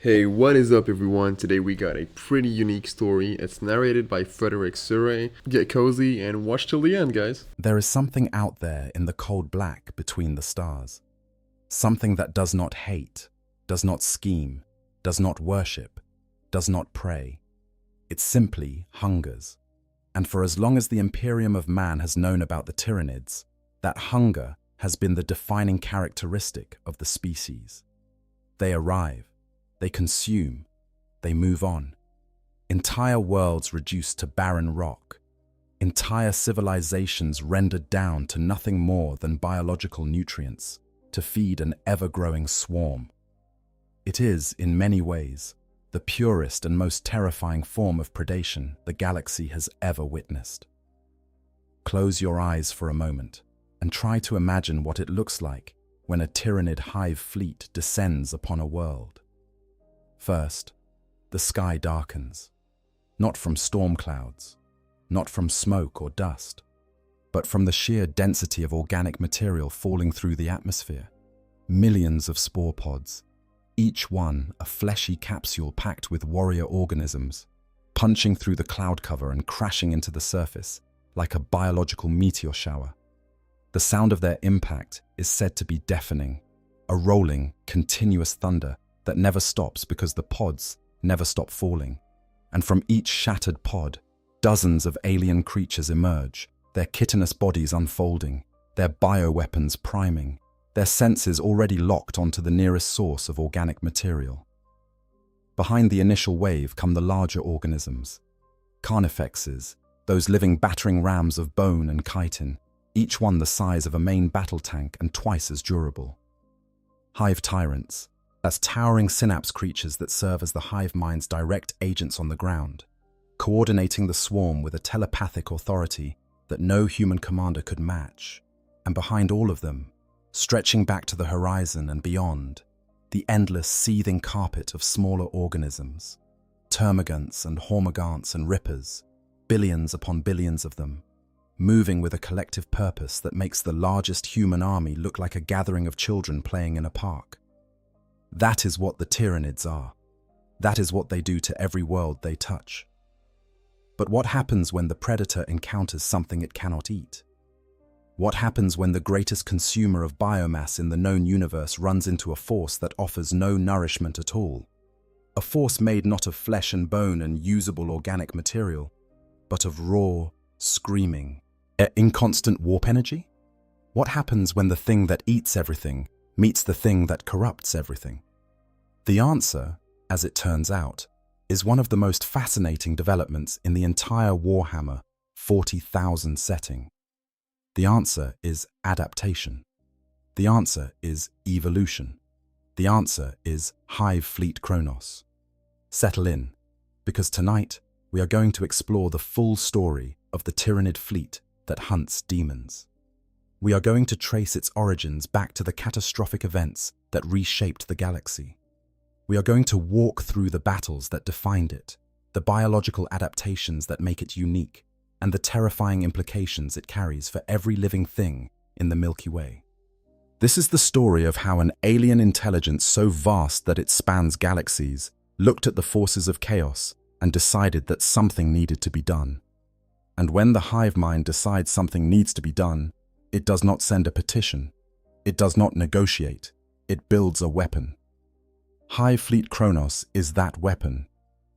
Hey, what is up, everyone? Today we got a pretty unique story. It's narrated by Frederick Surrey. Get cozy and watch till the end, guys. There is something out there in the cold black between the stars. Something that does not hate, does not scheme, does not worship, does not pray. It simply hungers. And for as long as the Imperium of man has known about the Tyranids, that hunger has been the defining characteristic of the species. They arrive, they consume, they move on. Entire worlds reduced to barren rock. Entire civilizations rendered down to nothing more than biological nutrients to feed an ever-growing swarm. It is, in many ways, the purest and most terrifying form of predation the galaxy has ever witnessed. Close your eyes for a moment and try to imagine what it looks like when a Tyranid Hive fleet descends upon a world. First, the sky darkens, not from storm clouds, not from smoke or dust, but from the sheer density of organic material falling through the atmosphere. Millions of spore pods, each one a fleshy capsule packed with warrior organisms, punching through the cloud cover and crashing into the surface like a biological meteor shower. The sound of their impact is said to be deafening, a rolling, continuous thunder that never stops because the pods never stop falling. And from each shattered pod, dozens of alien creatures emerge, their chitinous bodies unfolding, their bioweapons priming, their senses already locked onto the nearest source of organic material. Behind the initial wave come the larger organisms, carnifexes, those living battering rams of bone and chitin, each one the size of a main battle tank and twice as durable. Hive tyrants, that's towering synapse creatures that serve as the hive mind's direct agents on the ground, coordinating the swarm with a telepathic authority that no human commander could match. And behind all of them, stretching back to the horizon and beyond, the endless seething carpet of smaller organisms, termagants and hormigants and rippers, billions upon billions of them, moving with a collective purpose that makes the largest human army look like a gathering of children playing in a park. That is what the Tyranids are. That is what they do to every world they touch. But what happens when the predator encounters something it cannot eat? What happens when the greatest consumer of biomass in the known universe runs into a force that offers no nourishment at all? A force made not of flesh and bone and usable organic material, but of raw, screaming, inconstant warp energy? What happens when the thing that eats everything meets the thing that corrupts everything? The answer, as it turns out, is one of the most fascinating developments in the entire Warhammer 40,000 setting. The answer is adaptation. The answer is evolution. The answer is Hive Fleet Kronos. Settle in, because tonight we are going to explore the full story of the Tyranid fleet that hunts demons. We are going to trace its origins back to the catastrophic events that reshaped the galaxy. We are going to walk through the battles that defined it, the biological adaptations that make it unique, and the terrifying implications it carries for every living thing in the Milky Way. This is the story of how an alien intelligence so vast that it spans galaxies looked at the forces of chaos and decided that something needed to be done. And when the hive mind decides something needs to be done, it does not send a petition. It does not negotiate. It builds a weapon. Hive Fleet Kronos is that weapon,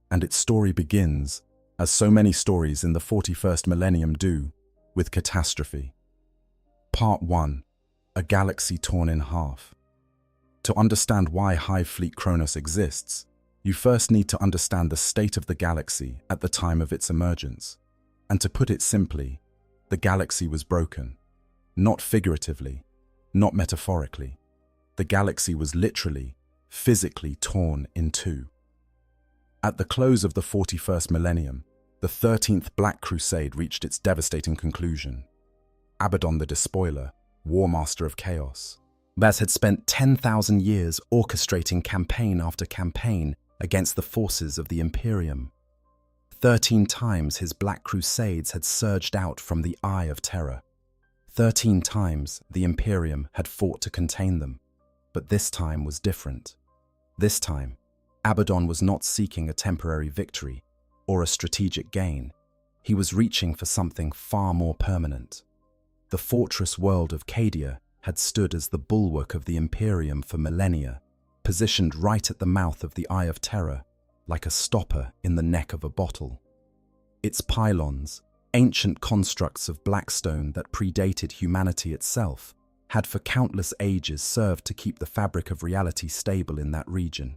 and its story begins, as so many stories in the 41st millennium do, with catastrophe. Part 1. A galaxy torn in half. To understand why Hive Fleet Kronos exists, you first need to understand the state of the galaxy at the time of its emergence. And to put it simply, the galaxy was broken. Not figuratively, not metaphorically. The galaxy was literally, physically torn in two. At the close of the 41st millennium, the 13th Black Crusade reached its devastating conclusion. Abaddon the Despoiler, War Master of Chaos, Baz had spent 10,000 years orchestrating campaign after campaign against the forces of the Imperium. 13 times his Black Crusades had surged out from the Eye of Terror. 13 times the Imperium had fought to contain them, but this time was different. This time, Abaddon was not seeking a temporary victory or a strategic gain. He was reaching for something far more permanent. The fortress world of Cadia had stood as the bulwark of the Imperium for millennia, positioned right at the mouth of the Eye of Terror, like a stopper in the neck of a bottle. Its pylons, ancient constructs of black stone that predated humanity itself, had for countless ages served to keep the fabric of reality stable in that region.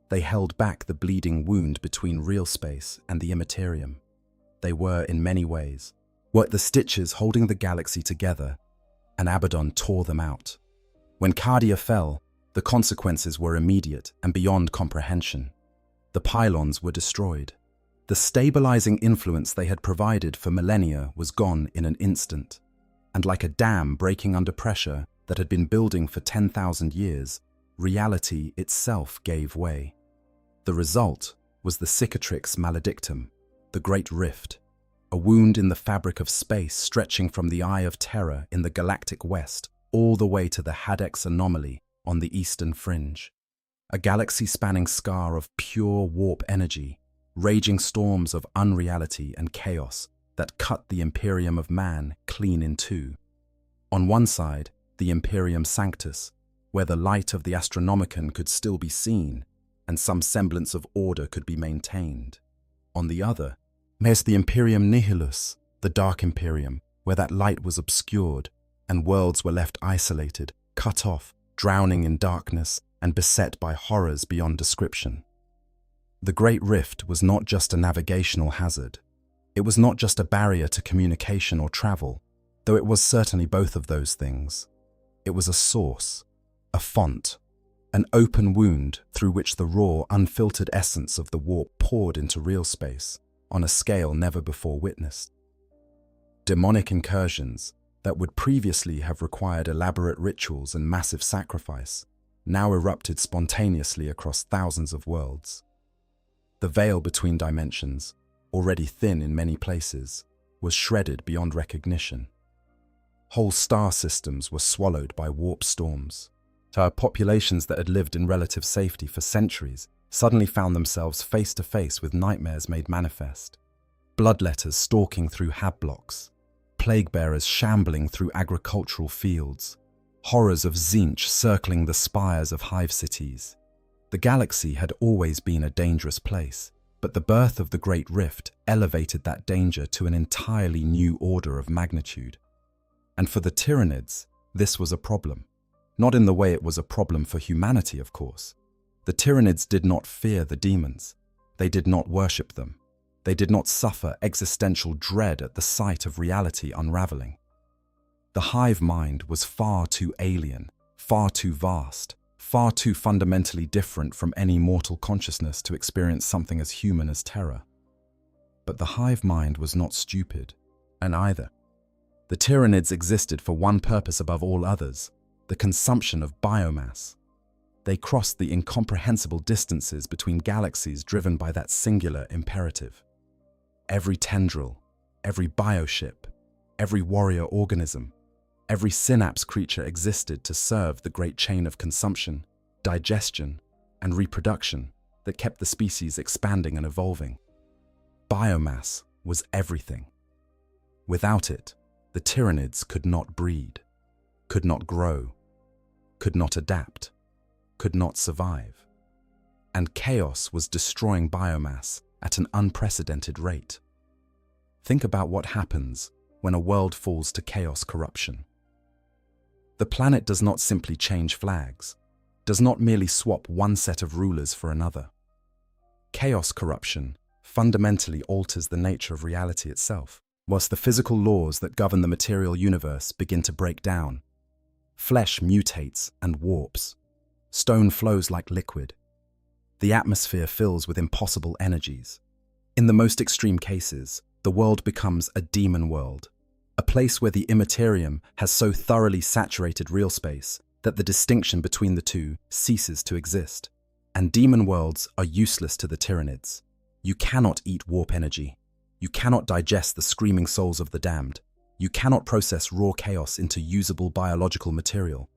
They held back the bleeding wound between real space and the immaterium. They were, in many ways, the stitches holding the galaxy together, and Abaddon tore them out. When Cadia fell, the consequences were immediate and beyond comprehension. The pylons were destroyed. The stabilizing influence they had provided for millennia was gone in an instant, and like a dam breaking under pressure that had been building for 10,000 years, reality itself gave way. The result was the cicatrix maledictum, the Great Rift, a wound in the fabric of space stretching from the Eye of Terror in the galactic west all the way to the Hadex anomaly on the eastern fringe. A galaxy-spanning scar of pure warp energy, raging storms of unreality and chaos that cut the Imperium of man clean in two. On one side, the Imperium Sanctus, where the light of the Astronomicon could still be seen, and some semblance of order could be maintained. On the other, there's the Imperium Nihilus, the Dark Imperium, where that light was obscured, and worlds were left isolated, cut off, drowning in darkness, and beset by horrors beyond description. The Great Rift was not just a navigational hazard. It was not just a barrier to communication or travel, though it was certainly both of those things. It was a source, a font, an open wound through which the raw, unfiltered essence of the warp poured into real space on a scale never before witnessed. Demonic incursions that would previously have required elaborate rituals and massive sacrifice now erupted spontaneously across thousands of worlds. The veil between dimensions, already thin in many places, was shredded beyond recognition. Whole star systems were swallowed by warp storms. Entire populations that had lived in relative safety for centuries suddenly found themselves face to face with nightmares made manifest. Bloodletters stalking through hab blocks, plague bearers shambling through agricultural fields, horrors of Tzeentch circling the spires of Hive cities. The galaxy had always been a dangerous place, but the birth of the Great Rift elevated that danger to an entirely new order of magnitude. And for the Tyranids, this was a problem. Not in the way it was a problem for humanity, of course. The Tyranids did not fear the demons. They did not worship them. They did not suffer existential dread at the sight of reality unraveling. The hive mind was far too alien, far too vast, far too fundamentally different from any mortal consciousness to experience something as human as terror. But the hive mind was not stupid, and either. The Tyranids existed for one purpose above all others, the consumption of biomass. They crossed the incomprehensible distances between galaxies driven by that singular imperative. Every tendril, every bioship, every warrior organism, every synapse creature existed to serve the great chain of consumption, digestion, and reproduction that kept the species expanding and evolving. Biomass was everything. Without it, the Tyranids could not breed, could not grow, could not adapt, could not survive. And chaos was destroying biomass at an unprecedented rate. Think about what happens when a world falls to chaos corruption. The planet does not simply change flags, does not merely swap one set of rulers for another. Chaos corruption fundamentally alters the nature of reality itself, whilst the physical laws that govern the material universe begin to break down. Flesh mutates and warps. Stone flows like liquid. The atmosphere fills with impossible energies. In the most extreme cases, the world becomes a demon world, a place where the immaterium has so thoroughly saturated real space that the distinction between the two ceases to exist. And demon worlds are useless to the Tyranids. You cannot eat warp energy. You cannot digest the screaming souls of the damned. You cannot process raw chaos into usable biological material.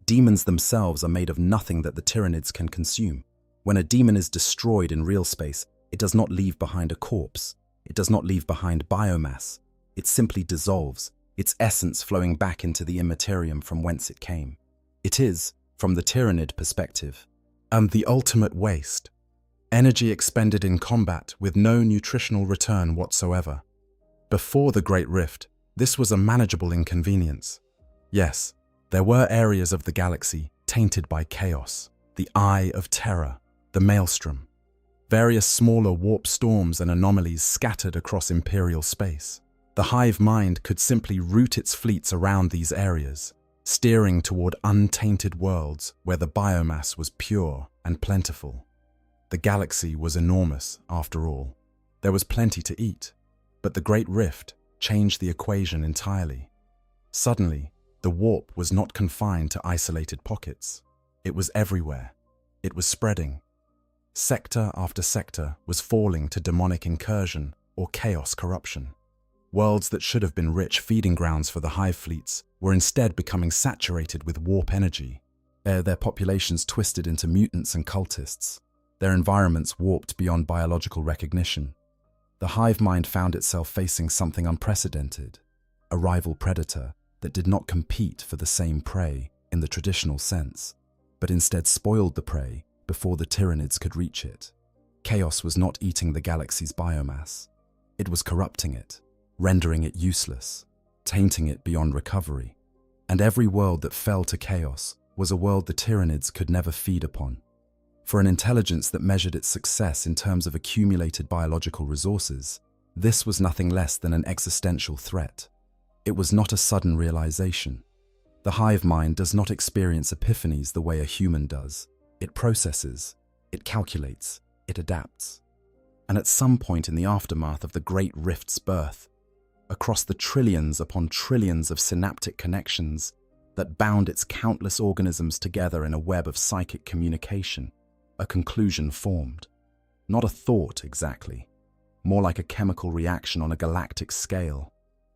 Demons themselves are made of nothing that the Tyranids can consume. When a demon is destroyed in real space, it does not leave behind a corpse. It does not leave behind biomass. It simply dissolves, its essence flowing back into the immaterium from whence it came. It is, from the Tyranid perspective, the ultimate waste. Energy expended in combat with no nutritional return whatsoever. Before the Great Rift, this was a manageable inconvenience. Yes, there were areas of the galaxy tainted by chaos, the Eye of Terror, the Maelstrom, various smaller warp storms and anomalies scattered across Imperial space. The Hive mind could simply route its fleets around these areas, steering toward untainted worlds where the biomass was pure and plentiful. The galaxy was enormous, after all. There was plenty to eat, but the Great Rift changed the equation entirely. Suddenly, the warp was not confined to isolated pockets. It was everywhere. It was spreading. Sector after sector was falling to demonic incursion or chaos corruption. Worlds that should have been rich feeding grounds for the Hive fleets were instead becoming saturated with warp energy. Their populations twisted into mutants and cultists, their environments warped beyond biological recognition. The Hive mind found itself facing something unprecedented, a rival predator that did not compete for the same prey in the traditional sense, but instead spoiled the prey before the Tyranids could reach it. Chaos was not eating the galaxy's biomass. It was corrupting it, rendering it useless, tainting it beyond recovery. And every world that fell to chaos was a world the Tyranids could never feed upon. For an intelligence that measured its success in terms of accumulated biological resources, this was nothing less than an existential threat. It was not a sudden realization. The Hive mind does not experience epiphanies the way a human does. It processes, it calculates, it adapts. And at some point in the aftermath of the Great Rift's birth, across the trillions upon trillions of synaptic connections that bound its countless organisms together in a web of psychic communication, a conclusion formed. Not a thought exactly, more like a chemical reaction on a galactic scale,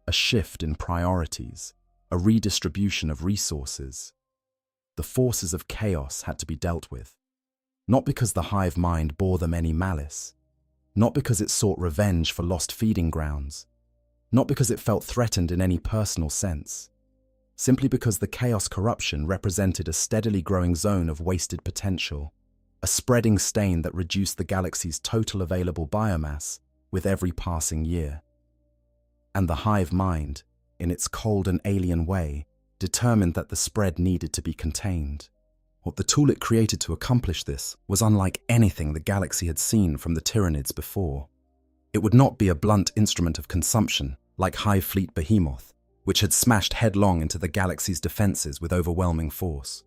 a shift in priorities, a redistribution of resources. The forces of chaos had to be dealt with, not because the Hive mind bore them any malice, not because it sought revenge for lost feeding grounds, not because it felt threatened in any personal sense, simply because the chaos corruption represented a steadily growing zone of wasted potential, a spreading stain that reduced the galaxy's total available biomass with every passing year. And the Hive mind, in its cold and alien way, determined that the spread needed to be contained. What the tool it created to accomplish this was unlike anything the galaxy had seen from the Tyranids before. It would not be a blunt instrument of consumption like Hive Fleet Behemoth, which had smashed headlong into the galaxy's defenses with overwhelming force.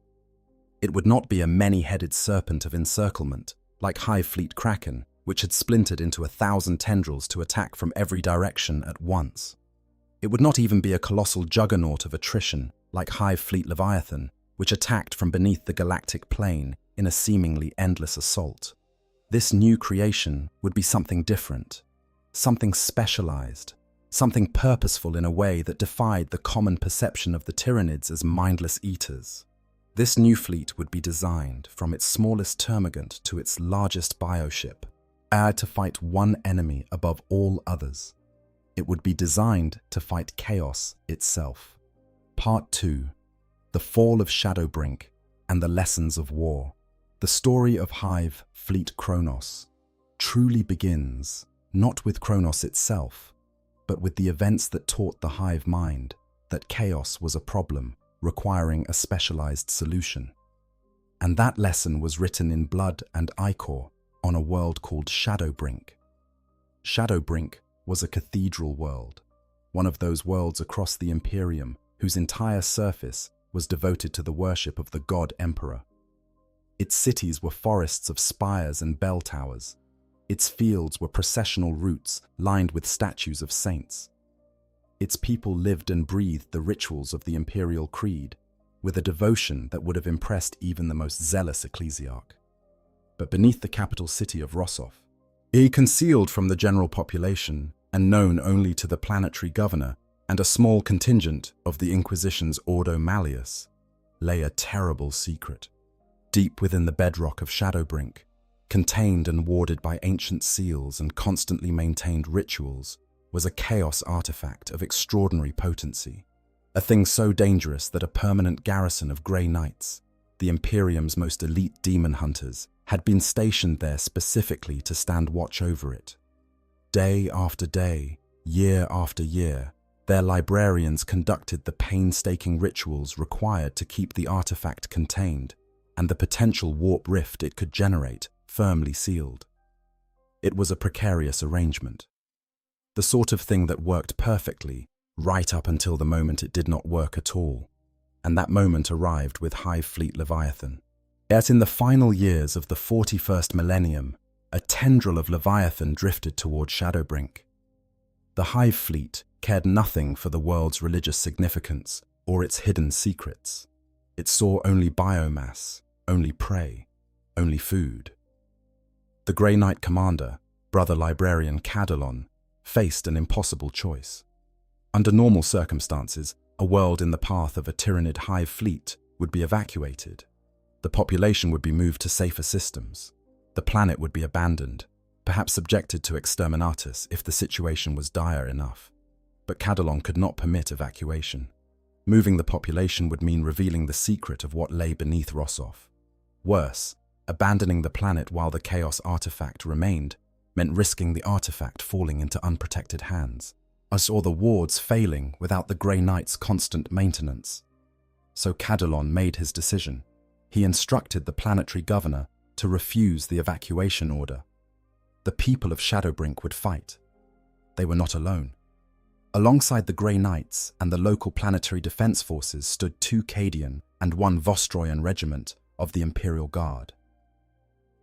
It would not be a many-headed serpent of encirclement like Hive Fleet Kraken, which had splintered into 1,000 tendrils to attack from every direction at once. It would not even be a colossal juggernaut of attrition like Hive Fleet Leviathan, which attacked from beneath the galactic plane in a seemingly endless assault. This new creation would be something different, something specialized, something purposeful in a way that defied the common perception of the Tyranids as mindless eaters. This new fleet would be designed from its smallest termagant to its largest bioship, to fight one enemy above all others. It would be designed to fight chaos itself. Part 2. The Fall of Shadowbrink and the Lessons of War. The story of Hive Fleet Kronos truly begins not with Kronos itself, but with the events that taught the Hive mind that chaos was a problem requiring a specialized solution. And that lesson was written in blood and ichor on a world called Shadowbrink. Shadowbrink was a cathedral world, one of those worlds across the Imperium whose entire surface was devoted to the worship of the god Emperor. Its cities were forests of spires and bell towers. Its fields were processional routes lined with statues of saints. Its people lived and breathed the rituals of the imperial creed with a devotion that would have impressed even the most zealous ecclesiarch. But beneath the capital city of Rossoff, concealed from the general population and known only to the planetary governor and a small contingent of the Inquisition's Ordo Malleus, lay a terrible secret. Deep within the bedrock of Shadowbrink, contained and warded by ancient seals and constantly maintained rituals, was a chaos artifact of extraordinary potency, a thing so dangerous that a permanent garrison of Grey Knights, the Imperium's most elite demon hunters, had been stationed there specifically to stand watch over it. Day after day, year after year, their librarians conducted the painstaking rituals required to keep the artifact contained and the potential warp rift it could generate firmly sealed. It was a precarious arrangement, the sort of thing that worked perfectly right up until the moment it did not work at all, and that moment arrived with Hive Fleet Leviathan. Yet in the final years of the 41st Millennium, a tendril of Leviathan drifted toward Shadowbrink. The Hive Fleet cared nothing for the world's religious significance or its hidden secrets. It saw only biomass, only prey, only food. The Grey Knight commander, brother librarian Cadalon, faced an impossible choice. Under normal circumstances, a world in the path of a Tyranid Hive fleet would be evacuated. The population would be moved to safer systems. The planet would be abandoned, perhaps subjected to exterminatus if the situation was dire enough. But Cadalon could not permit evacuation. Moving the population would mean revealing the secret of what lay beneath Rossoff. Worse, abandoning the planet while the Chaos artifact remained meant risking the artifact falling into unprotected hands, or the wards failing without the Grey Knight's constant maintenance. So Cadalon made his decision. He instructed the planetary governor to refuse the evacuation order. The people of Shadowbrink would fight. They were not alone. Alongside the Grey Knights and the local planetary defense forces stood 2 Cadian and 1 Vostroyan regiment of the Imperial Guard.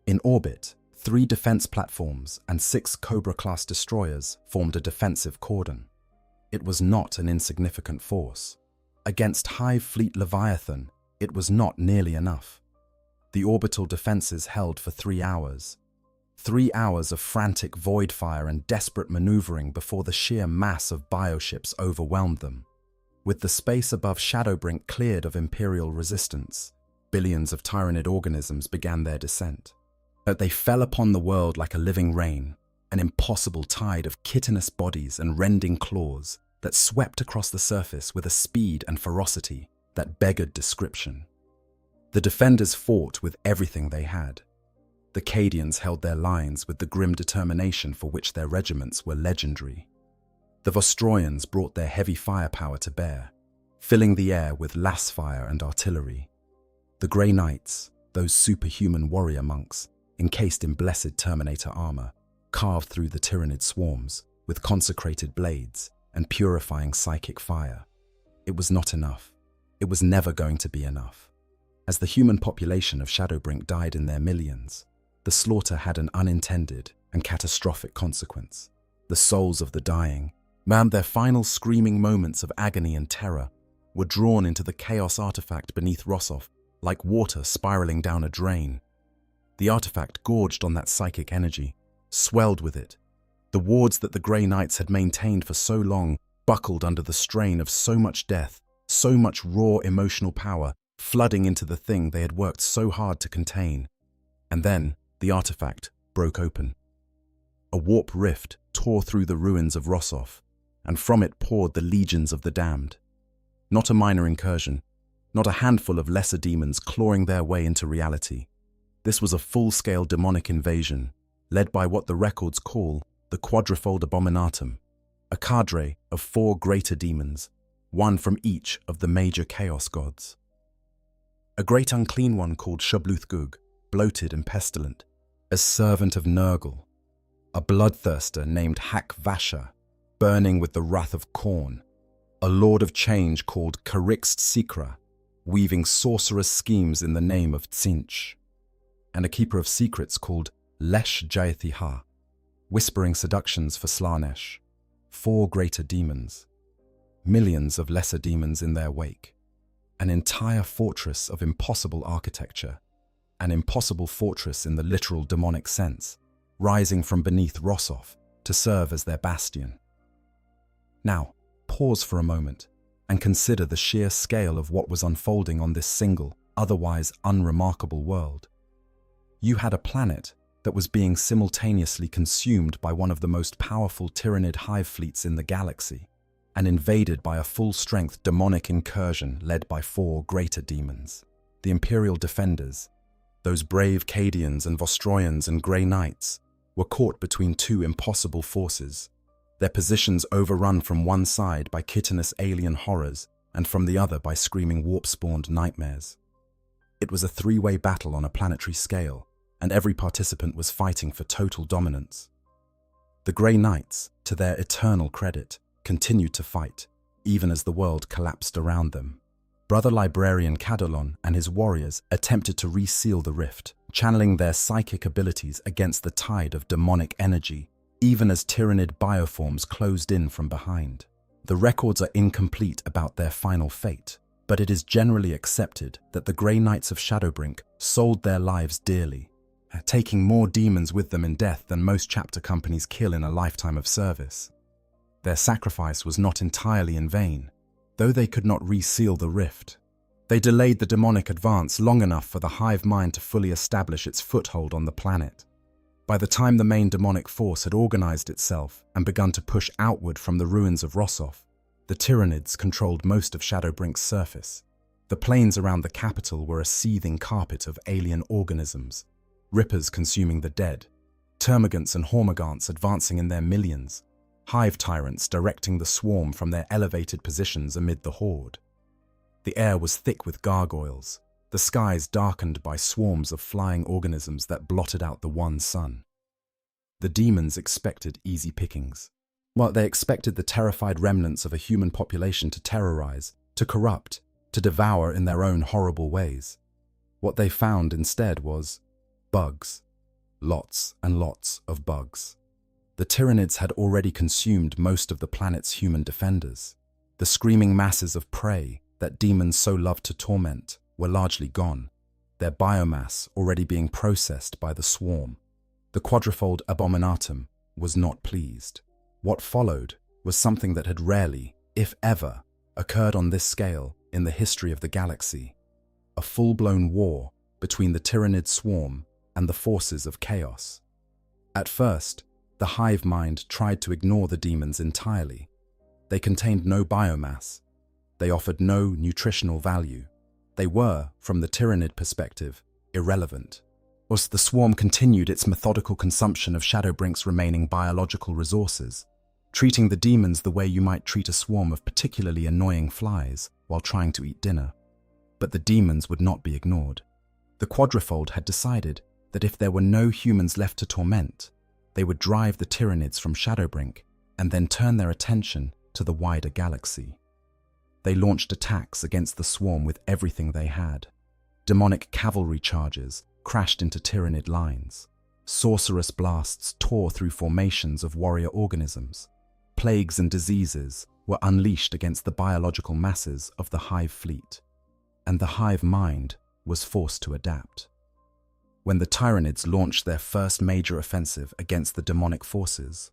In orbit, 3 defense platforms and 6 Cobra-class destroyers formed a defensive cordon. It was not an insignificant force. Against Hive Fleet Leviathan, it was not nearly enough. The orbital defenses held for 3 hours. 3 hours of frantic void fire and desperate maneuvering before the sheer mass of bioships overwhelmed them. With the space above Shadowbrink cleared of Imperial resistance, billions of Tyranid organisms began their descent. But they fell upon the world like a living rain, an impossible tide of chitinous bodies and rending claws that swept across the surface with a speed and ferocity that beggared description. The defenders fought with everything they had. The Cadians held their lines with the grim determination for which their regiments were legendary. The Vostroyans brought their heavy firepower to bear, filling the air with lass fire and artillery. The Grey Knights, those superhuman warrior monks, encased in blessed Terminator armor, carved through the Tyranid swarms with consecrated blades and purifying psychic fire. It was not enough. It was never going to be enough. As the human population of Shadowbrink died in their millions, the slaughter had an unintended and catastrophic consequence. The souls of the dying, their final screaming moments of agony and terror, were drawn into the Chaos artifact beneath Rossoff like water spiraling down a drain. The artifact gorged on that psychic energy, swelled with it. The wards that the Grey Knights had maintained for so long buckled under the strain of so much death, so much raw emotional power flooding into the thing they had worked so hard to contain. And then the artifact broke open. A warp rift tore through the ruins of Rossoff, and from it poured the legions of the damned. Not a minor incursion, not a handful of lesser demons clawing their way into reality. This was a full-scale demonic invasion, led by what the records call the Quadrifold Abominatum, a cadre of 4 greater demons, one from each of the major chaos gods. A great unclean one called Shubluthgug, bloated and pestilent, a servant of Nurgle, a bloodthirster named Hak-Vasha, burning with the wrath of Khorne, a lord of change called Karixt Sikra, weaving sorcerous schemes in the name of Tzinch, and a keeper of secrets called Lesh Jaithiha, whispering seductions for Slanesh. 4 greater demons, millions of lesser demons in their wake, an entire fortress of impossible architecture, an impossible fortress in the literal demonic sense, rising from beneath Rossoff to serve as their bastion. Now, pause for a moment and consider the sheer scale of what was unfolding on this single, otherwise unremarkable world. You had a planet that was being simultaneously consumed by one of the most powerful Tyranid hive fleets in the galaxy, and invaded by a full-strength demonic incursion led by 4 greater demons. The Imperial defenders, those brave Cadians and Vostroyans and Grey Knights, were caught between 2 impossible forces, their positions overrun from one side by chitinous alien horrors and from the other by screaming warp-spawned nightmares. It was a 3-way battle on a planetary scale, and every participant was fighting for total dominance. The Grey Knights, to their eternal credit, continued to fight, even as the world collapsed around them. Brother Librarian Cadolon and his warriors attempted to reseal the rift, channeling their psychic abilities against the tide of demonic energy, even as Tyranid bioforms closed in from behind. The records are incomplete about their final fate, but it is generally accepted that the Grey Knights of Shadowbrink sold their lives dearly, taking more demons with them in death than most chapter companies kill in a lifetime of service. Their sacrifice was not entirely in vain, though they could not reseal the rift. They delayed the demonic advance long enough for the hive mind to fully establish its foothold on the planet. By the time the main demonic force had organized itself and begun to push outward from the ruins of Rossoff, the Tyranids controlled most of Shadowbrink's surface. The plains around the capital were a seething carpet of alien organisms, rippers consuming the dead, termagants and hormigants advancing in their millions, hive tyrants directing the swarm from their elevated positions amid the horde. The air was thick with gargoyles, the skies darkened by swarms of flying organisms that blotted out the one sun. The demons expected easy pickings. While they expected the terrified remnants of a human population to terrorize, to corrupt, to devour in their own horrible ways, what they found instead was bugs. Lots and lots of bugs. The Tyranids had already consumed most of the planet's human defenders. The screaming masses of prey that demons so loved to torment were largely gone, their biomass already being processed by the swarm. The quadrifold abominatum was not pleased. What followed was something that had rarely, if ever, occurred on this scale in the history of the galaxy: a full-blown war between the Tyranid swarm and the forces of chaos. At first, the hive mind tried to ignore the demons entirely. They contained no biomass. They offered no nutritional value. They were, from the Tyranid perspective, irrelevant. Thus, the swarm continued its methodical consumption of Shadowbrink's remaining biological resources, treating the demons the way you might treat a swarm of particularly annoying flies while trying to eat dinner. But the demons would not be ignored. The quadrifold had decided that if there were no humans left to torment, they would drive the Tyranids from Shadowbrink and then turn their attention to the wider galaxy. They launched attacks against the swarm with everything they had. Demonic cavalry charges crashed into Tyranid lines. Sorcerous blasts tore through formations of warrior organisms. Plagues and diseases were unleashed against the biological masses of the hive fleet, and the hive mind was forced to adapt. When the Tyranids launched their first major offensive against the demonic forces,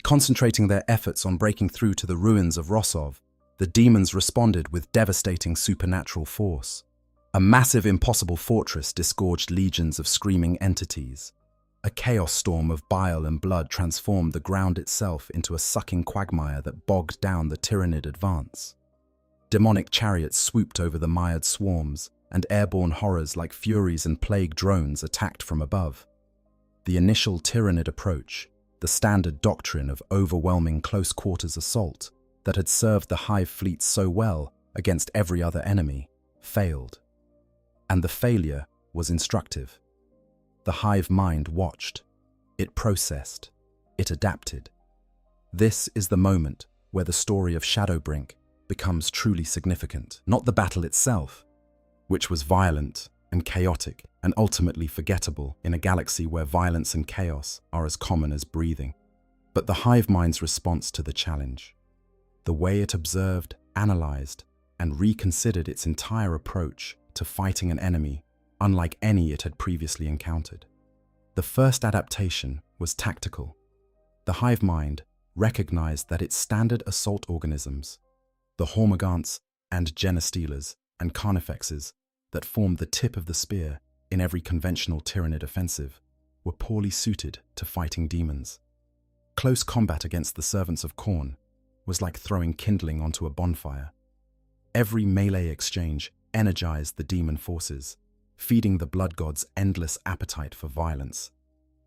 concentrating their efforts on breaking through to the ruins of Rossoff, the demons responded with devastating supernatural force. A massive impossible fortress disgorged legions of screaming entities. A chaos storm of bile and blood transformed the ground itself into a sucking quagmire that bogged down the Tyranid advance. Demonic chariots swooped over the mired swarms, and airborne horrors like furies and plague drones attacked from above. The initial Tyranid approach, the standard doctrine of overwhelming close-quarters assault that had served the hive fleet so well against every other enemy, failed. And the failure was instructive. The hive mind watched. It processed. It adapted. This is the moment where the story of Shadowbrink becomes truly significant. Not the battle itself, which was violent and chaotic and ultimately forgettable in a galaxy where violence and chaos are as common as breathing, but the hive mind's response to the challenge. The way it observed, analyzed, and reconsidered its entire approach to fighting an enemy unlike any it had previously encountered. The first adaptation was tactical. The hive mind recognized that its standard assault organisms, the hormigants and genestealers and carnifexes that formed the tip of the spear in every conventional Tyranid offensive, were poorly suited to fighting demons. Close combat against the servants of Khorne was like throwing kindling onto a bonfire. Every melee exchange energized the demon forces, feeding the blood gods' endless appetite for violence.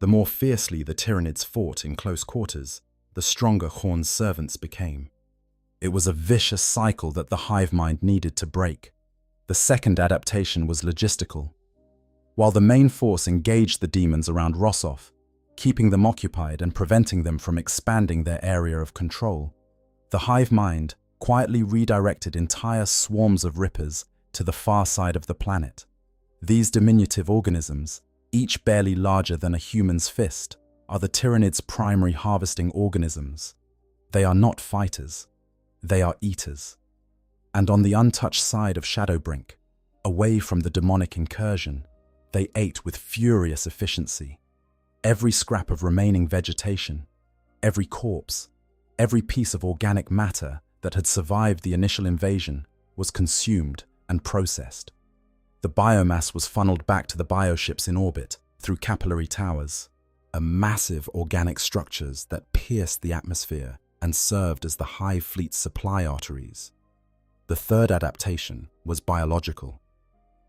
The more fiercely the Tyranids fought in close quarters, the stronger Khorne's servants became. It was a vicious cycle that the hive mind needed to break. The second adaptation was logistical. While the main force engaged the demons around Rossoff, keeping them occupied and preventing them from expanding their area of control, the hive mind quietly redirected entire swarms of rippers to the far side of the planet. These diminutive organisms, each barely larger than a human's fist, are the Tyranids' primary harvesting organisms. They are not fighters, they are eaters. And on the untouched side of Shadowbrink, away from the demonic incursion, they ate with furious efficiency. Every scrap of remaining vegetation, every corpse, every piece of organic matter that had survived the initial invasion was consumed and processed. The biomass was funneled back to the bioships in orbit through capillary towers, massive organic structures that pierced the atmosphere and served as the Hive fleet's supply arteries. The third adaptation was biological.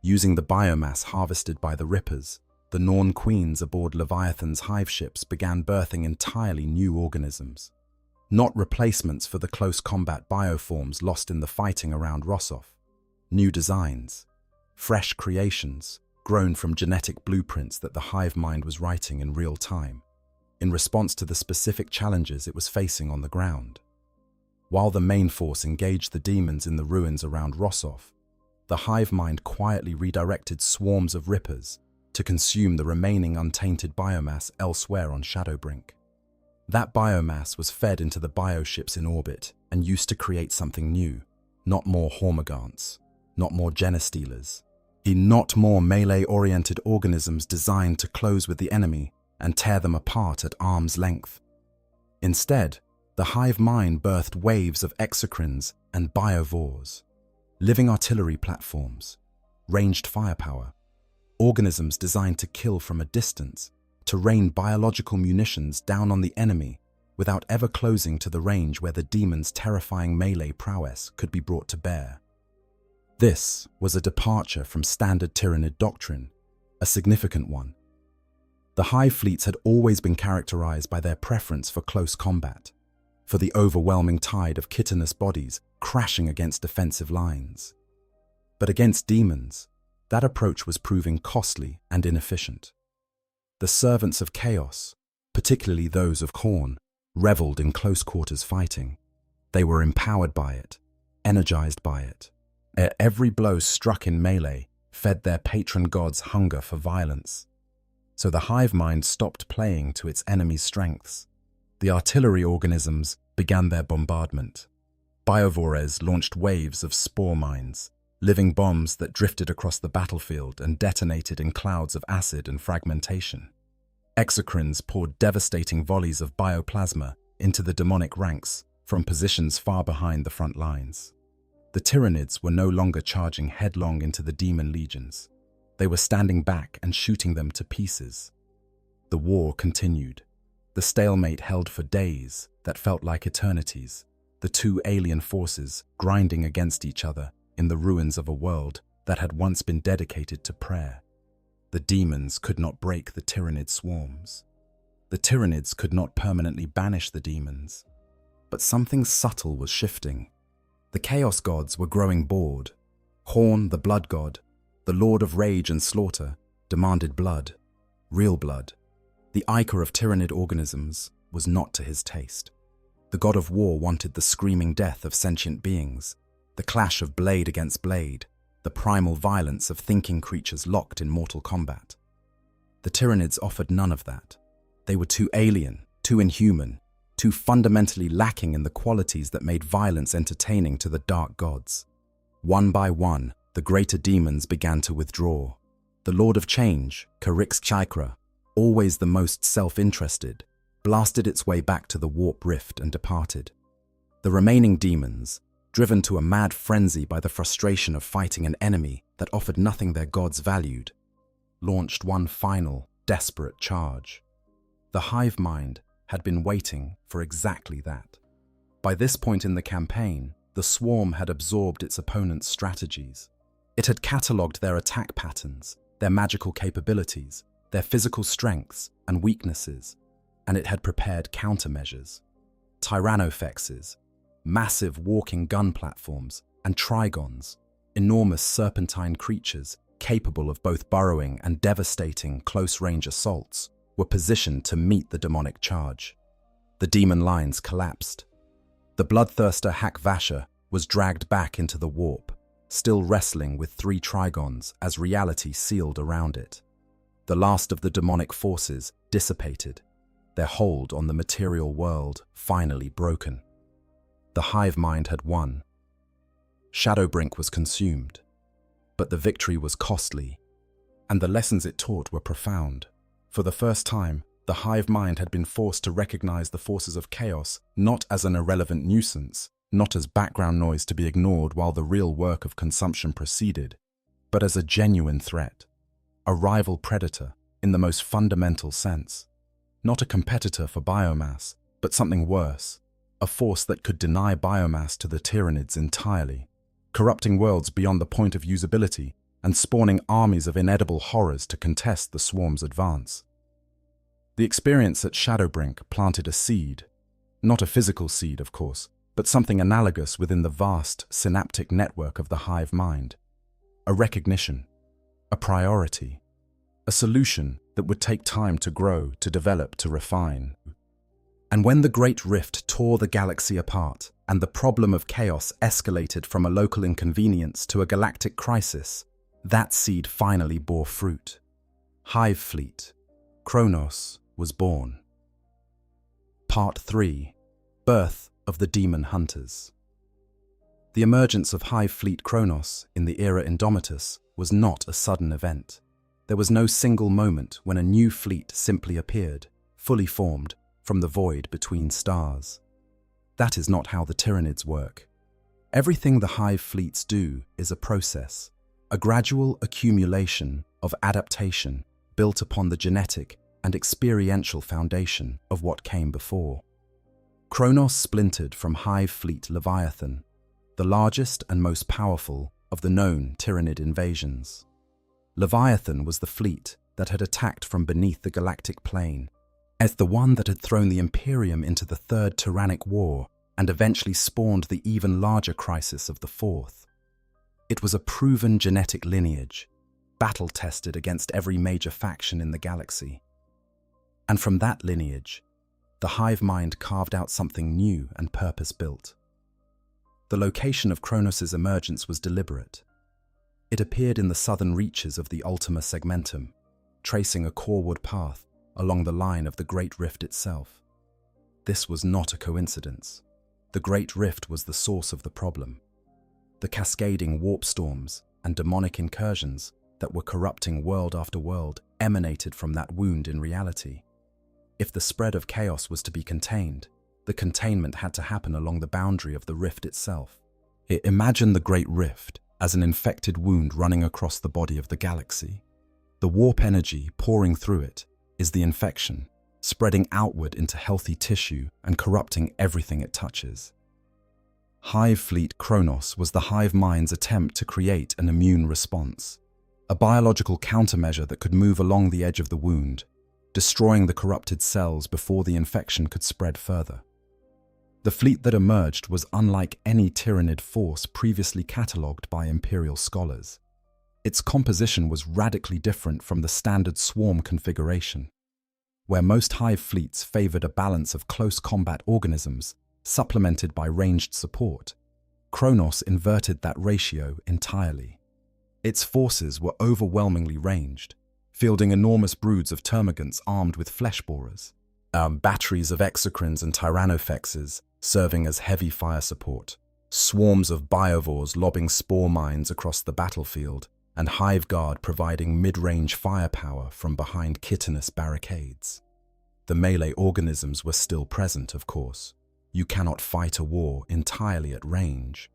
Using the biomass harvested by the Rippers, the Norn queens aboard Leviathan's hive ships began birthing entirely new organisms. Not replacements for the close combat bioforms lost in the fighting around Rossoff. New designs, fresh creations, grown from genetic blueprints that the hive mind was writing in real time, in response to the specific challenges it was facing on the ground. While the main force engaged the demons in the ruins around Rossoff, the hive mind quietly redirected swarms of rippers to consume the remaining untainted biomass elsewhere on Shadowbrink. That biomass was fed into the bioships in orbit and used to create something new, not more Hormagaunts, not more Genestealers, not more melee-oriented organisms designed to close with the enemy and tear them apart at arm's length. Instead, the hive mind birthed waves of exocrines and biovores, living artillery platforms, ranged firepower, organisms designed to kill from a distance, to rain biological munitions down on the enemy without ever closing to the range where the demon's terrifying melee prowess could be brought to bear. This was a departure from standard Tyranid doctrine, a significant one. The Hive fleets had always been characterized by their preference for close combat, for the overwhelming tide of chitinous bodies crashing against defensive lines. But against demons, that approach was proving costly and inefficient. The servants of chaos, particularly those of Khorne, reveled in close quarters fighting. They were empowered by it, energized by it. Every blow struck in melee fed their patron god's hunger for violence. So the hive mind stopped playing to its enemy's strengths. The artillery organisms began their bombardment. Biovores launched waves of spore mines, living bombs that drifted across the battlefield and detonated in clouds of acid and fragmentation. Exocrines poured devastating volleys of bioplasma into the demonic ranks from positions far behind the front lines. The Tyranids were no longer charging headlong into the demon legions. They were standing back and shooting them to pieces. The war continued. The stalemate held for days that felt like eternities, the two alien forces grinding against each other in the ruins of a world that had once been dedicated to prayer. The demons could not break the Tyranid swarms. The Tyranids could not permanently banish the demons. But something subtle was shifting. The Chaos gods were growing bored. Khorne, the blood god, the lord of rage and slaughter, demanded blood, real blood. The ichor of Tyranid organisms was not to his taste. The god of war wanted the screaming death of sentient beings, the clash of blade against blade, the primal violence of thinking creatures locked in mortal combat. The Tyranids offered none of that. They were too alien, too inhuman, too fundamentally lacking in the qualities that made violence entertaining to the dark gods. One by one, the greater demons began to withdraw. The Lord of Change, Karix Chikra, always the most self-interested, blasted its way back to the warp rift and departed. The remaining demons, driven to a mad frenzy by the frustration of fighting an enemy that offered nothing their gods valued, launched one final, desperate charge. The hive mind had been waiting for exactly that. By this point in the campaign, the swarm had absorbed its opponent's strategies. It had catalogued their attack patterns, their magical capabilities, their physical strengths and weaknesses, and it had prepared countermeasures. Tyrannophexes, massive walking gun platforms, and trigons, enormous serpentine creatures capable of both burrowing and devastating close-range assaults, were positioned to meet the demonic charge. The demon lines collapsed. The bloodthirster Hakvasha was dragged back into the warp, still wrestling with 3 trigons as reality sealed around it. The last of the demonic forces dissipated, their hold on the material world finally broken. The hive mind had won. Shadowbrink was consumed, but the victory was costly, and the lessons it taught were profound. For the first time, the hive mind had been forced to recognize the forces of chaos not as an irrelevant nuisance, not as background noise to be ignored while the real work of consumption proceeded, but as a genuine threat, a rival predator in the most fundamental sense. Not a competitor for biomass, but something worse, a force that could deny biomass to the Tyranids entirely, corrupting worlds beyond the point of usability and spawning armies of inedible horrors to contest the swarm's advance. The experience at Shadowbrink planted a seed, not a physical seed, of course, but something analogous within the vast synaptic network of the hive mind. A recognition, a priority, a solution that would take time to grow, to develop, to refine. And when the Great Rift tore the galaxy apart and the problem of chaos escalated from a local inconvenience to a galactic crisis, that seed finally bore fruit. Hive Fleet, Kronos, was born. Part 3. Birth of the Demon Hunters. The emergence of Hive Fleet Kronos in the era Indomitus was not a sudden event. There was no single moment when a new fleet simply appeared, fully formed, from the void between stars. That is not how the Tyranids work. Everything the Hive fleets do is a process, a gradual accumulation of adaptation built upon the genetic and experiential foundation of what came before. Kronos splintered from Hive Fleet Leviathan, the largest and most powerful of the known Tyranid invasions. Leviathan was the fleet that had attacked from beneath the galactic plane, as the one that had thrown the Imperium into the Third Tyrannic War and eventually spawned the even larger crisis of the Fourth. It was a proven genetic lineage, battle-tested against every major faction in the galaxy. And from that lineage, the hive mind carved out something new and purpose-built. The location of Kronos' emergence was deliberate. It appeared in the southern reaches of the Ultima Segmentum, tracing a coreward path along the line of the Great Rift itself. This was not a coincidence. The Great Rift was the source of the problem. The cascading warp storms and demonic incursions that were corrupting world after world emanated from that wound in reality. If the spread of chaos was to be contained, the containment had to happen along the boundary of the rift itself. Imagine the Great Rift as an infected wound running across the body of the galaxy. The warp energy pouring through it is the infection, spreading outward into healthy tissue and corrupting everything it touches. Hive Fleet Kronos was the hive mind's attempt to create an immune response, a biological countermeasure that could move along the edge of the wound, destroying the corrupted cells before the infection could spread further. The fleet that emerged was unlike any Tyranid force previously catalogued by Imperial scholars. Its composition was radically different from the standard swarm configuration, where most hive fleets favored a balance of close combat organisms supplemented by ranged support. Kronos inverted that ratio entirely. Its forces were overwhelmingly ranged, fielding enormous broods of termagants armed with flesh borers, batteries of exocrines and tyrannophexes serving as heavy fire support, swarms of biovores lobbing spore mines across the battlefield, and Hive Guard providing mid-range firepower from behind chitinous barricades. The melee organisms were still present, of course. You cannot fight a war entirely at range,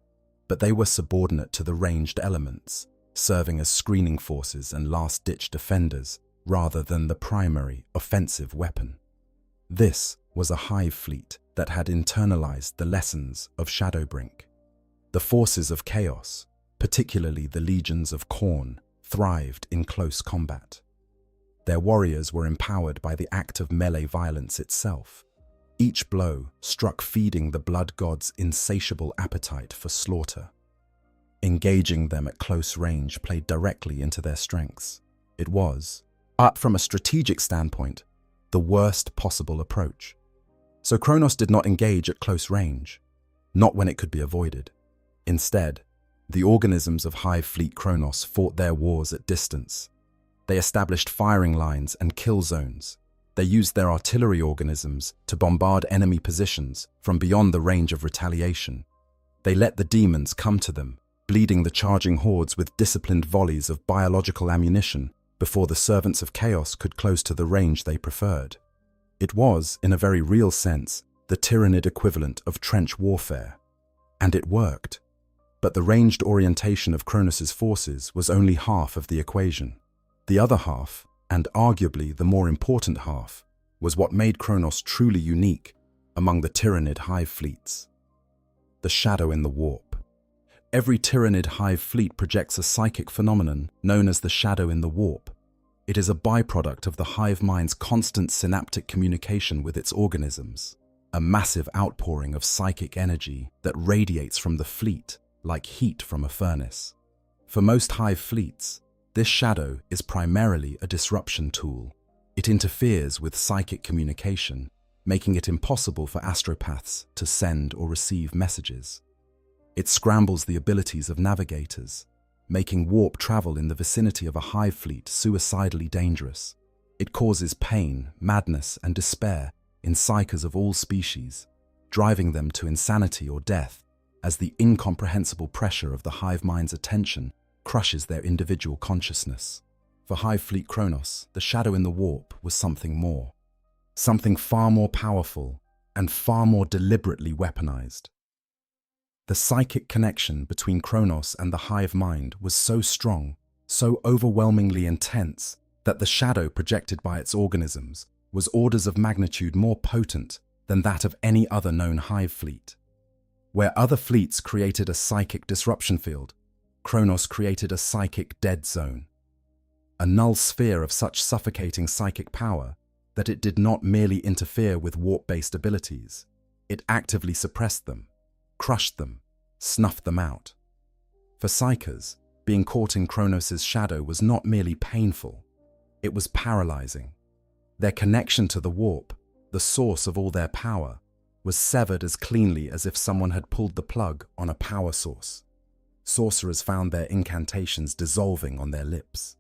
but they were subordinate to the ranged elements, serving as screening forces and last-ditch defenders rather than the primary offensive weapon. This was a Hive fleet that had internalized the lessons of Shadowbrink. The forces of chaos, particularly the legions of Khorne, thrived in close combat. Their warriors were empowered by the act of melee violence itself. Each blow struck feeding the blood god's insatiable appetite for slaughter. Engaging them at close range played directly into their strengths. It was, from a strategic standpoint, the worst possible approach. So Kronos did not engage at close range, not when it could be avoided. Instead, the organisms of Hive Fleet Kronos fought their wars at distance. They established firing lines and kill zones. They used their artillery organisms to bombard enemy positions from beyond the range of retaliation. They let the demons come to them, bleeding the charging hordes with disciplined volleys of biological ammunition before the servants of chaos could close to the range they preferred. It was, in a very real sense, the Tyranid equivalent of trench warfare. And it worked. But the ranged orientation of Kronos' forces was only half of the equation. The other half, and arguably the more important half, was what made Kronos truly unique among the Tyranid Hive fleets. The shadow in the warp. Every Tyranid Hive fleet projects a psychic phenomenon known as the shadow in the warp. It is a byproduct of the hive mind's constant synaptic communication with its organisms, a massive outpouring of psychic energy that radiates from the fleet like heat from a furnace. For most hive fleets, this shadow is primarily a disruption tool. It interferes with psychic communication, making it impossible for astropaths to send or receive messages. It scrambles the abilities of navigators, making warp travel in the vicinity of a hive fleet suicidally dangerous. It causes pain, madness, and despair in psykers of all species, driving them to insanity or death as the incomprehensible pressure of the hive mind's attention crushes their individual consciousness. For Hive Fleet Kronos, the shadow in the warp was something more. Something far more powerful and far more deliberately weaponized. The psychic connection between Kronos and the hive mind was so strong, so overwhelmingly intense, that the shadow projected by its organisms was orders of magnitude more potent than that of any other known hive fleet. Where other fleets created a psychic disruption field, Kronos created a psychic dead zone. A null sphere of such suffocating psychic power that it did not merely interfere with warp-based abilities, it actively suppressed them, crushed them, snuffed them out. For psykers, being caught in Kronos' shadow was not merely painful, it was paralyzing. Their connection to the warp, the source of all their power, was severed as cleanly as if someone had pulled the plug on a power source. Sorcerers found their incantations dissolving on their lips.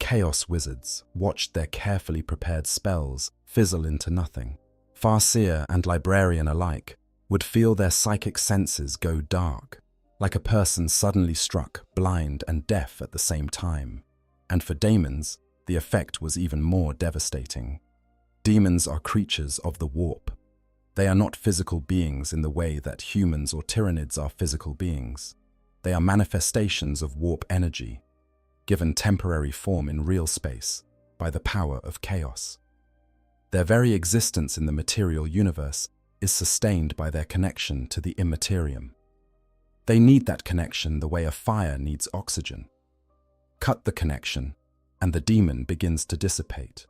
Chaos wizards watched their carefully prepared spells fizzle into nothing. Farseer and librarian alike would feel their psychic senses go dark, like a person suddenly struck blind and deaf at the same time. And for Daemons, the effect was even more devastating. Demons are creatures of the warp. They are not physical beings in the way that humans or Tyranids are physical beings. They are manifestations of warp energy, given temporary form in real space by the power of chaos. Their very existence in the material universe is sustained by their connection to the Imperium. They need that connection the way a fire needs oxygen. Cut the connection, and the demon begins to dissipate.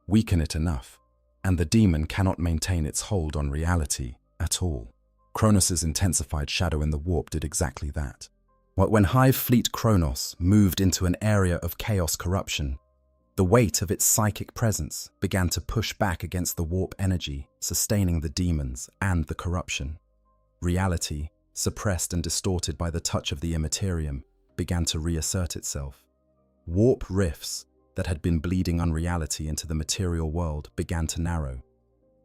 Weaken it enough, and the demon cannot maintain its hold on reality at all. Kronos' intensified shadow in the warp did exactly that. When Hive Fleet Kronos moved into an area of chaos corruption, the weight of its psychic presence began to push back against the warp energy, sustaining the demons and the corruption. Reality, suppressed and distorted by the touch of the Imperium, began to reassert itself. Warp rifts that had been bleeding unreality into the material world began to narrow.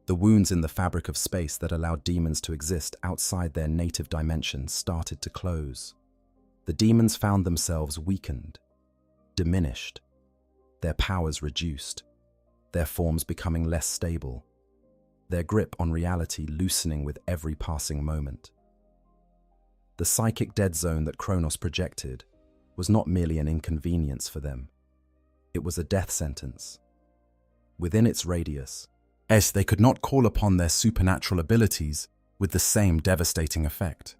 The wounds in the fabric of space that allowed demons to exist outside their native dimension started to close. The demons found themselves weakened, diminished, their powers reduced, their forms becoming less stable, their grip on reality loosening with every passing moment. The psychic dead zone that Kronos projected was not merely an inconvenience for them. it was a death sentence. Within its radius, as they could not call upon their supernatural abilities with the same devastating effect.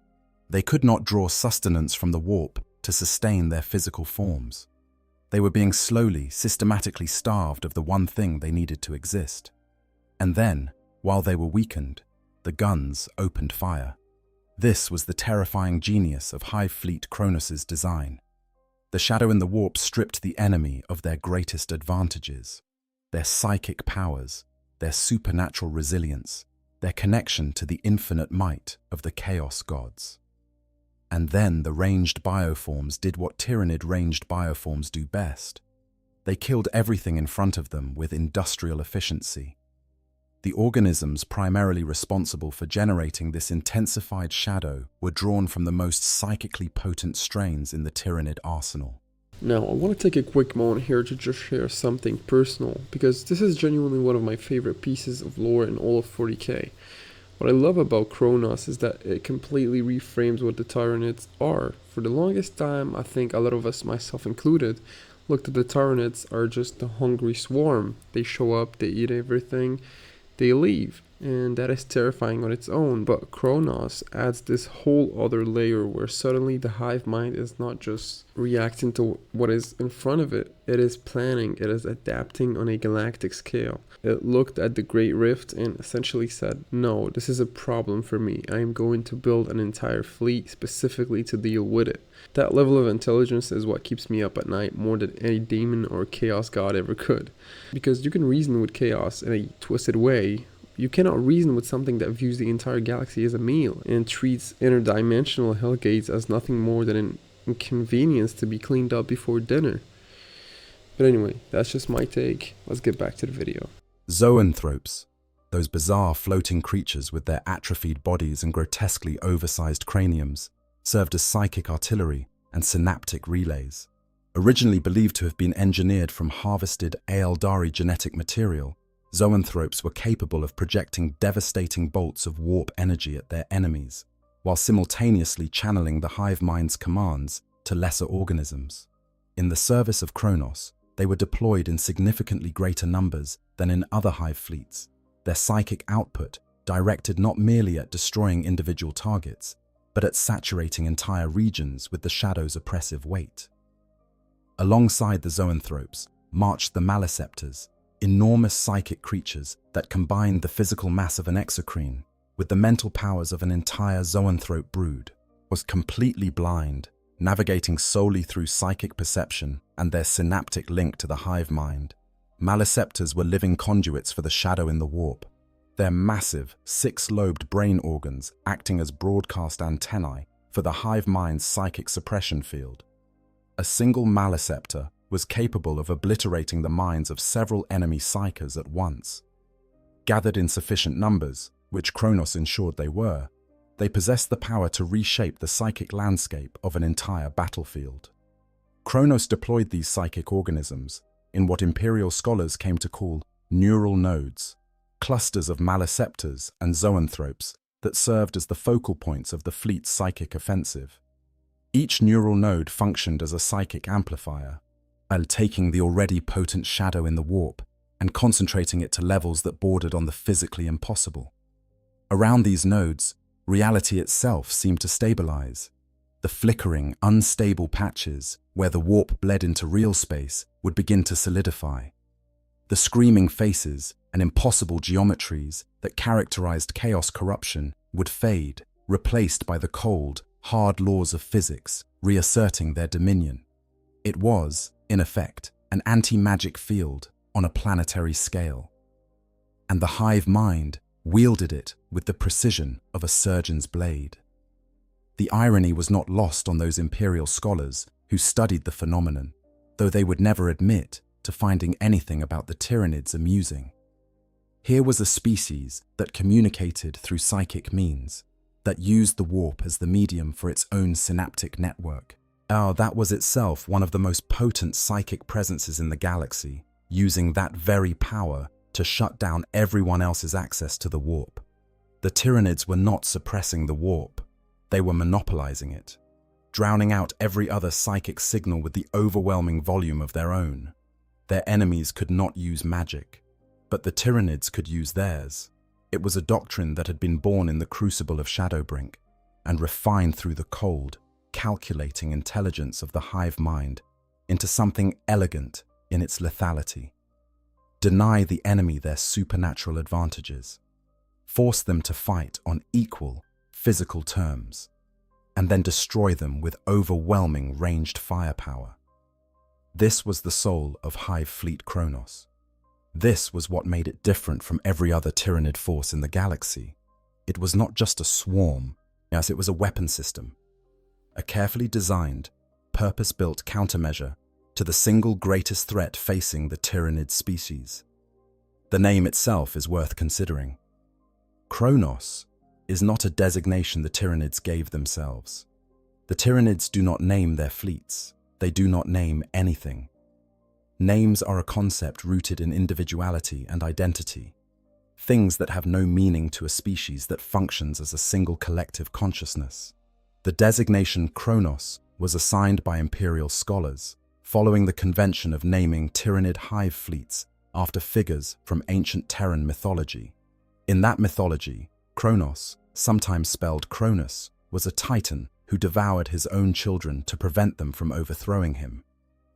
They could not draw sustenance from the warp to sustain their physical forms. They were being slowly, systematically starved of the one thing they needed to exist. And then, while they were weakened, the guns opened fire. This was the terrifying genius of Hive Fleet Kronos' design. The shadow in the warp stripped the enemy of their greatest advantages, their psychic powers, their supernatural resilience, their connection to the infinite might of the Chaos Gods. And then the ranged bioforms did what Tyranid ranged bioforms do best. They killed everything in front of them with industrial efficiency. The organisms primarily responsible for generating this intensified shadow were drawn from the most psychically potent strains in the Tyranid arsenal. Now, I want to take a quick moment here to just share something personal, because this is genuinely one of my favorite pieces of lore in all of 40k. What I love about Kronos is that it completely reframes what the Tyranids are. For the longest time, I think a lot of us, myself included, looked at the Tyranids are just a hungry swarm. They show up, they eat everything, they leave, and that is terrifying on its own. But Kronos adds this whole other layer where suddenly the hive mind is not just reacting to what is in front of it, it is planning, it is adapting on a galactic scale. It looked at the Great Rift and essentially said, no, this is a problem for me. I am going to build an entire fleet specifically to deal with it. That level of intelligence is what keeps me up at night more than any demon or chaos god ever could. Because you can reason with chaos in a twisted way. You cannot reason with something that views the entire galaxy as a meal and treats interdimensional hellgates as nothing more than an inconvenience to be cleaned up before dinner. But anyway, that's just my take. Let's get back to the video. Zoanthropes, those bizarre floating creatures with their atrophied bodies and grotesquely oversized craniums, served as psychic artillery and synaptic relays. Originally believed to have been engineered from harvested Aeldari genetic material, zoanthropes were capable of projecting devastating bolts of warp energy at their enemies, while simultaneously channeling the hive mind's commands to lesser organisms. In the service of Kronos, they were deployed in significantly greater numbers than in other hive fleets, their psychic output directed not merely at destroying individual targets, but at saturating entire regions with the shadow's oppressive weight. Alongside the zoanthropes marched the maleceptors, enormous psychic creatures that combined the physical mass of an exocrine with the mental powers of an entire zoanthrope brood. Was completely blind, navigating solely through psychic perception and their synaptic link to the hive mind. Maleceptors were living conduits for the shadow in the warp, their massive, six-lobed brain organs acting as broadcast antennae for the hive mind's psychic suppression field. A single maleceptor was capable of obliterating the minds of several enemy psychers at once. Gathered in sufficient numbers, which Kronos ensured they were, they possessed the power to reshape the psychic landscape of an entire battlefield. Kronos deployed these psychic organisms in what Imperial scholars came to call neural nodes, clusters of maleceptors and zoanthropes that served as the focal points of the fleet's psychic offensive. Each neural node functioned as a psychic amplifier, while taking the already potent shadow in the warp and concentrating it to levels that bordered on the physically impossible. Around these nodes, reality itself seemed to stabilize. The flickering, unstable patches where the warp bled into real space would begin to solidify. The screaming faces and impossible geometries that characterized chaos corruption would fade, replaced by the cold, hard laws of physics reasserting their dominion. It was, in effect, an anti-magic field on a planetary scale. And the hive mind wielded it with the precision of a surgeon's blade. The irony was not lost on those Imperial scholars who studied the phenomenon, though they would never admit to finding anything about the Tyranids amusing. Here was a species that communicated through psychic means, that used the warp as the medium for its own synaptic network. That was itself one of the most potent psychic presences in the galaxy, using that very power to shut down everyone else's access to the warp. The Tyranids were not suppressing the warp, they were monopolizing it, drowning out every other psychic signal with the overwhelming volume of their own. Their enemies could not use magic, but the Tyranids could use theirs. It was a doctrine that had been born in the crucible of Shadowbrink and refined through the cold, calculating intelligence of the Hive mind into something elegant in its lethality. Deny the enemy their supernatural advantages, force them to fight on equal physical terms, and then destroy them with overwhelming ranged firepower. This was the soul of Hive Fleet Kronos. This was what made it different from every other Tyranid force in the galaxy. It was not just a swarm, as it was a weapon system, a carefully designed, purpose-built countermeasure to the single greatest threat facing the Tyranid species. The name itself is worth considering. Kronos is not a designation the Tyranids gave themselves. The Tyranids do not name their fleets. They do not name anything. Names are a concept rooted in individuality and identity, things that have no meaning to a species that functions as a single collective consciousness. The designation Kronos was assigned by Imperial scholars, following the convention of naming Tyranid hive fleets after figures from ancient Terran mythology. In that mythology, Kronos, sometimes spelled Kronos, was a titan who devoured his own children to prevent them from overthrowing him.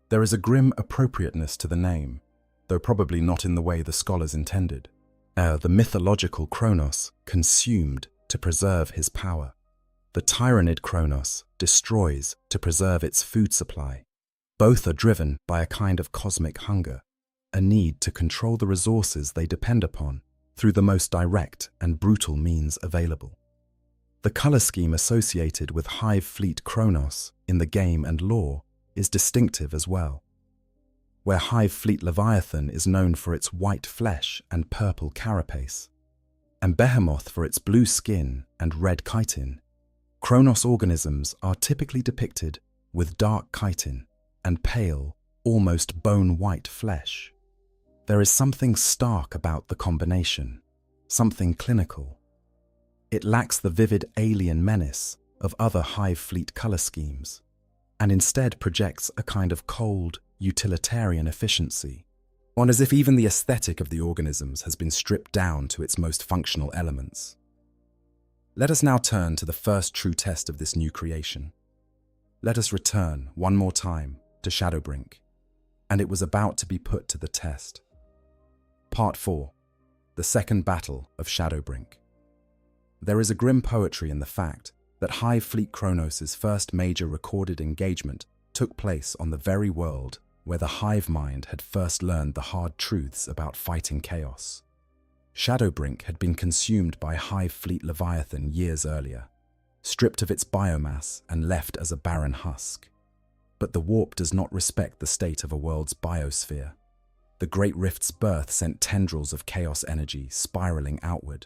There is a grim appropriateness to the name, though probably not in the way the scholars intended. The mythological Kronos consumed to preserve his power. The Tyranid Kronos destroys to preserve its food supply. Both are driven by a kind of cosmic hunger, a need to control the resources they depend upon through the most direct and brutal means available. The color scheme associated with Hive Fleet Kronos in the game and lore is distinctive as well. Where Hive Fleet Leviathan is known for its white flesh and purple carapace, and Behemoth for its blue skin and red chitin, Kronos organisms are typically depicted with dark chitin and pale, almost bone-white flesh. There is something stark about the combination, something clinical. It lacks the vivid alien menace of other Hive Fleet color schemes, and instead projects a kind of cold, utilitarian efficiency, one as if even the aesthetic of the organisms has been stripped down to its most functional elements. Let us now turn to the first true test of this new creation. Let us return, one more time, to Shadowbrink, and it was about to be put to the test. Part 4. The Second Battle of Shadowbrink. There is a grim poetry in the fact that Hive Fleet Kronos' first major recorded engagement took place on the very world where the hive mind had first learned the hard truths about fighting chaos. Shadowbrink had been consumed by Hive Fleet Leviathan years earlier, stripped of its biomass and left as a barren husk. But the warp does not respect the state of a world's biosphere. The Great Rift's birth sent tendrils of chaos energy spiraling outward,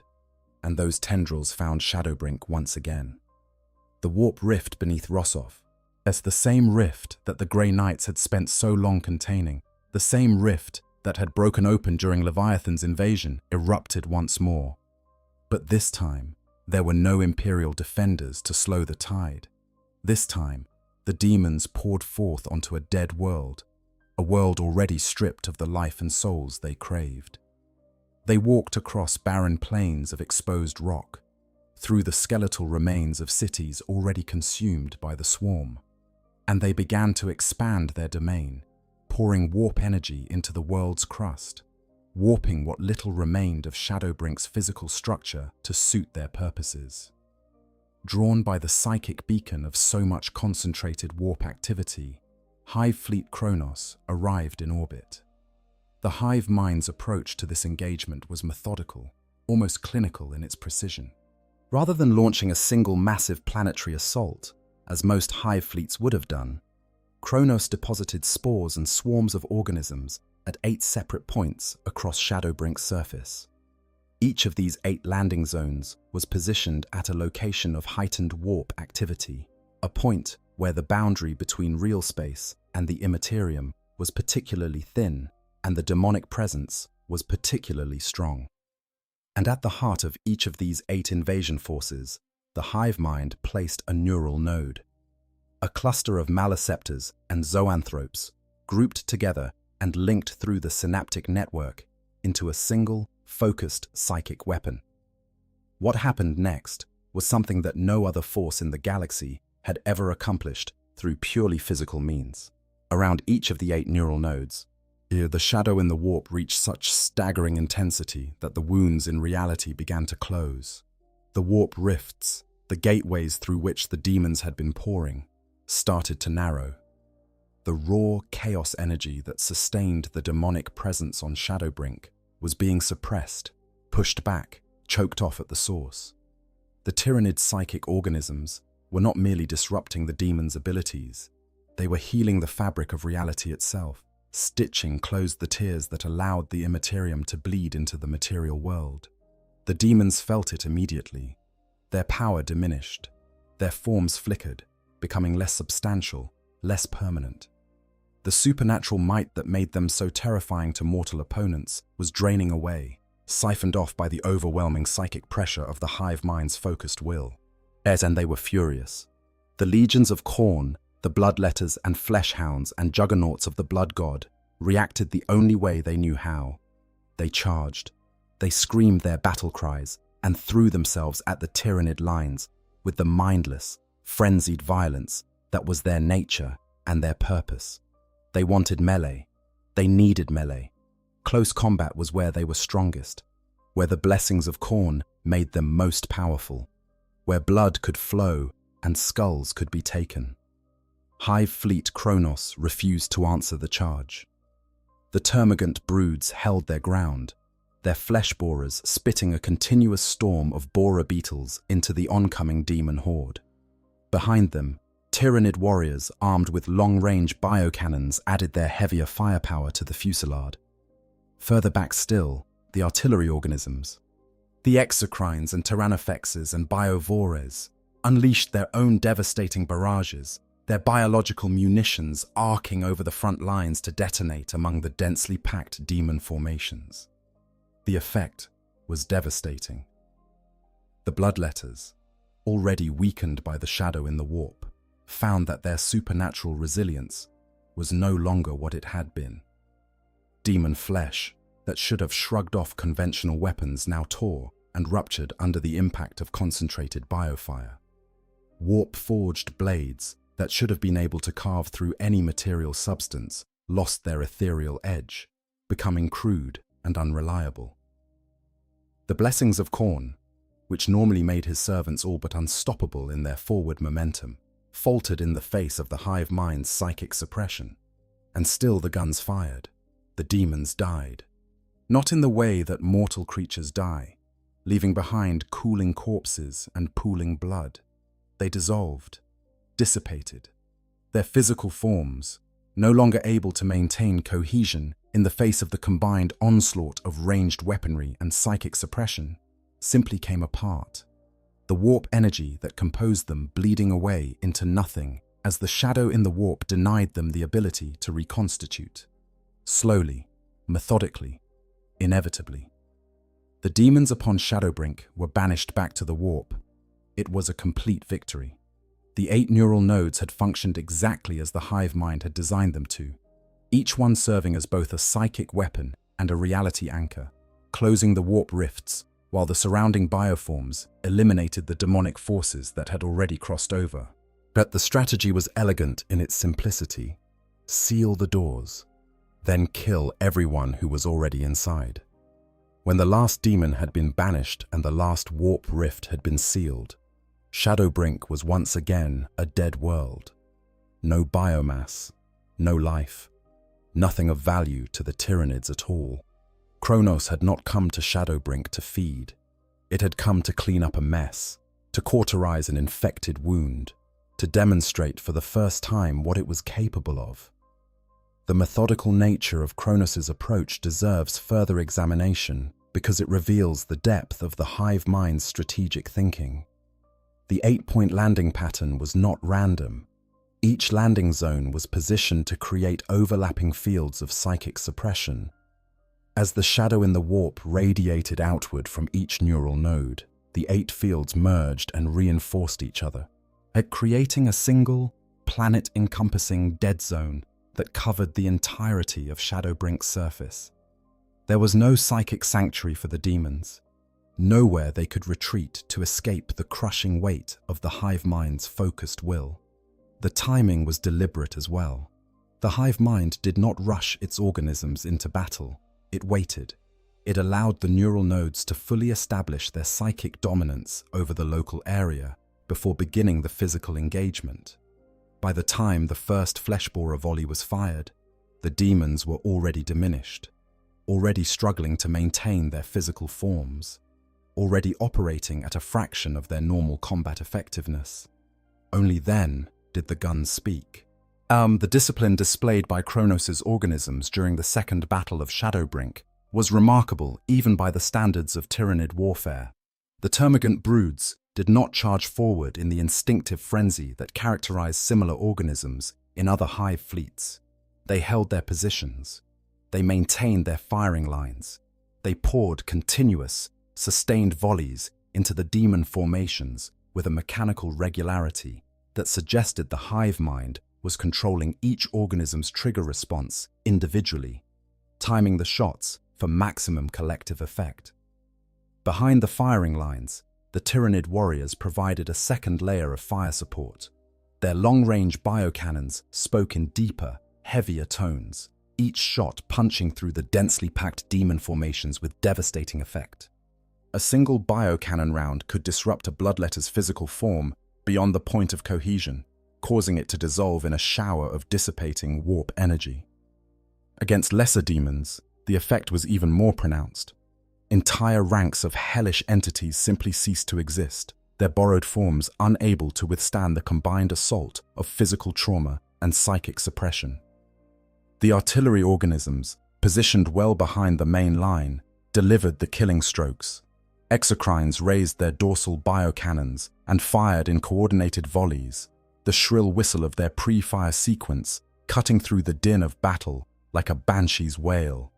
and those tendrils found Shadowbrink once again. The warp rift beneath Rossoff, as the same rift that the Grey Knights had spent so long containing, the same rift that had broken open during Leviathan's invasion, erupted once more. But this time, there were no Imperial defenders to slow the tide. This time, the demons poured forth onto a dead world, a world already stripped of the life and souls they craved. They walked across barren plains of exposed rock, through the skeletal remains of cities already consumed by the swarm, and they began to expand their domain, pouring warp energy into the world's crust, warping what little remained of Shadowbrink's physical structure to suit their purposes. Drawn by the psychic beacon of so much concentrated warp activity, Hive Fleet Kronos arrived in orbit. The hive mind's approach to this engagement was methodical, almost clinical in its precision. Rather than launching a single massive planetary assault, as most hive fleets would have done, Kronos deposited spores and swarms of organisms at 8 separate points across Shadowbrink's surface. Each of these 8 landing zones was positioned at a location of heightened warp activity, a point where the boundary between real space and the immaterium was particularly thin and the demonic presence was particularly strong. And at the heart of each of these 8 invasion forces, the hive mind placed a neural node, a cluster of maleceptors and zoanthropes grouped together and linked through the synaptic network into a single, focused psychic weapon. What happened next was something that no other force in the galaxy had ever accomplished through purely physical means. Around each of the 8 neural nodes, the shadow in the warp reached such staggering intensity that the wounds in reality began to close. The warp rifts, the gateways through which the demons had been pouring, started to narrow. The raw chaos energy that sustained the demonic presence on Shadowbrink was being suppressed, pushed back, choked off at the source. The Tyranid psychic organisms were not merely disrupting the demons' abilities, they were healing the fabric of reality itself. Stitching closed the tears that allowed the Imperium to bleed into the material world. The demons felt it immediately. Their power diminished. Their forms flickered, becoming less substantial, less permanent. The supernatural might that made them so terrifying to mortal opponents was draining away, siphoned off by the overwhelming psychic pressure of the hive mind's focused will. And they were furious. The legions of Khorne, the bloodletters and fleshhounds and juggernauts of the blood god, reacted the only way they knew how. They charged. They screamed their battle cries and threw themselves at the Tyranid lines with the mindless, frenzied violence that was their nature and their purpose. They wanted melee. They needed melee. Close combat was where they were strongest, where the blessings of Khorne made them most powerful, where blood could flow and skulls could be taken. Hive fleet Kronos refused to answer the charge. The termagant broods held their ground, their flesh borers spitting a continuous storm of borer beetles into the oncoming demon horde. Behind them, Tyranid warriors armed with long-range biocannons added their heavier firepower to the fusillade. Further back still, the artillery organisms, the exocrines and tyrannofexes and biovores, unleashed their own devastating barrages, their biological munitions arcing over the front lines to detonate among the densely packed demon formations. The effect was devastating. The bloodletters, already weakened by the shadow in the warp, found that their supernatural resilience was no longer what it had been. Demon flesh that should have shrugged off conventional weapons now tore and ruptured under the impact of concentrated biofire. Warp-forged blades that should have been able to carve through any material substance lost their ethereal edge, becoming crude and unreliable. The blessings of Khorne, which normally made his servants all but unstoppable in their forward momentum, faltered in the face of the hive mind's psychic suppression. And still the guns fired. The demons died. Not in the way that mortal creatures die, leaving behind cooling corpses and pooling blood. They dissolved, dissipated, their physical forms, no longer able to maintain cohesion in the face of the combined onslaught of ranged weaponry and psychic suppression, simply came apart, the warp energy that composed them bleeding away into nothing as the shadow in the warp denied them the ability to reconstitute. Slowly, methodically, inevitably. The demons upon Shadowbrink were banished back to the warp. It was a complete victory. The 8 neural nodes had functioned exactly as the hive mind had designed them to, each one serving as both a psychic weapon and a reality anchor, closing the warp rifts while the surrounding bioforms eliminated the demonic forces that had already crossed over. But the strategy was elegant in its simplicity. Seal the doors, then kill everyone who was already inside. When the last demon had been banished and the last warp rift had been sealed, Shadowbrink was once again a dead world. No biomass, no life, nothing of value to the Tyranids at all. Kronos had not come to Shadowbrink to feed. It had come to clean up a mess, to cauterize an infected wound, to demonstrate for the first time what it was capable of. The methodical nature of Kronos' approach deserves further examination because it reveals the depth of the hive mind's strategic thinking. The 8-point landing pattern was not random. Each landing zone was positioned to create overlapping fields of psychic suppression. As the shadow in the warp radiated outward from each neural node, the 8 fields merged and reinforced each other, creating a single, planet-encompassing dead zone that covered the entirety of Shadowbrink's surface. There was no psychic sanctuary for the demons, nowhere they could retreat to escape the crushing weight of the hive mind's focused will. The timing was deliberate as well. The hive mind did not rush its organisms into battle. It waited. It allowed the neural nodes to fully establish their psychic dominance over the local area before beginning the physical engagement. By the time the first fleshborer volley was fired, the demons were already diminished, already struggling to maintain their physical forms, already operating at a fraction of their normal combat effectiveness. Only then did the guns speak. The discipline displayed by Kronos' organisms during the Second Battle of Shadowbrink was remarkable even by the standards of Tyranid warfare. The termagant broods did not charge forward in the instinctive frenzy that characterized similar organisms in other hive fleets. They held their positions. They maintained their firing lines. They poured continuous, sustained volleys into the demon formations with a mechanical regularity that suggested the hive mind was controlling each organism's trigger response individually, timing the shots for maximum collective effect. Behind the firing lines, the Tyranid warriors provided a second layer of fire support. Their long-range biocannons spoke in deeper, heavier tones, each shot punching through the densely packed demon formations with devastating effect. A single biocannon round could disrupt a bloodletter's physical form beyond the point of cohesion, causing it to dissolve in a shower of dissipating warp energy. Against lesser demons, the effect was even more pronounced. Entire ranks of hellish entities simply ceased to exist, their borrowed forms unable to withstand the combined assault of physical trauma and psychic suppression. The artillery organisms, positioned well behind the main line, delivered the killing strokes. Exocrines raised their dorsal biocannons and fired in coordinated volleys, the shrill whistle of their pre-fire sequence cutting through the din of battle like a banshee's wail.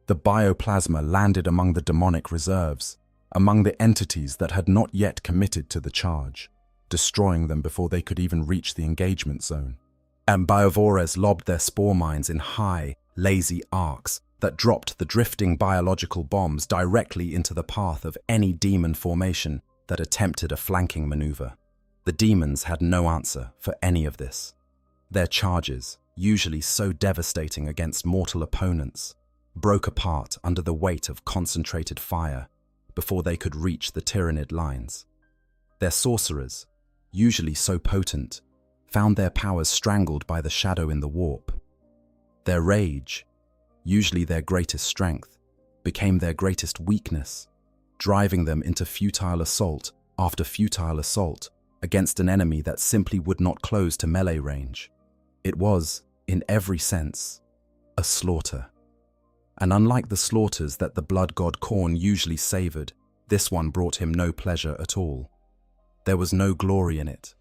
The bioplasma landed among the demonic reserves, among the entities that had not yet committed to the charge, destroying them before they could even reach the engagement zone. And biovores lobbed their spore mines in high, lazy arcs that dropped the drifting biological bombs directly into the path of any demon formation that attempted a flanking maneuver. The demons had no answer for any of this. Their charges, usually so devastating against mortal opponents, broke apart under the weight of concentrated fire before they could reach the Tyranid lines. Their sorcerers, usually so potent, found their powers strangled by the shadow in the warp. Their rage, usually their greatest strength, became their greatest weakness, driving them into futile assault after futile assault against an enemy that simply would not close to melee range. It was, in every sense, a slaughter. And unlike the slaughters that the blood god Khorne usually savored, this one brought him no pleasure at all. There was no glory in it,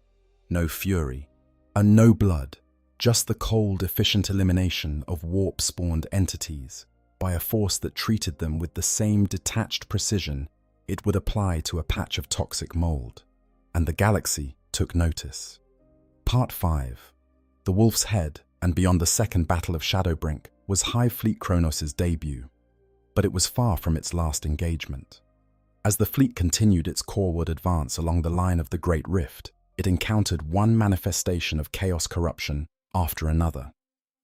no fury, and no blood, just the cold, efficient elimination of warp-spawned entities by a force that treated them with the same detached precision it would apply to a patch of toxic mold. And the galaxy took notice. Part 5. The Wolf's Head and Beyond the Second Battle of Shadowbrink was Hive Fleet Kronos' debut, but it was far from its last engagement. As the fleet continued its coreward advance along the line of the Great Rift, it encountered one manifestation of chaos corruption after another,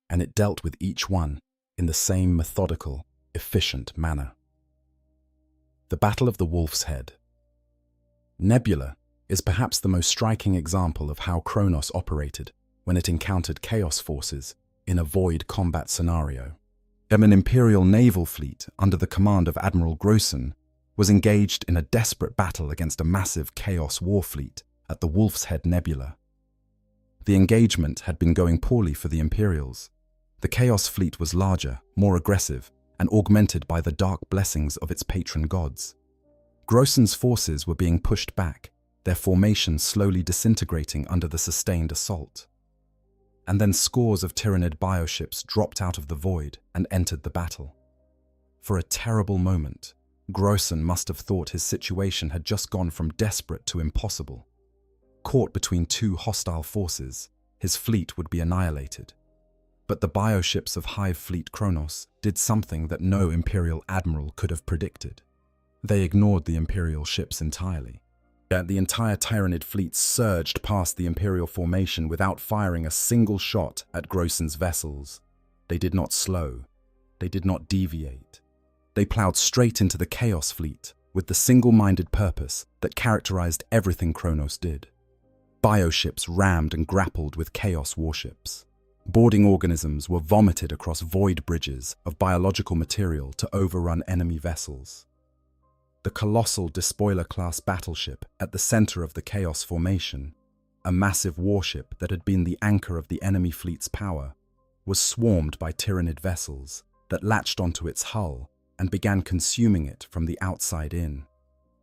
and it dealt with each one in the same methodical, efficient manner. The Battle of the Wolf's Head. Nebula is perhaps the most striking example of how Kronos operated when it encountered chaos forces in a void combat scenario. An Imperial naval fleet under the command of Admiral Grossen was engaged in a desperate battle against a massive chaos war fleet at the Wolf's Head Nebula. The engagement had been going poorly for the Imperials. The Chaos fleet was larger, more aggressive, and augmented by the dark blessings of its patron gods. Grossen's forces were being pushed back, their formations slowly disintegrating under the sustained assault. And then scores of Tyranid bioships dropped out of the void and entered the battle. For a terrible moment, Grossen must have thought his situation had just gone from desperate to impossible. Caught between two hostile forces, his fleet would be annihilated. But the bioships of Hive Fleet Kronos did something that no Imperial admiral could have predicted. They ignored the Imperial ships entirely. Yet the entire Tyranid fleet surged past the Imperial formation without firing a single shot at Grossen's vessels. They did not slow. They did not deviate. They plowed straight into the Chaos fleet with the single-minded purpose that characterized everything Kronos did. Bioships rammed and grappled with Chaos warships. Boarding organisms were vomited across void bridges of biological material to overrun enemy vessels. The colossal Despoiler-class battleship at the center of the Chaos formation, a massive warship that had been the anchor of the enemy fleet's power, was swarmed by Tyranid vessels that latched onto its hull and began consuming it from the outside in.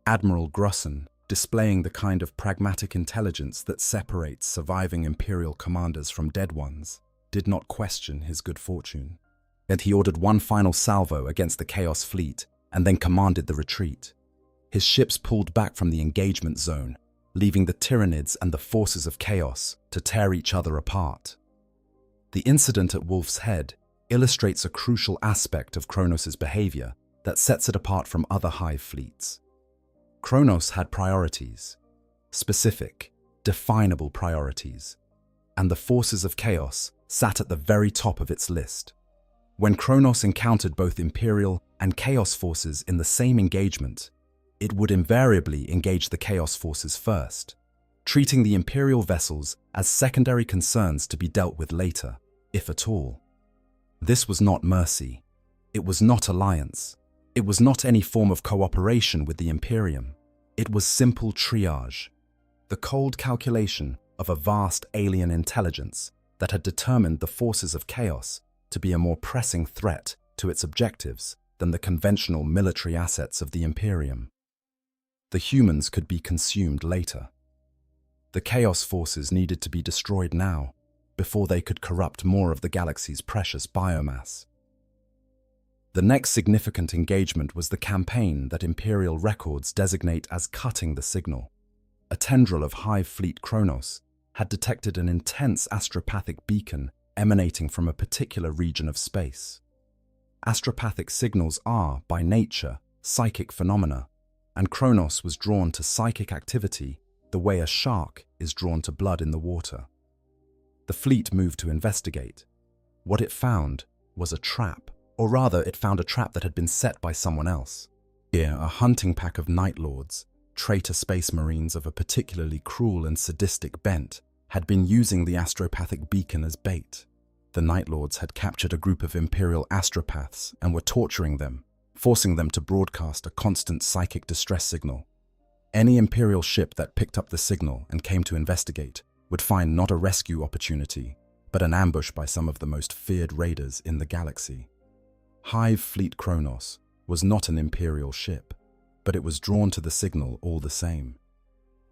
Admiral Grossen, displaying the kind of pragmatic intelligence that separates surviving Imperial commanders from dead ones, did not question his good fortune. And he ordered one final salvo against the Chaos fleet and then commanded the retreat. His ships pulled back from the engagement zone, leaving the Tyranids and the forces of Chaos to tear each other apart. The incident at Wolf's Head illustrates a crucial aspect of Kronos' behavior that sets it apart from other Hive fleets. Kronos had priorities, specific, definable priorities, and the forces of Chaos sat at the very top of its list. When Kronos encountered both Imperial and Chaos forces in the same engagement, it would invariably engage the Chaos forces first, treating the Imperial vessels as secondary concerns to be dealt with later, if at all. This was not mercy. It was not alliance. It was not any form of cooperation with the Imperium. It was simple triage, the cold calculation of a vast alien intelligence that had determined the forces of Chaos to be a more pressing threat to its objectives than the conventional military assets of the Imperium. The humans could be consumed later. The Chaos forces needed to be destroyed now, before they could corrupt more of the galaxy's precious biomass. The next significant engagement was the campaign that Imperial records designate as cutting the signal. A tendril of Hive Fleet Kronos had detected an intense astropathic beacon emanating from a particular region of space. Astropathic signals are, by nature, psychic phenomena, and Kronos was drawn to psychic activity the way a shark is drawn to blood in the water. The fleet moved to investigate. What it found was a trap, or rather it found a trap that had been set by someone else. Here, a hunting pack of Night Lords, traitor space marines of a particularly cruel and sadistic bent, had been using the astropathic beacon as bait. The Night Lords had captured a group of Imperial astropaths and were torturing them, forcing them to broadcast a constant psychic distress signal. Any Imperial ship that picked up the signal and came to investigate would find not a rescue opportunity, but an ambush by some of the most feared raiders in the galaxy. Hive Fleet Kronos was not an Imperial ship, but it was drawn to the signal all the same.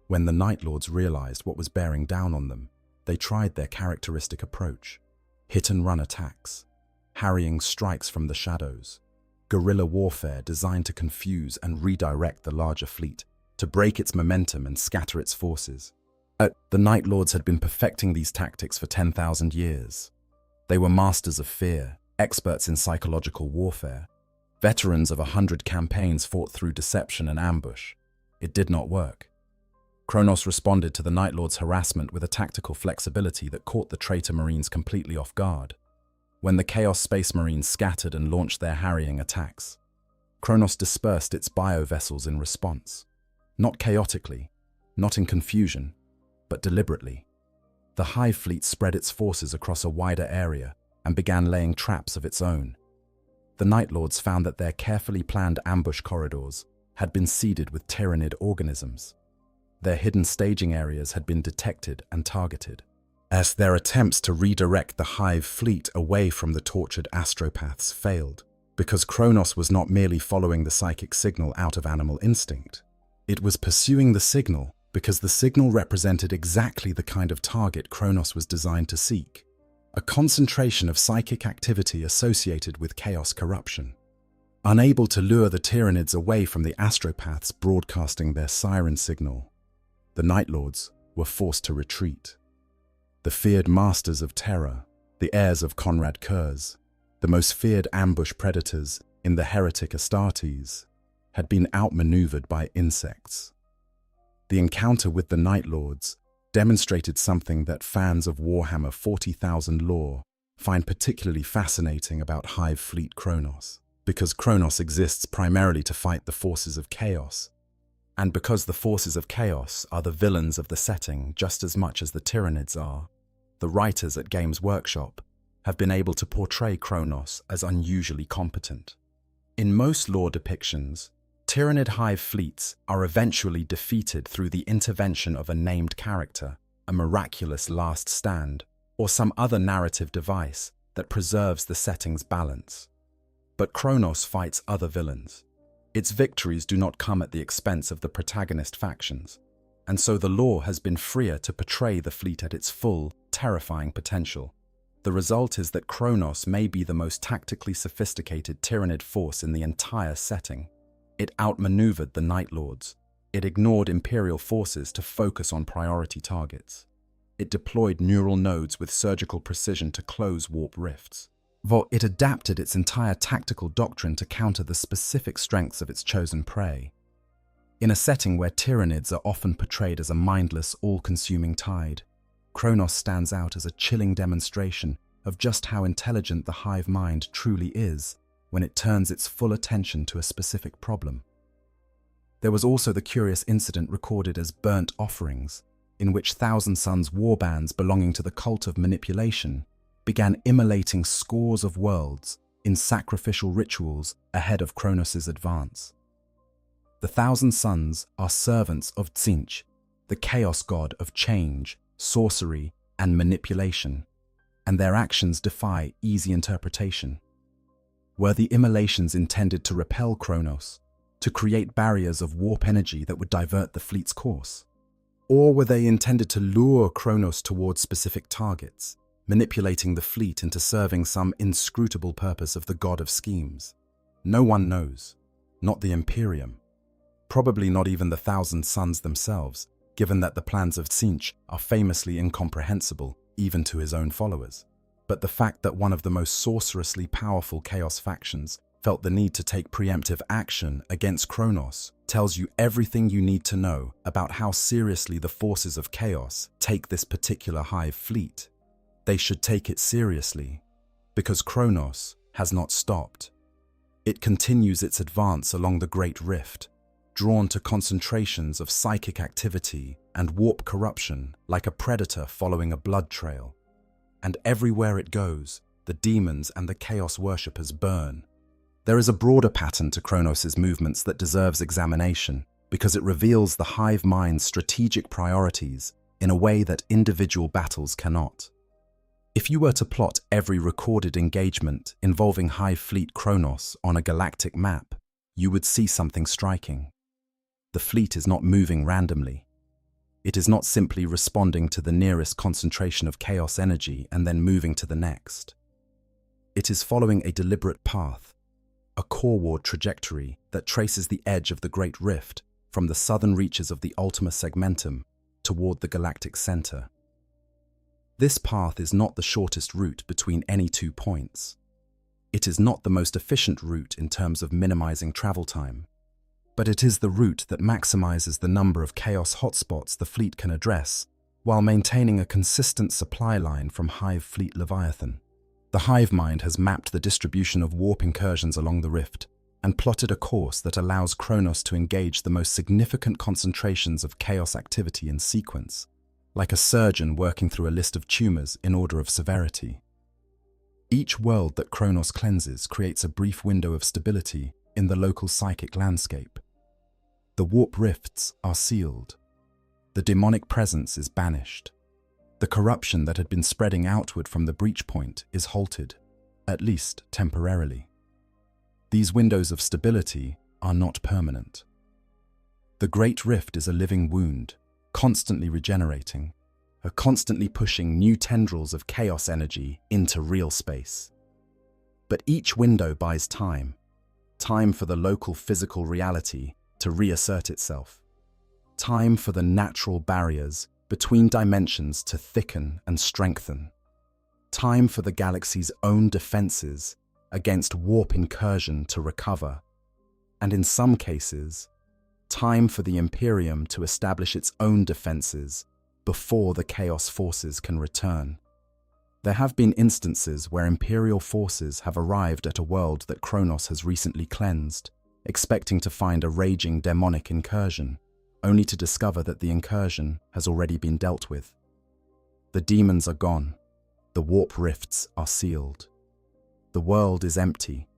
When the Night Lords realized what was bearing down on them, they tried their characteristic approach: hit-and-run attacks, harrying strikes from the shadows, guerrilla warfare designed to confuse and redirect the larger fleet, to break its momentum and scatter its forces. The Night Lords had been perfecting these tactics for 10,000 years. They were masters of fear, experts in psychological warfare, veterans of 100 campaigns fought through deception and ambush. It did not work. Kronos responded to the Night Lord's harassment with a tactical flexibility that caught the traitor Marines completely off guard. When the Chaos Space Marines scattered and launched their harrying attacks, Kronos dispersed its bio-vessels in response. Not chaotically, not in confusion, but deliberately. The Hive fleet spread its forces across a wider area and began laying traps of its own. The Night Lords found that their carefully planned ambush corridors had been seeded with Tyranid organisms. Their hidden staging areas had been detected and targeted. As their attempts to redirect the Hive fleet away from the tortured astropaths failed, because Kronos was not merely following the psychic signal out of animal instinct. It was pursuing the signal because the signal represented exactly the kind of target Kronos was designed to seek: a concentration of psychic activity associated with chaos corruption. Unable to lure the Tyranids away from the astropaths broadcasting their siren signal, the Night Lords were forced to retreat. The feared masters of terror, the heirs of Conrad Kurz, the most feared ambush predators in the heretic Astartes, had been outmaneuvered by insects. The encounter with the Night Lords demonstrated something that fans of Warhammer 40,000 lore find particularly fascinating about Hive fleet Kronos, because Kronos exists primarily to fight the forces of chaos, and because the forces of chaos are the villains of the setting just as much as the Tyranids are. The writers at Games Workshop have been able to portray Kronos as unusually competent. In most lore depictions, Tyranid Hive fleets are eventually defeated through the intervention of a named character, a miraculous last stand, or some other narrative device that preserves the setting's balance. But Kronos fights other villains. Its victories do not come at the expense of the protagonist factions, and so the lore has been freer to portray the fleet at its full, terrifying potential. The result is that Kronos may be the most tactically sophisticated Tyranid force in the entire setting. It outmaneuvered the Night Lords. It ignored Imperial forces to focus on priority targets. It deployed neural nodes with surgical precision to close warp rifts. It adapted its entire tactical doctrine to counter the specific strengths of its chosen prey. In a setting where Tyranids are often portrayed as a mindless, all-consuming tide, Kronos stands out as a chilling demonstration of just how intelligent the Hive mind truly is when it turns its full attention to a specific problem. There was also the curious incident recorded as burnt offerings, in which Thousand Sons warbands belonging to the cult of manipulation began immolating scores of worlds in sacrificial rituals ahead of Kronos' advance. The Thousand Sons are servants of Tzeentch, the chaos god of change, sorcery, and manipulation, and their actions defy easy interpretation. Were the immolations intended to repel Kronos, to create barriers of warp energy that would divert the fleet's course? Or were they intended to lure Kronos towards specific targets, manipulating the fleet into serving some inscrutable purpose of the god of schemes? No one knows. Not the Imperium. Probably not even the Thousand Sons themselves, given that the plans of Tzeentch are famously incomprehensible even to his own followers. But the fact that one of the most sorcerously powerful Chaos factions felt the need to take preemptive action against Kronos tells you everything you need to know about how seriously the forces of Chaos take this particular Hive fleet. They should take it seriously, because Kronos has not stopped. It continues its advance along the Great Rift, drawn to concentrations of psychic activity and warp corruption like a predator following a blood trail. And everywhere it goes, the demons and the chaos worshippers burn. There is a broader pattern to Kronos' movements that deserves examination because it reveals the Hive mind's strategic priorities in a way that individual battles cannot. If you were to plot every recorded engagement involving Hive Fleet Kronos on a galactic map, you would see something striking. The fleet is not moving randomly. It is not simply responding to the nearest concentration of chaos energy and then moving to the next. It is following a deliberate path, a coreward trajectory that traces the edge of the Great Rift from the southern reaches of the Ultima Segmentum toward the galactic center. This path is not the shortest route between any 2 points. It is not the most efficient route in terms of minimizing travel time, but it is the route that maximizes the number of chaos hotspots the fleet can address while maintaining a consistent supply line from Hive Fleet Leviathan. The Hive mind has mapped the distribution of warp incursions along the rift and plotted a course that allows Kronos to engage the most significant concentrations of chaos activity in sequence, like a surgeon working through a list of tumors in order of severity. Each world that Kronos cleanses creates a brief window of stability in the local psychic landscape. The warp rifts are sealed. The demonic presence is banished. The corruption that had been spreading outward from the breach point is halted, at least temporarily. These windows of stability are not permanent. The Great Rift is a living wound, constantly regenerating, constantly pushing new tendrils of chaos energy into real space. But each window buys time for the local physical reality to reassert itself, time for the natural barriers between dimensions to thicken and strengthen, time for the galaxy's own defenses against warp incursion to recover, and in some cases, time for the Imperium to establish its own defenses before the Chaos forces can return. There have been instances where Imperial forces have arrived at a world that Kronos has recently cleansed, expecting to find a raging demonic incursion, only to discover that the incursion has already been dealt with. The demons are gone, the warp rifts are sealed. The world is empty,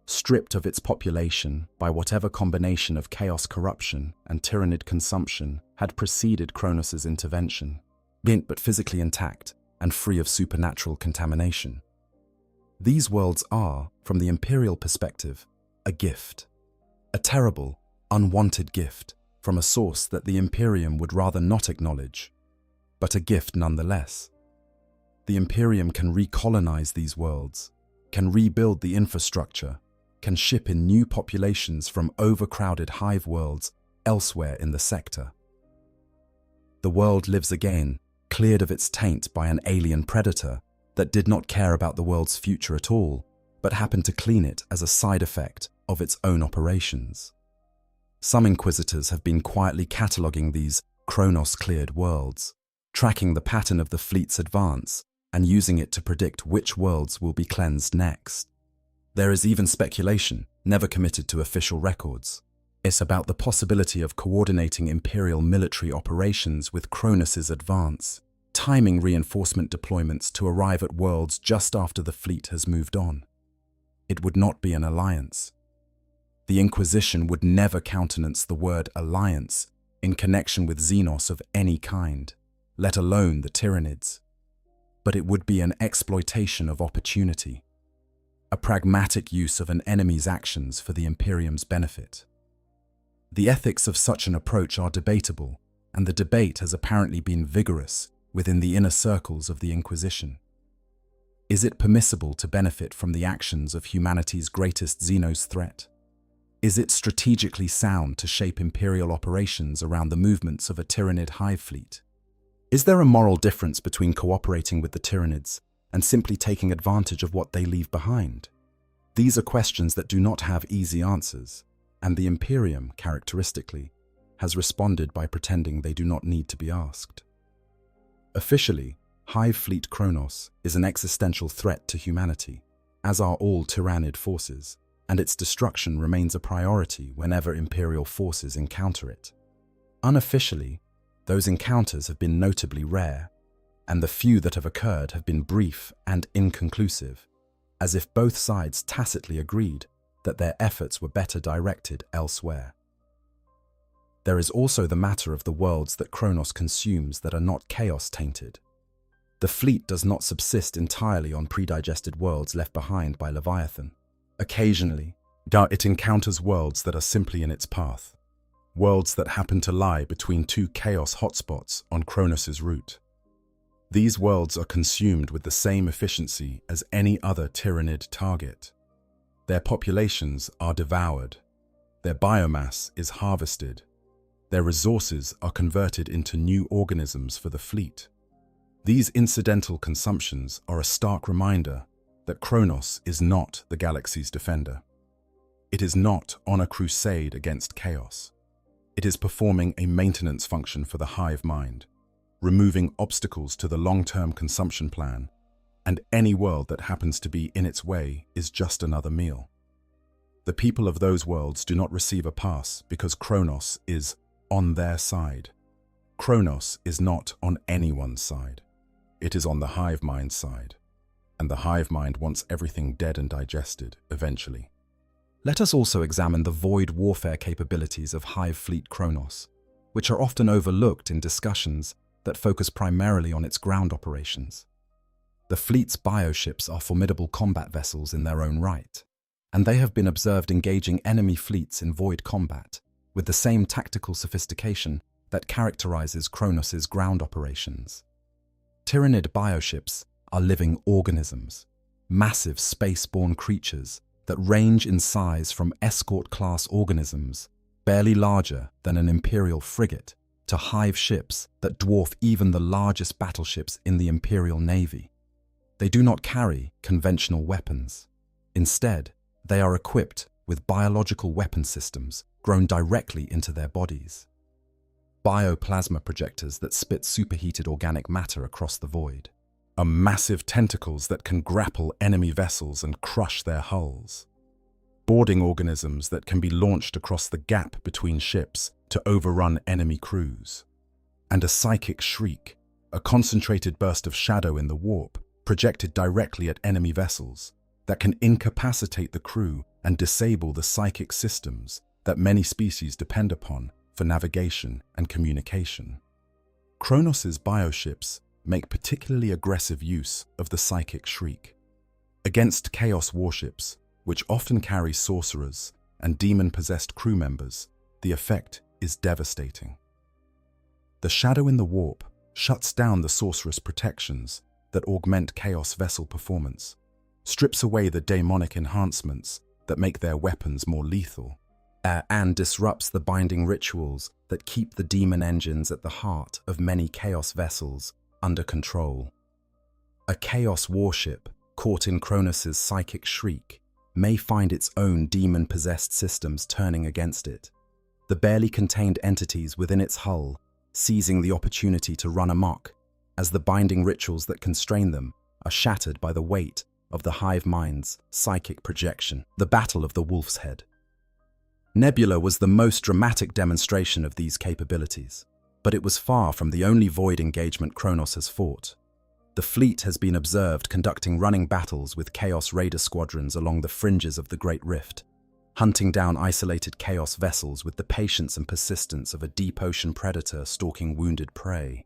stripped of its population by whatever combination of chaos corruption and Tyranid consumption had preceded Kronos' intervention, but physically intact and free of supernatural contamination. These worlds are, from the Imperial perspective, a gift. A terrible, unwanted gift from a source that the Imperium would rather not acknowledge, but a gift nonetheless. The Imperium can recolonize these worlds, can rebuild the infrastructure, can ship in new populations from overcrowded Hive worlds elsewhere in the sector. The world lives again, cleared of its taint by an alien predator that did not care about the world's future at all, but happened to clean it as a side effect of its own operations. Some inquisitors have been quietly cataloguing these Kronos-cleared worlds, tracking the pattern of the fleet's advance and using it to predict which worlds will be cleansed next. There is even speculation, never committed to official records. It's about the possibility of coordinating Imperial military operations with Kronos' advance, timing reinforcement deployments to arrive at worlds just after the fleet has moved on. It would not be an alliance. The Inquisition would never countenance the word alliance in connection with Xenos of any kind, let alone the Tyranids. But it would be an exploitation of opportunity, a pragmatic use of an enemy's actions for the Imperium's benefit. The ethics of such an approach are debatable, and the debate has apparently been vigorous within the inner circles of the Inquisition. Is it permissible to benefit from the actions of humanity's greatest Xenos threat? Is it strategically sound to shape Imperial operations around the movements of a Tyranid Hive fleet? Is there a moral difference between cooperating with the Tyranids and simply taking advantage of what they leave behind? These are questions that do not have easy answers, and the Imperium, characteristically, has responded by pretending they do not need to be asked. Officially, Hive Fleet Kronos is an existential threat to humanity, as are all Tyranid forces, and its destruction remains a priority whenever Imperial forces encounter it. Unofficially, those encounters have been notably rare, and the few that have occurred have been brief and inconclusive, as if both sides tacitly agreed that their efforts were better directed elsewhere. There is also the matter of the worlds that Kronos consumes that are not chaos-tainted. The fleet does not subsist entirely on predigested worlds left behind by Leviathan. Occasionally, it encounters worlds that are simply in its path, worlds that happen to lie between two chaos hotspots on Kronos' route. These worlds are consumed with the same efficiency as any other Tyranid target. Their populations are devoured, their biomass is harvested, their resources are converted into new organisms for the fleet. These incidental consumptions are a stark reminder that Kronos is not the galaxy's defender. It is not on a crusade against chaos. It is performing a maintenance function for the Hive mind, removing obstacles to the long-term consumption plan, and any world that happens to be in its way is just another meal. The people of those worlds do not receive a pass because Kronos is on their side. Kronos is not on anyone's side. It is on the Hive mind's side, and the Hive mind wants everything dead and digested eventually. Let us also examine the void warfare capabilities of Hive Fleet Kronos, which are often overlooked in discussions that focus primarily on its ground operations. The fleet's bioships are formidable combat vessels in their own right, and they have been observed engaging enemy fleets in void combat with the same tactical sophistication that characterizes Kronos' ground operations. Tyranid bioships are living organisms, massive space-borne creatures that range in size from escort-class organisms, barely larger than an Imperial frigate, to Hive ships that dwarf even the largest battleships in the Imperial Navy. They do not carry conventional weapons. Instead, they are equipped with biological weapon systems grown directly into their bodies. Bioplasma projectors that spit superheated organic matter across the void. Massive tentacles that can grapple enemy vessels and crush their hulls. Boarding organisms that can be launched across the gap between ships to overrun enemy crews. And a psychic shriek, a concentrated burst of shadow in the warp, projected directly at enemy vessels, that can incapacitate the crew and disable the psychic systems that many species depend upon for navigation and communication. Kronos' bioships make particularly aggressive use of the psychic shriek. Against Chaos warships, which often carry sorcerers and demon-possessed crew members, the effect is devastating. The shadow in the warp shuts down the sorceress protections that augment Chaos vessel performance, strips away the daemonic enhancements that make their weapons more lethal, and disrupts the binding rituals that keep the demon engines at the heart of many Chaos vessels under control. A Chaos warship caught in Kronos' psychic shriek may find its own demon-possessed systems turning against it, the barely contained entities within its hull seizing the opportunity to run amok as the binding rituals that constrain them are shattered by the weight of the Hive mind's psychic projection. The Battle of the Wolf's Head. Nebula was the most dramatic demonstration of these capabilities, but it was far from the only void engagement Kronos has fought. The fleet has been observed conducting running battles with Chaos Raider squadrons along the fringes of the Great Rift, hunting down isolated Chaos vessels with the patience and persistence of a deep ocean predator stalking wounded prey.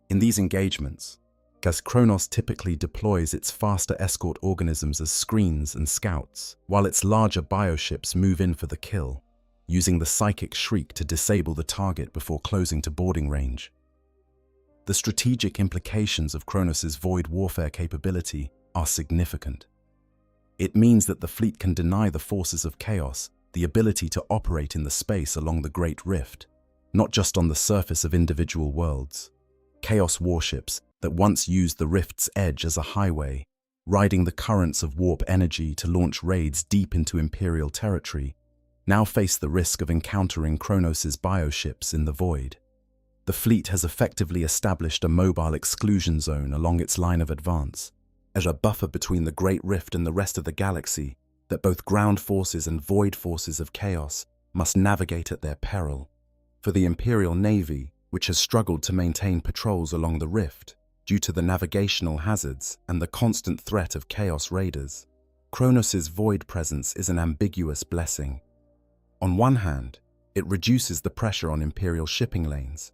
In these engagements, as Kronos typically deploys its faster escort organisms as screens and scouts, while its larger bioships move in for the kill, using the psychic shriek to disable the target before closing to boarding range. The strategic implications of Kronos' void warfare capability are significant. It means that the fleet can deny the forces of Chaos the ability to operate in the space along the Great Rift, not just on the surface of individual worlds. Chaos warships that once used the Rift's edge as a highway, riding the currents of warp energy to launch raids deep into Imperial territory, now face the risk of encountering Kronos' bioships in the void. The fleet has effectively established a mobile exclusion zone along its line of advance, as a buffer between the Great Rift and the rest of the galaxy that both ground forces and void forces of Chaos must navigate at their peril. For the Imperial Navy, which has struggled to maintain patrols along the Rift due to the navigational hazards and the constant threat of Chaos Raiders, Kronos' void presence is an ambiguous blessing. On one hand, it reduces the pressure on Imperial shipping lanes.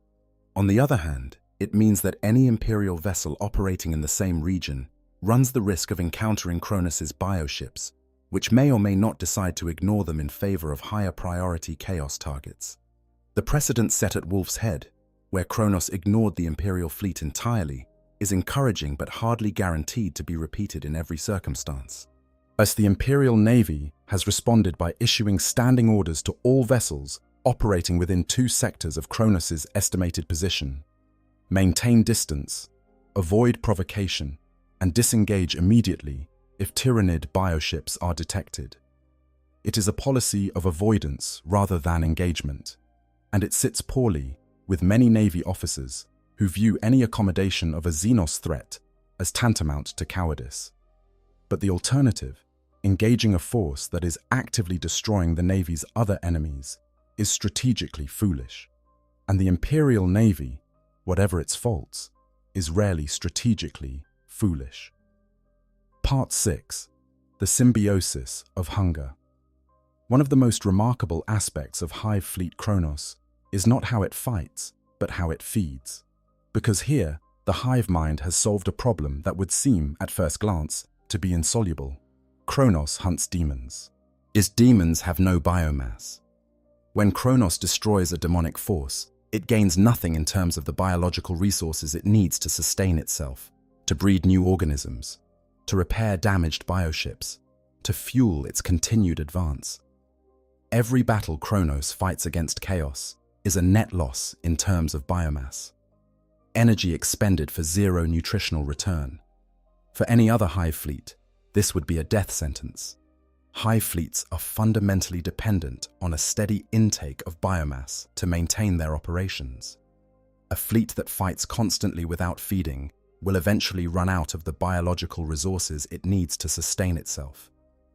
On the other hand, it means that any Imperial vessel operating in the same region runs the risk of encountering Kronos' bioships, which may or may not decide to ignore them in favor of higher priority Chaos targets. The precedent set at Wolf's Head, where Kronos ignored the Imperial fleet entirely, is encouraging but hardly guaranteed to be repeated in every circumstance. As the Imperial Navy has responded by issuing standing orders to all vessels operating within 2 sectors of Kronos' estimated position: maintain distance, avoid provocation, and disengage immediately if Tyranid bioships are detected. It is a policy of avoidance rather than engagement, and it sits poorly with many Navy officers who view any accommodation of a Xenos threat as tantamount to cowardice. But the alternative, engaging a force that is actively destroying the Navy's other enemies, is strategically foolish. And the Imperial Navy, whatever its faults, is rarely strategically foolish. Part 6. The Symbiosis of Hunger. One of the most remarkable aspects of Hive Fleet Kronos is not how it fights, but how it feeds. Because here, the Hive mind has solved a problem that would seem, at first glance, to be insoluble. Kronos hunts demons. Its demons have no biomass. When Kronos destroys a demonic force, it gains nothing in terms of the biological resources it needs to sustain itself, to breed new organisms, to repair damaged bioships, to fuel its continued advance. Every battle Kronos fights against Chaos is a net loss in terms of biomass. Energy expended for zero nutritional return. For any other Hive fleet, this would be a death sentence. Hive fleets are fundamentally dependent on a steady intake of biomass to maintain their operations. A fleet that fights constantly without feeding will eventually run out of the biological resources it needs to sustain itself.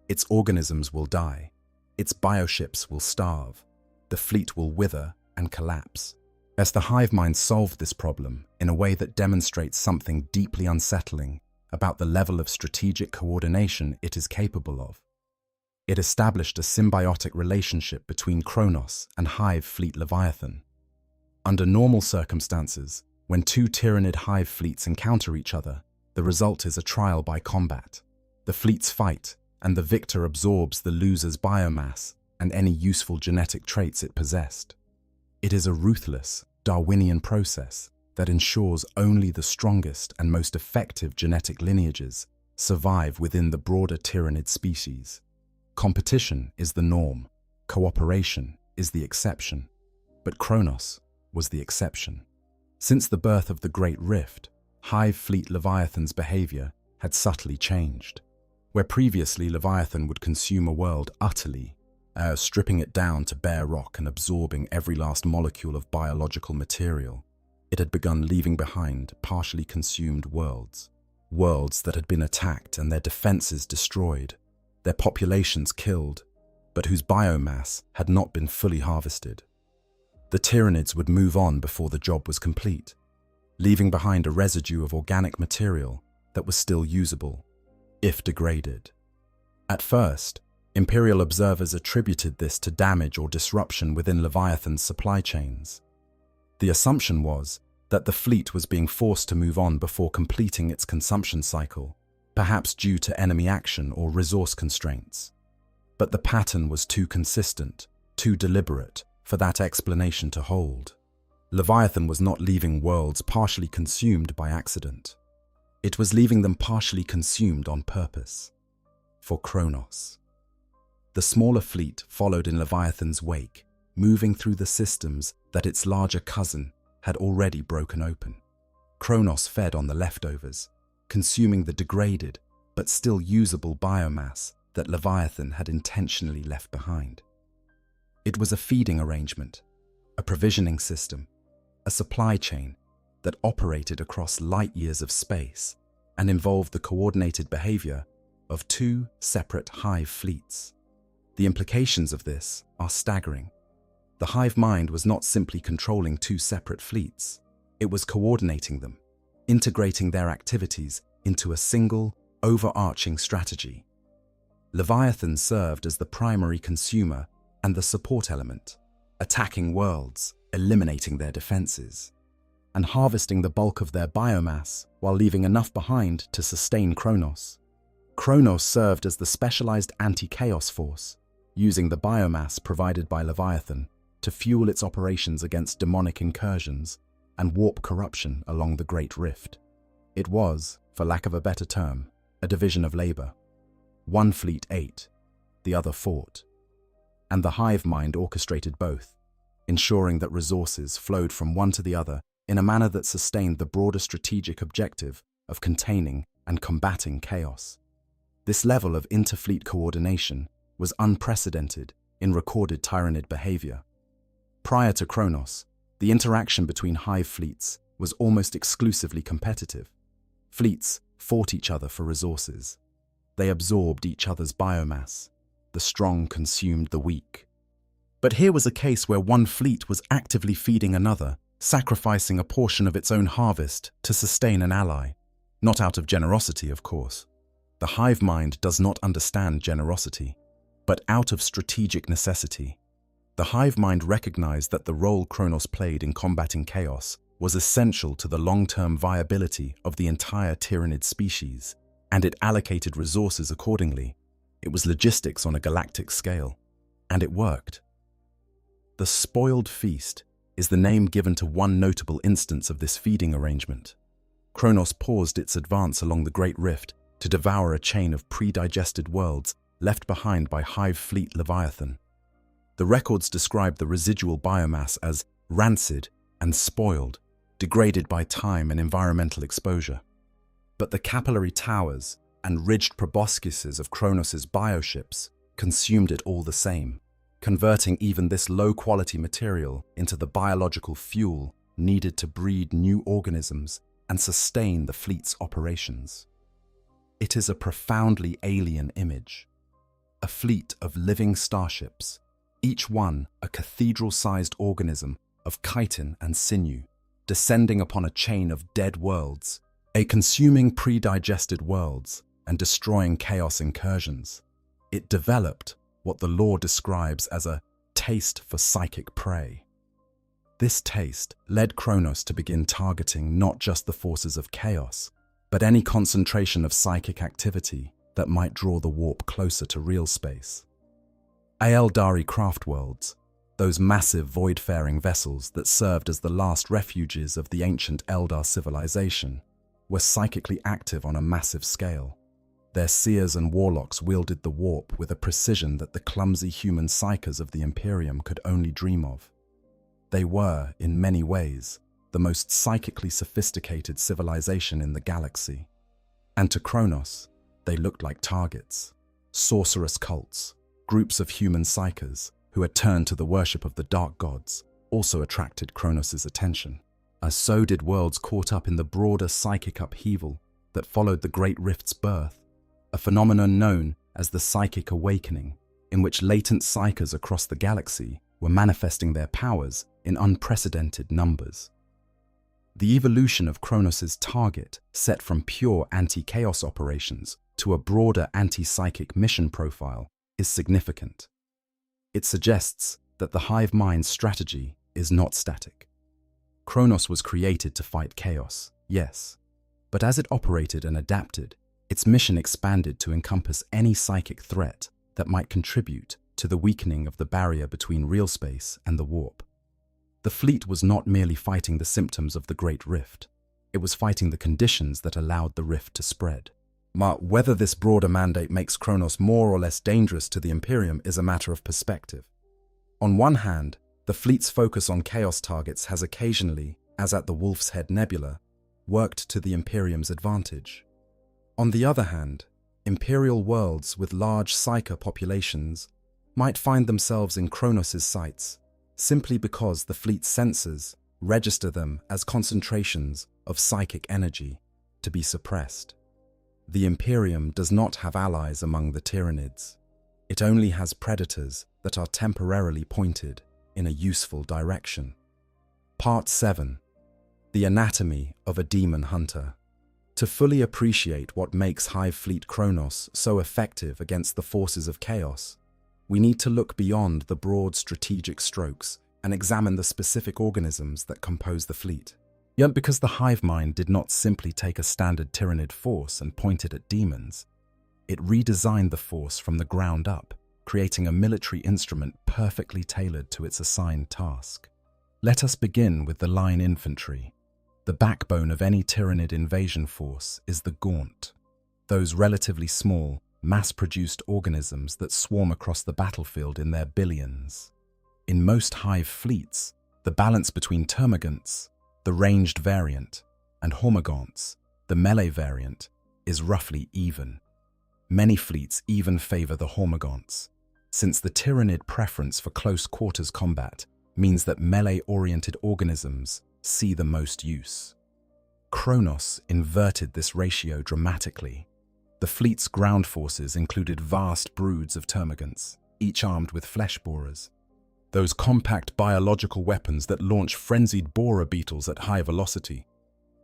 Its organisms will die. Its bioships will starve. The fleet will wither and collapse. As the hive mind solved this problem in a way that demonstrates something deeply unsettling about the level of strategic coordination it is capable of. It established a symbiotic relationship between Kronos and Hive fleet Leviathan. Under normal circumstances, when two Tyranid Hive fleets encounter each other, the result is a trial by combat. The fleets fight, and the victor absorbs the loser's biomass and any useful genetic traits it possessed. It is a ruthless, Darwinian process that ensures only the strongest and most effective genetic lineages survive within the broader Tyranid species. Competition is the norm, cooperation is the exception, but Kronos was the exception. Since the birth of the Great Rift, Hive fleet Leviathan's behavior had subtly changed. Where previously Leviathan would consume a world utterly, stripping it down to bare rock and absorbing every last molecule of biological material, it had begun leaving behind partially consumed worlds. Worlds that had been attacked and their defenses destroyed, their populations killed, but whose biomass had not been fully harvested. The Tyranids would move on before the job was complete, leaving behind a residue of organic material that was still usable, if degraded. At first, Imperial observers attributed this to damage or disruption within Leviathan's supply chains. The assumption was that the fleet was being forced to move on before completing its consumption cycle, perhaps due to enemy action or resource constraints. But the pattern was too consistent, too deliberate, for that explanation to hold. Leviathan was not leaving worlds partially consumed by accident. It was leaving them partially consumed on purpose. For Kronos. The smaller fleet followed in Leviathan's wake, moving through the systems that its larger cousin had already broken open. Kronos fed on the leftovers, consuming the degraded but still usable biomass that Leviathan had intentionally left behind. It was a feeding arrangement, a provisioning system, a supply chain that operated across light years of space and involved the coordinated behavior of two separate hive fleets. The implications of this are staggering. The hive mind was not simply controlling two separate fleets, it was coordinating them, integrating their activities into a single, overarching strategy. Leviathan served as the primary consumer and the support element, attacking worlds, eliminating their defenses, and harvesting the bulk of their biomass while leaving enough behind to sustain Kronos. Kronos served as the specialized anti-chaos force, using the biomass provided by Leviathan to fuel its operations against demonic incursions and warp corruption along the Great Rift. It was, for lack of a better term, a division of labor. One fleet ate, the other fought. And the hive mind orchestrated both, ensuring that resources flowed from one to the other in a manner that sustained the broader strategic objective of containing and combating chaos. This level of interfleet coordination was unprecedented in recorded Tyranid behavior. Prior to Kronos, the interaction between hive fleets was almost exclusively competitive. Fleets fought each other for resources. They absorbed each other's biomass. The strong consumed the weak. But here was a case where one fleet was actively feeding another, sacrificing a portion of its own harvest to sustain an ally. Not out of generosity, of course. The hive mind does not understand generosity, but out of strategic necessity. The hive mind recognized that the role Kronos played in combating chaos was essential to the long-term viability of the entire Tyranid species, and it allocated resources accordingly. It was logistics on a galactic scale, and it worked. The spoiled feast is the name given to one notable instance of this feeding arrangement. Kronos paused its advance along the Great Rift to devour a chain of pre-digested worlds left behind by Hive fleet Leviathan. The records describe the residual biomass as rancid and spoiled, degraded by time and environmental exposure. But the capillary towers and ridged proboscises of Kronos' bioships consumed it all the same, converting even this low-quality material into the biological fuel needed to breed new organisms and sustain the fleet's operations. It is a profoundly alien image. A fleet of living starships, each one a cathedral-sized organism of chitin and sinew, descending upon a chain of dead worlds, consuming pre-digested worlds and destroying chaos incursions. It developed what the lore describes as a taste for psychic prey. This taste led Kronos to begin targeting not just the forces of chaos, but any concentration of psychic activity that might draw the warp closer to real space. Aeldari craft worlds, those massive void-faring vessels that served as the last refuges of the ancient Eldar civilization, were psychically active on a massive scale. Their seers and warlocks wielded the warp with a precision that the clumsy human psykers of the Imperium could only dream of. They were, in many ways, the most psychically sophisticated civilization in the galaxy. And to Kronos, they looked like targets. Sorcerous cults, groups of human psykers who had turned to the worship of the dark gods, also attracted Kronos' attention, as so did worlds caught up in the broader psychic upheaval that followed the Great Rift's birth, a phenomenon known as the Psychic Awakening, in which latent psykers across the galaxy were manifesting their powers in unprecedented numbers. The evolution of Kronos' target, set from pure anti-chaos operations to a broader anti-psychic mission profile, is significant. It suggests that the Hive mind's strategy is not static. Kronos was created to fight chaos, yes, but as it operated and adapted, its mission expanded to encompass any psychic threat that might contribute to the weakening of the barrier between real space and the warp. The fleet was not merely fighting the symptoms of the Great Rift, it was fighting the conditions that allowed the rift to spread. Whether this broader mandate makes Kronos more or less dangerous to the Imperium is a matter of perspective. On one hand, the fleet's focus on chaos targets has occasionally, as at the Wolf's Head Nebula, worked to the Imperium's advantage. On the other hand, imperial worlds with large psyker populations might find themselves in Kronos' sights simply because the fleet's sensors register them as concentrations of psychic energy to be suppressed. The Imperium does not have allies among the Tyranids. It only has predators that are temporarily pointed in a useful direction. Part 7. The Anatomy of a Demon Hunter. To fully appreciate what makes Hive Fleet Kronos so effective against the forces of chaos, we need to look beyond the broad strategic strokes and examine the specific organisms that compose the fleet. Yet because the Hive mind did not simply take a standard Tyranid force and point it at demons, it redesigned the force from the ground up, creating a military instrument perfectly tailored to its assigned task. Let us begin with the line infantry. The backbone of any Tyranid invasion force is the Gaunt, those relatively small, mass-produced organisms that swarm across the battlefield in their billions. In most Hive fleets, the balance between termagants, the ranged variant, and hormagaunts, the melee variant, is roughly even. Many fleets even favor the hormagaunts, since the Tyranid preference for close-quarters combat means that melee-oriented organisms see the most use. Kronos inverted this ratio dramatically. The fleet's ground forces included vast broods of termagants, each armed with flesh borers. Those compact biological weapons that launch frenzied borer beetles at high velocity.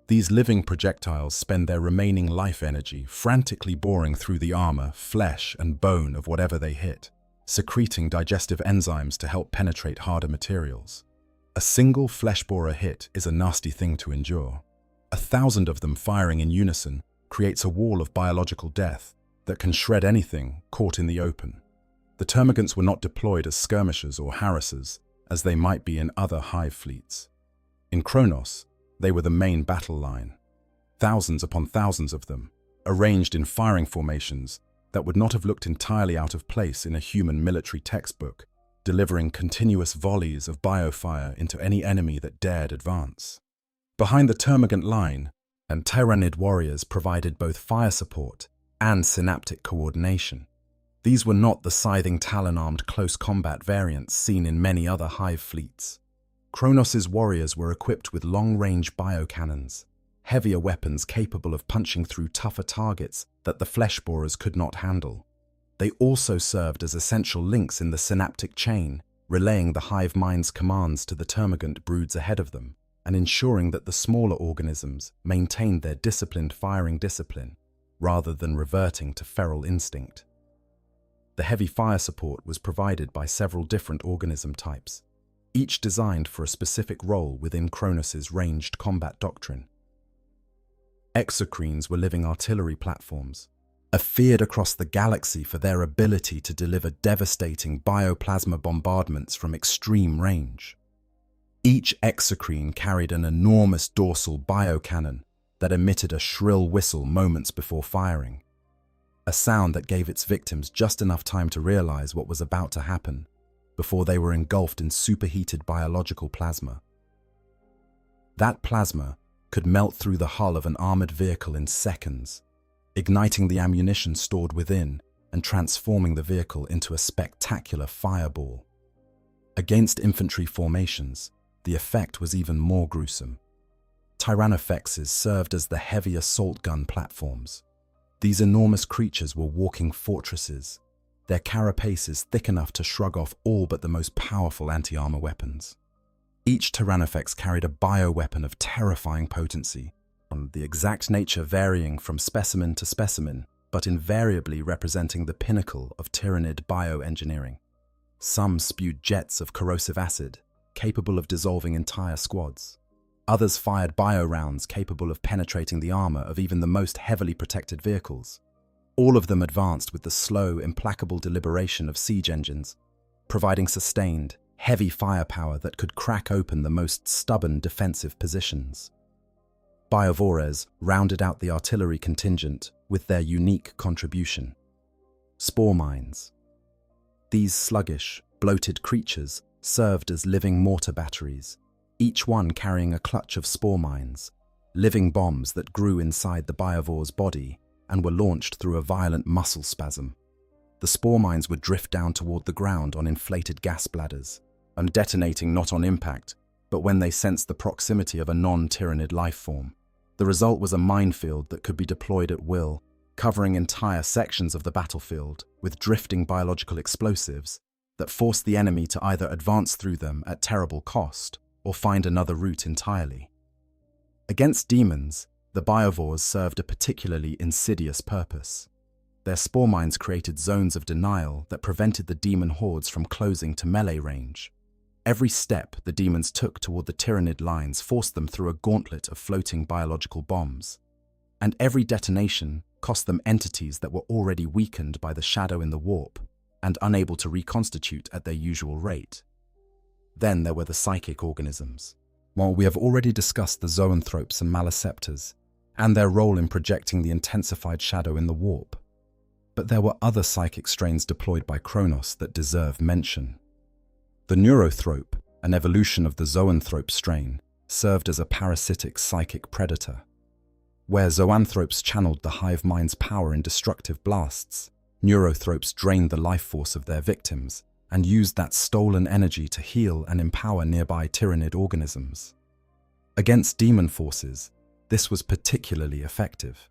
These living projectiles spend their remaining life energy frantically boring through the armor, flesh, and bone of whatever they hit, secreting digestive enzymes to help penetrate harder materials. A single flesh borer hit is a nasty thing to endure. 1,000 of them firing in unison creates a wall of biological death that can shred anything caught in the open. The termagants were not deployed as skirmishers or harassers, as they might be in other Hive fleets. In Kronos, they were the main battle line. Thousands upon thousands of them, arranged in firing formations that would not have looked entirely out of place in a human military textbook, delivering continuous volleys of biofire into any enemy that dared advance. Behind the termagant line, and Tyranid warriors provided both fire support and synaptic coordination. These were not the scything talon-armed close combat variants seen in many other Hive fleets. Kronos' warriors were equipped with long-range biocannons, heavier weapons capable of punching through tougher targets that the flesh-borers could not handle. They also served as essential links in the synaptic chain, relaying the hive mind's commands to the termagant broods ahead of them, and ensuring that the smaller organisms maintained their disciplined firing discipline, rather than reverting to feral instinct. The heavy fire support was provided by several different organism types, each designed for a specific role within Kronos' ranged combat doctrine. Exocrines were living artillery platforms, feared across the galaxy for their ability to deliver devastating bioplasma bombardments from extreme range. Each exocrine carried an enormous dorsal biocannon that emitted a shrill whistle moments before firing, a sound that gave its victims just enough time to realize what was about to happen before they were engulfed in superheated biological plasma. That plasma could melt through the hull of an armored vehicle in seconds, igniting the ammunition stored within and transforming the vehicle into a spectacular fireball. Against infantry formations, the effect was even more gruesome. Tyranofexes served as the heavy assault gun platforms. These enormous creatures were walking fortresses, their carapaces thick enough to shrug off all but the most powerful anti-armor weapons. Each Tyranofex carried a bioweapon of terrifying potency, the exact nature varying from specimen to specimen, but invariably representing the pinnacle of Tyranid bioengineering. Some spewed jets of corrosive acid, capable of dissolving entire squads. Others fired bio-rounds capable of penetrating the armor of even the most heavily protected vehicles. All of them advanced with the slow, implacable deliberation of siege engines, providing sustained, heavy firepower that could crack open the most stubborn defensive positions. Biovores rounded out the artillery contingent with their unique contribution: spore mines. These sluggish, bloated creatures served as living mortar batteries, each one carrying a clutch of spore mines, living bombs that grew inside the Biovore's body and were launched through a violent muscle spasm. The spore mines would drift down toward the ground on inflated gas bladders, and detonating not on impact, but when they sensed the proximity of a non-Tyranid life form. The result was a minefield that could be deployed at will, covering entire sections of the battlefield with drifting biological explosives that forced the enemy to either advance through them at terrible cost or find another route entirely. Against demons, the Biovores served a particularly insidious purpose. Their spore mines created zones of denial that prevented the demon hordes from closing to melee range. Every step the demons took toward the Tyranid lines forced them through a gauntlet of floating biological bombs, and every detonation cost them entities that were already weakened by the shadow in the warp and unable to reconstitute at their usual rate. Then there were the psychic organisms. While we have already discussed the zoanthropes and maleceptors, and their role in projecting the intensified shadow in the warp, but there were other psychic strains deployed by Kronos that deserve mention. The neurothrope, an evolution of the zoanthrope strain, served as a parasitic psychic predator. Where zoanthropes channeled the hive mind's power in destructive blasts, neurothropes drained the life force of their victims and used that stolen energy to heal and empower nearby Tyranid organisms. Against demon forces, this was particularly effective.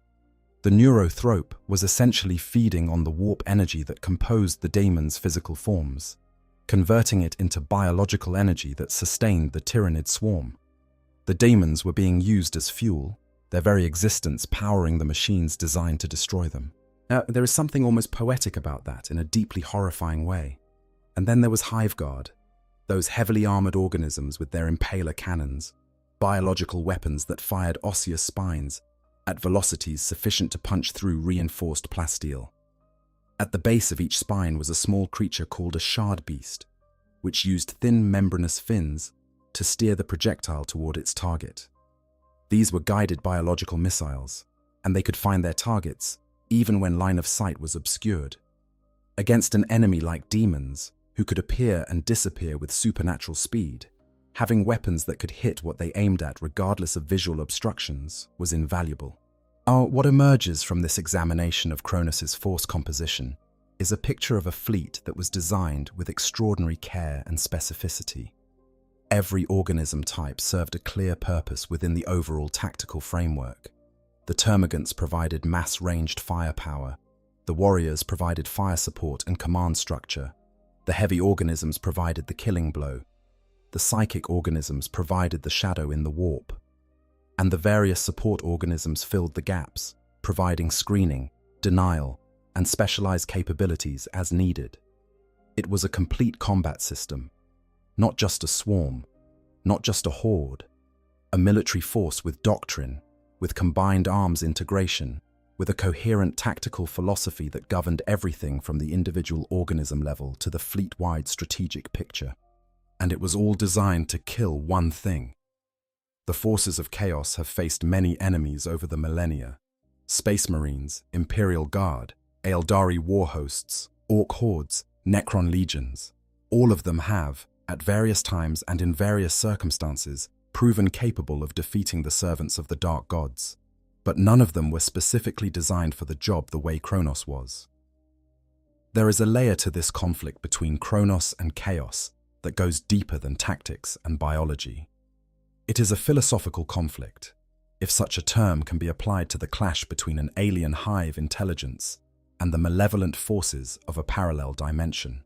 The neurothrope was essentially feeding on the warp energy that composed the Daemons' physical forms, converting it into biological energy that sustained the Tyranid swarm. The Daemons were being used as fuel, their very existence powering the machines designed to destroy them. Now, there is something almost poetic about that in a deeply horrifying way. And then there was Hiveguard, those heavily armored organisms with their impaler cannons, biological weapons that fired osseous spines at velocities sufficient to punch through reinforced plasteel. At the base of each spine was a small creature called a shard beast, which used thin membranous fins to steer the projectile toward its target. These were guided biological missiles, and they could find their targets even when line of sight was obscured. Against an enemy like demons, who could appear and disappear with supernatural speed, Having weapons that could hit what they aimed at regardless of visual obstructions was invaluable. What emerges from this examination of Kronos' force composition is a picture of a fleet that was designed with extraordinary care and specificity. Every organism type served a clear purpose within the overall tactical framework. The termagants provided mass-ranged firepower, the warriors provided fire support and command structure, the heavy organisms provided the killing blow, the psychic organisms provided the shadow in the warp, and the various support organisms filled the gaps, providing screening, denial, and specialized capabilities as needed. It was a complete combat system, not just a swarm, not just a horde, a military force with doctrine, with combined arms integration, with a coherent tactical philosophy that governed everything from the individual organism level to the fleet-wide strategic picture. And it was all designed to kill one thing. The forces of chaos have faced many enemies over the millennia: Space Marines, Imperial Guard, Eldari war hosts, Orc hordes, Necron legions. All of them have, at various times and in various circumstances, proven capable of defeating the servants of the Dark Gods. But none of them were specifically designed for the job the way Kronos was. There is a layer to this conflict between Kronos and chaos that goes deeper than tactics and biology. It is a philosophical conflict, if such a term can be applied to the clash between an alien Hive intelligence and the malevolent forces of a parallel dimension.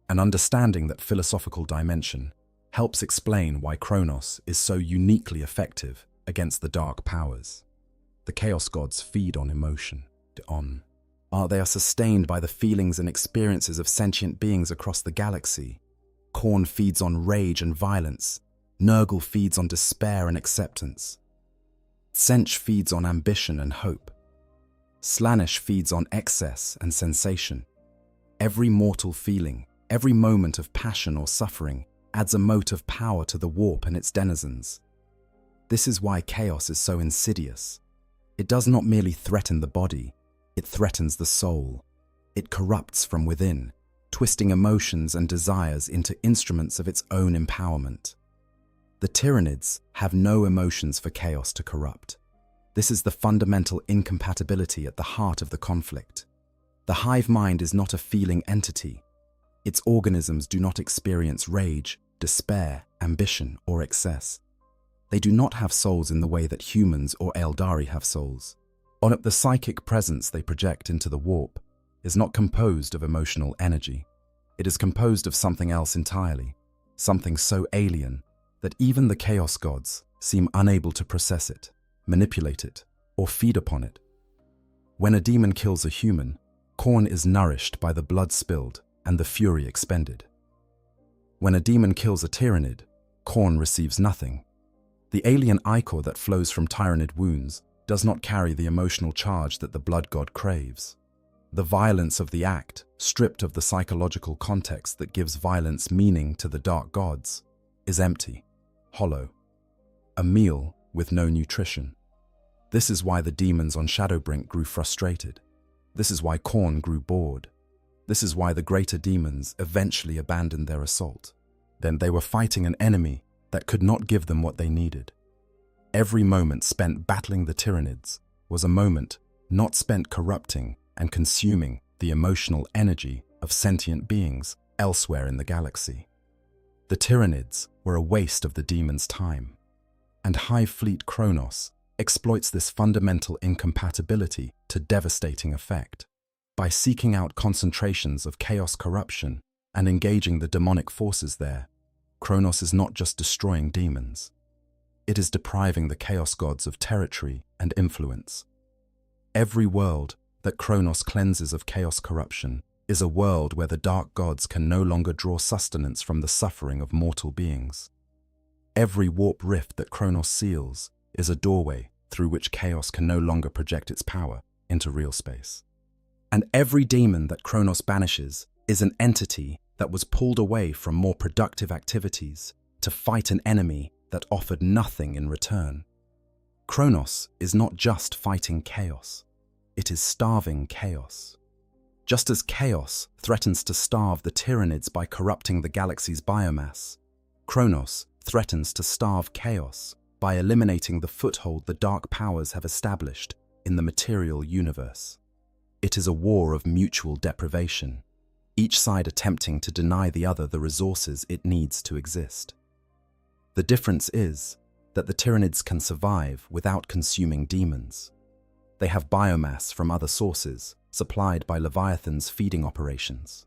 An understanding that philosophical dimension helps explain why Kronos is so uniquely effective against the dark powers. The Chaos Gods feed on emotion. They are sustained by the feelings and experiences of sentient beings across the galaxy. Khorne feeds on rage and violence. Nurgle feeds on despair and acceptance. Tsench feeds on ambition and hope. Slaanesh feeds on excess and sensation. Every mortal feeling, every moment of passion or suffering adds a mote of power to the warp and its denizens. This is why chaos is so insidious. It does not merely threaten the body, it threatens the soul. It corrupts from within, twisting emotions and desires into instruments of its own empowerment. The Tyranids have no emotions for chaos to corrupt. This is the fundamental incompatibility at the heart of the conflict. The hive mind is not a feeling entity. Its organisms do not experience rage, despair, ambition, or excess. They do not have souls in the way that humans or Eldari have souls. The psychic presence they project into the warp is not composed of emotional energy. It is composed of something else entirely, something so alien that even the Chaos Gods seem unable to process it, manipulate it, or feed upon it. When a demon kills a human, Khorne is nourished by the blood spilled and the fury expended. When a demon kills a Tyranid, Khorne receives nothing. The alien ichor that flows from Tyranid wounds does not carry the emotional charge that the blood god craves. The violence of the act, stripped of the psychological context that gives violence meaning to the dark gods, is empty, hollow. A meal with no nutrition. This is why the demons on Shadowbrink grew frustrated. This is why Khorne grew bored. This is why the greater demons eventually abandoned their assault. Then they were fighting an enemy that could not give them what they needed. Every moment spent battling the Tyranids was a moment not spent corrupting and consuming the emotional energy of sentient beings elsewhere in the galaxy. The Tyranids were a waste of the demons' time, and Hive Fleet Kronos exploits this fundamental incompatibility to devastating effect. By seeking out concentrations of chaos corruption and engaging the demonic forces there, Kronos is not just destroying demons. It is depriving the Chaos Gods of territory and influence. Every world that Kronos cleanses of chaos corruption is a world where the Dark Gods can no longer draw sustenance from the suffering of mortal beings. Every warp rift that Kronos seals is a doorway through which chaos can no longer project its power into real space. And every demon that Kronos banishes is an entity that was pulled away from more productive activities to fight an enemy that offered nothing in return. Kronos is not just fighting chaos, it is starving chaos. Just as chaos threatens to starve the Tyranids by corrupting the galaxy's biomass, Kronos threatens to starve chaos by eliminating the foothold the dark powers have established in the material universe. It is a war of mutual deprivation, each side attempting to deny the other the resources it needs to exist. The difference is that the Tyranids can survive without consuming demons. They have biomass from other sources, supplied by Leviathan's feeding operations.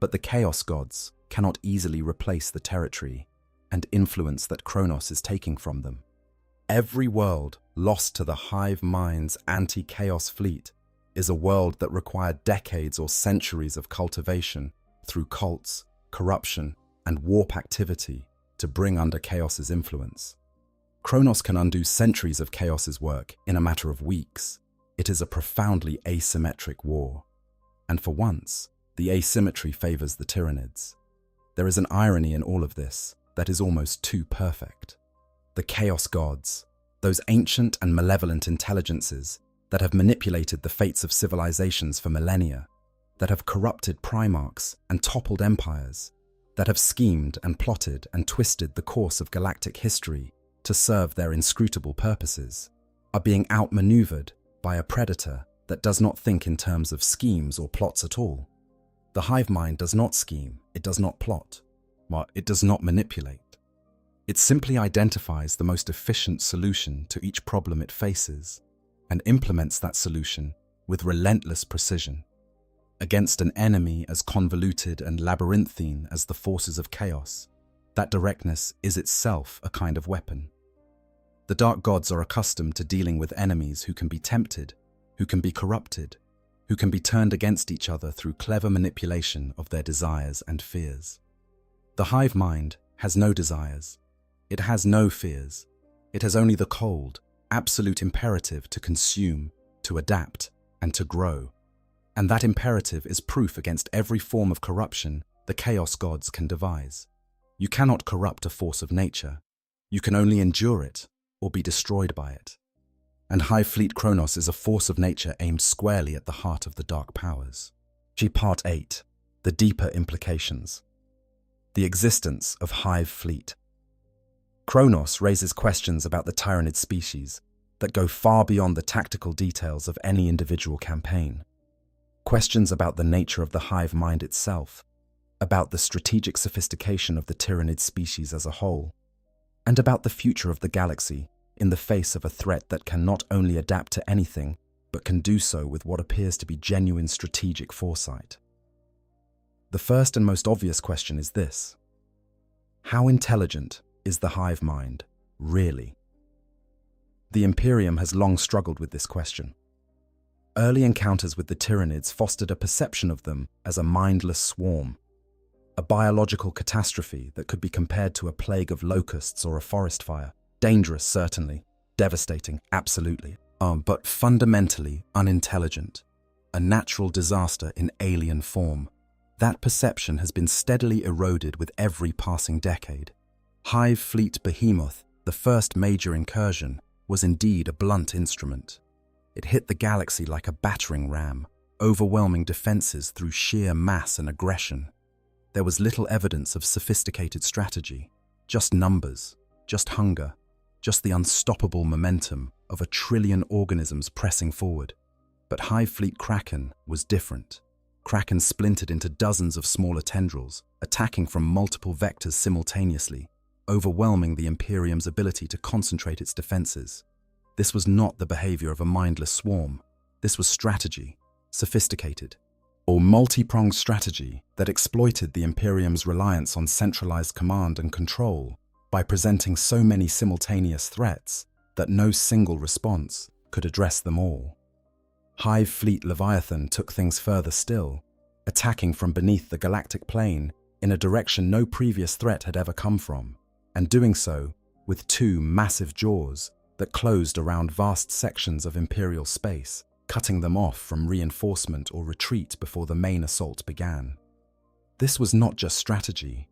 But the Chaos Gods cannot easily replace the territory and influence that Kronos is taking from them. Every world lost to the Hive Mind's anti-chaos fleet is a world that required decades or centuries of cultivation through cults, corruption, and warp activity to bring under Chaos's influence. Kronos can undo centuries of Chaos's work in a matter of weeks. It is a profoundly asymmetric war. And for once, the asymmetry favors the Tyranids. There is an irony in all of this that is almost too perfect. The Chaos Gods, those ancient and malevolent intelligences that have manipulated the fates of civilizations for millennia, that have corrupted primarchs and toppled empires, that have schemed and plotted and twisted the course of galactic history to serve their inscrutable purposes, are being outmaneuvered by a predator that does not think in terms of schemes or plots at all. The hive mind does not scheme, it does not plot, it does not manipulate. It simply identifies the most efficient solution to each problem it faces and implements that solution with relentless precision against an enemy as convoluted and labyrinthine as the forces of chaos. That directness is itself a kind of weapon. The dark gods are accustomed to dealing with enemies who can be tempted, who can be corrupted, who can be turned against each other through clever manipulation of their desires and fears. The hive mind has no desires. It has no fears. It has only the cold, absolute imperative to consume, to adapt, and to grow. And that imperative is proof against every form of corruption the chaos gods can devise. You cannot corrupt a force of nature. You can only endure it or be destroyed by it. And Hive Fleet Kronos is a force of nature aimed squarely at the heart of the dark powers. Part 8. The deeper implications. The existence of Hive Fleet. Kronos raises questions about the Tyranid species that go far beyond the tactical details of any individual campaign. Questions about the nature of the hive mind itself, about the strategic sophistication of the Tyranid species as a whole, and about the future of the galaxy in the face of a threat that can not only adapt to anything, but can do so with what appears to be genuine strategic foresight. The first and most obvious question is this: how intelligent is the hive mind, really? The Imperium has long struggled with this question. Early encounters with the Tyranids fostered a perception of them as a mindless swarm, a biological catastrophe that could be compared to a plague of locusts or a forest fire. Dangerous, certainly. Devastating, absolutely. But fundamentally unintelligent. A natural disaster in alien form. That perception has been steadily eroded with every passing decade. Hive Fleet Behemoth, the first major incursion, was indeed a blunt instrument. It hit the galaxy like a battering ram, overwhelming defenses through sheer mass and aggression. There was little evidence of sophisticated strategy, just numbers, just hunger, just the unstoppable momentum of 1 trillion organisms pressing forward. But Hive Fleet Kraken was different. Kraken splintered into dozens of smaller tendrils, attacking from multiple vectors simultaneously, overwhelming the Imperium's ability to concentrate its defenses. This was not the behavior of a mindless swarm. This was strategy, sophisticated, or multi-pronged strategy that exploited the Imperium's reliance on centralized command and control by presenting so many simultaneous threats that no single response could address them all. Hive Fleet Leviathan took things further still, attacking from beneath the galactic plane in a direction no previous threat had ever come from, and doing so with 2 massive jaws that closed around vast sections of Imperial space, cutting them off from reinforcement or retreat before the main assault began. This was not just strategy,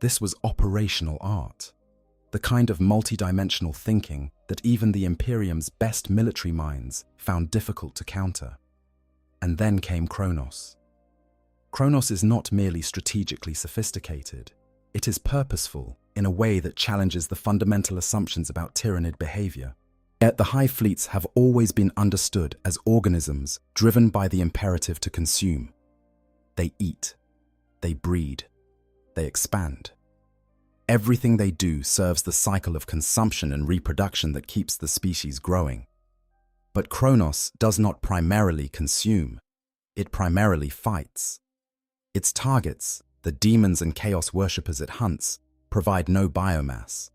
this was operational art, the kind of multi-dimensional thinking that even the Imperium's best military minds found difficult to counter. And then came Kronos. Kronos is not merely strategically sophisticated, it is purposeful, in a way that challenges the fundamental assumptions about Tyranid behavior. Yet the Hive fleets have always been understood as organisms driven by the imperative to consume. They eat, they breed, they expand. Everything they do serves the cycle of consumption and reproduction that keeps the species growing. But Kronos does not primarily consume, it primarily fights. Its targets, the demons and chaos worshippers it hunts, provide no biomass.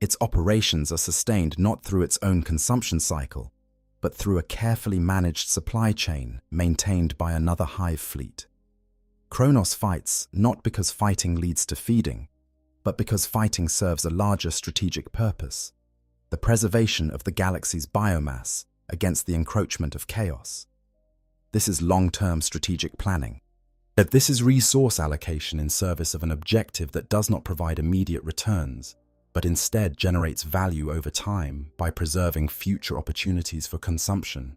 Its operations are sustained not through its own consumption cycle, but through a carefully managed supply chain maintained by another Hive fleet. Kronos fights not because fighting leads to feeding, but because fighting serves a larger strategic purpose, the preservation of the galaxy's biomass against the encroachment of chaos. This is long-term strategic planning. But this is resource allocation in service of an objective that does not provide immediate returns, but instead generates value over time by preserving future opportunities for consumption.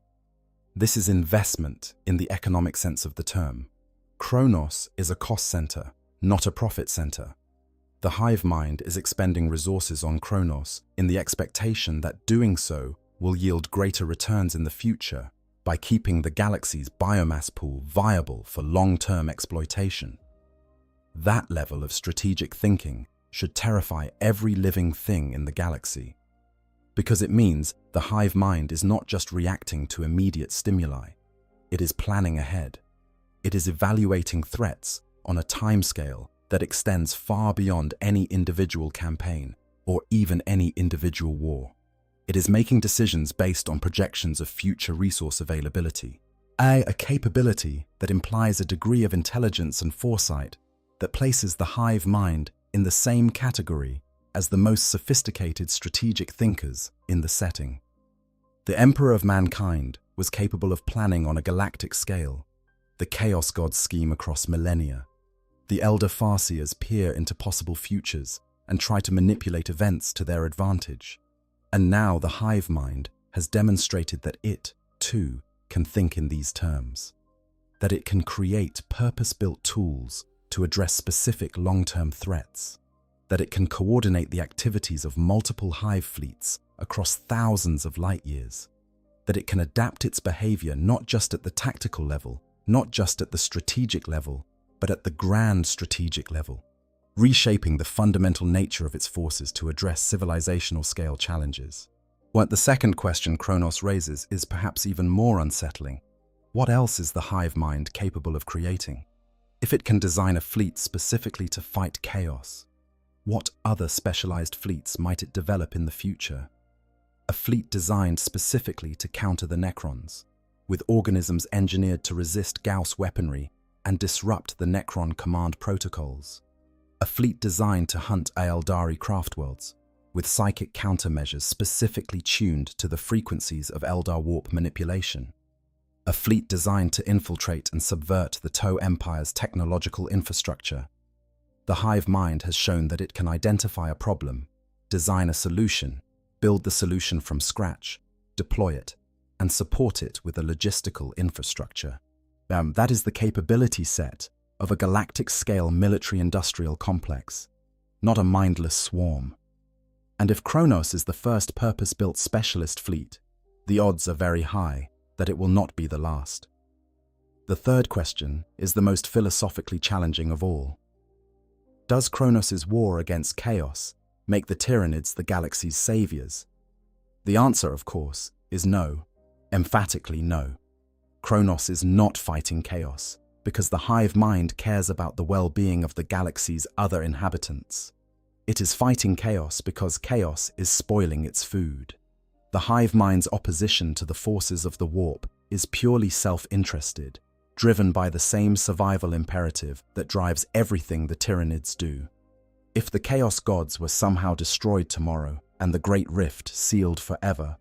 This is investment in the economic sense of the term. Kronos is a cost center, not a profit center. The hive mind is expending resources on Kronos in the expectation that doing so will yield greater returns in the future by keeping the galaxy's biomass pool viable for long-term exploitation. That level of strategic thinking should terrify every living thing in the galaxy, because it means the hive mind is not just reacting to immediate stimuli, it is planning ahead. It is evaluating threats on a timescale that extends far beyond any individual campaign or even any individual war. It is making decisions based on projections of future resource availability, a capability that implies a degree of intelligence and foresight that places the hive mind in the same category as the most sophisticated strategic thinkers in the setting. The Emperor of Mankind was capable of planning on a galactic scale. The Chaos Gods scheme across millennia. The Elder Farseers peer into possible futures and try to manipulate events to their advantage. And now the hive mind has demonstrated that it, too, can think in these terms. That it can create purpose-built tools to address specific long-term threats. That it can coordinate the activities of multiple hive fleets across thousands of light years. That it can adapt its behavior not just at the tactical level, not just at the strategic level, but at the grand strategic level, reshaping the fundamental nature of its forces to address civilizational scale challenges. What the second question Kronos raises is perhaps even more unsettling. What else is the hive mind capable of creating? If it can design a fleet specifically to fight chaos, what other specialized fleets might it develop in the future? A fleet designed specifically to counter the Necrons, with organisms engineered to resist Gauss weaponry and disrupt the Necron command protocols. A fleet designed to hunt Aeldari craftworlds, with psychic countermeasures specifically tuned to the frequencies of Eldar warp manipulation. A fleet designed to infiltrate and subvert the Toe Empire's technological infrastructure. The hive mind has shown that it can identify a problem, design a solution, build the solution from scratch, deploy it, and support it with a logistical infrastructure. That is the capability set of a galactic-scale military-industrial complex, not a mindless swarm. And if Kronos is the first purpose-built specialist fleet, the odds are very high that it will not be the last. The third question is the most philosophically challenging of all. Does Kronos' war against chaos make the Tyranids the galaxy's saviors? The answer, of course, is no. Emphatically no. Kronos is not fighting chaos, because the hive mind cares about the well-being of the galaxy's other inhabitants. It is fighting chaos because chaos is spoiling its food. The hive mind's opposition to the forces of the warp is purely self-interested, driven by the same survival imperative that drives everything the Tyranids do. If the Chaos Gods were somehow destroyed tomorrow and the Great Rift sealed forever,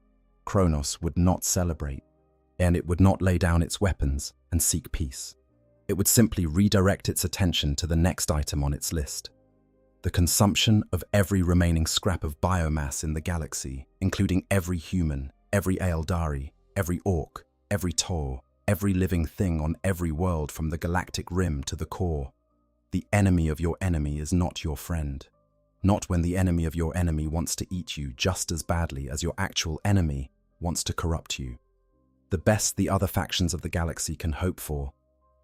Kronos would not celebrate, and it would not lay down its weapons and seek peace. It would simply redirect its attention to the next item on its list. The consumption of every remaining scrap of biomass in the galaxy, including every human, every Aeldari, every Orc, every Tor, every living thing on every world from the galactic rim to the core. The enemy of your enemy is not your friend. not when the enemy of your enemy wants to eat you just as badly as your actual enemy wants to corrupt you. The best the other factions of the galaxy can hope for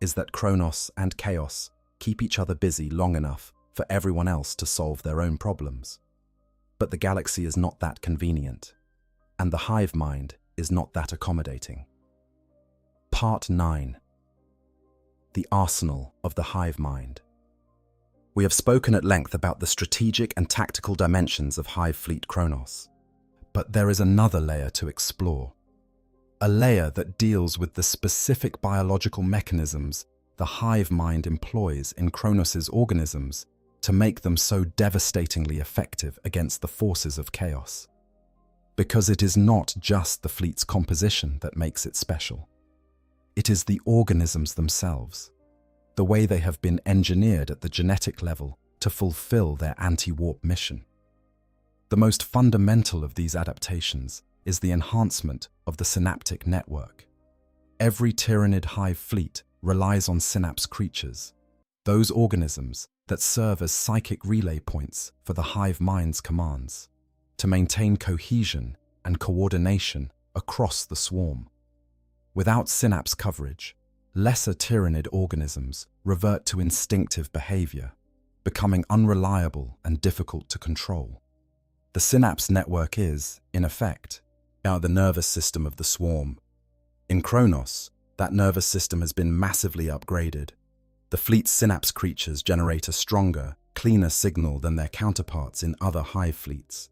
is that Kronos and Chaos keep each other busy long enough for everyone else to solve their own problems. But the galaxy is not that convenient, and the hive mind is not that accommodating. Part 9. The Arsenal of the Hive Mind. We have spoken at length about the strategic and tactical dimensions of Hive Fleet Kronos, but there is another layer to explore. A layer that deals with the specific biological mechanisms the hive mind employs in Kronos' organisms to make them so devastatingly effective against the forces of chaos. Because it is not just the fleet's composition that makes it special. It is the organisms themselves, the way they have been engineered at the genetic level to fulfill their anti-warp mission. The most fundamental of these adaptations is the enhancement of the synaptic network. Every Tyranid hive fleet relies on synapse creatures, those organisms that serve as psychic relay points for the hive mind's commands, to maintain cohesion and coordination across the swarm. Without synapse coverage, lesser Tyranid organisms revert to instinctive behavior, becoming unreliable and difficult to control. The synapse network is, in effect, the nervous system of the swarm. In Kronos, that nervous system has been massively upgraded. The fleet's synapse creatures generate a stronger, cleaner signal than their counterparts in other hive fleets.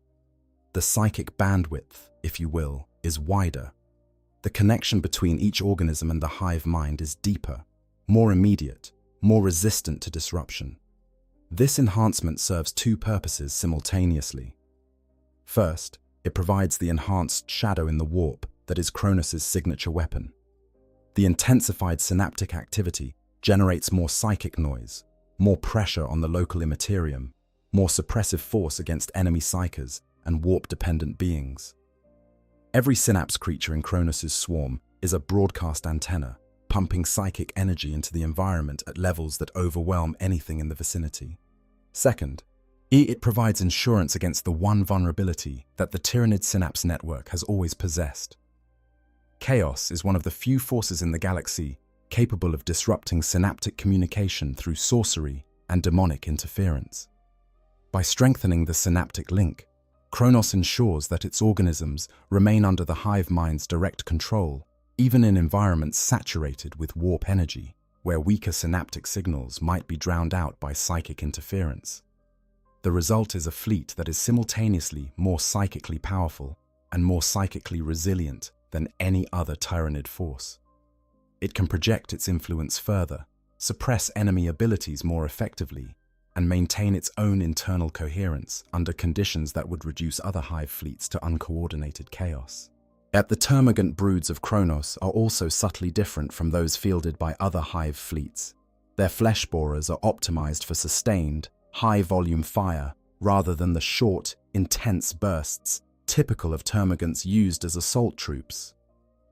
The psychic bandwidth, if you will, is wider. The connection between each organism and the hive mind is deeper, more immediate, more resistant to disruption. This enhancement serves two purposes simultaneously. First, it provides the enhanced shadow in the warp that is Kronos' signature weapon. The intensified synaptic activity generates more psychic noise, more pressure on the local Imperium, more suppressive force against enemy psychers and warp-dependent beings. Every synapse creature in Kronos' swarm is a broadcast antenna, pumping psychic energy into the environment at levels that overwhelm anything in the vicinity. Second, it provides insurance against the one vulnerability that the Tyranid synapse network has always possessed. Chaos is one of the few forces in the galaxy capable of disrupting synaptic communication through sorcery and demonic interference. By strengthening the synaptic link, Kronos ensures that its organisms remain under the hive mind's direct control, even in environments saturated with warp energy, where weaker synaptic signals might be drowned out by psychic interference. The result is a fleet that is simultaneously more psychically powerful and more psychically resilient than any other Tyranid force. It can project its influence further, suppress enemy abilities more effectively, and maintain its own internal coherence under conditions that would reduce other hive fleets to uncoordinated chaos. Yet the termagant broods of Kronos are also subtly different from those fielded by other hive fleets. Their flesh borers are optimized for sustained, high-volume fire rather than the short, intense bursts typical of termagants used as assault troops.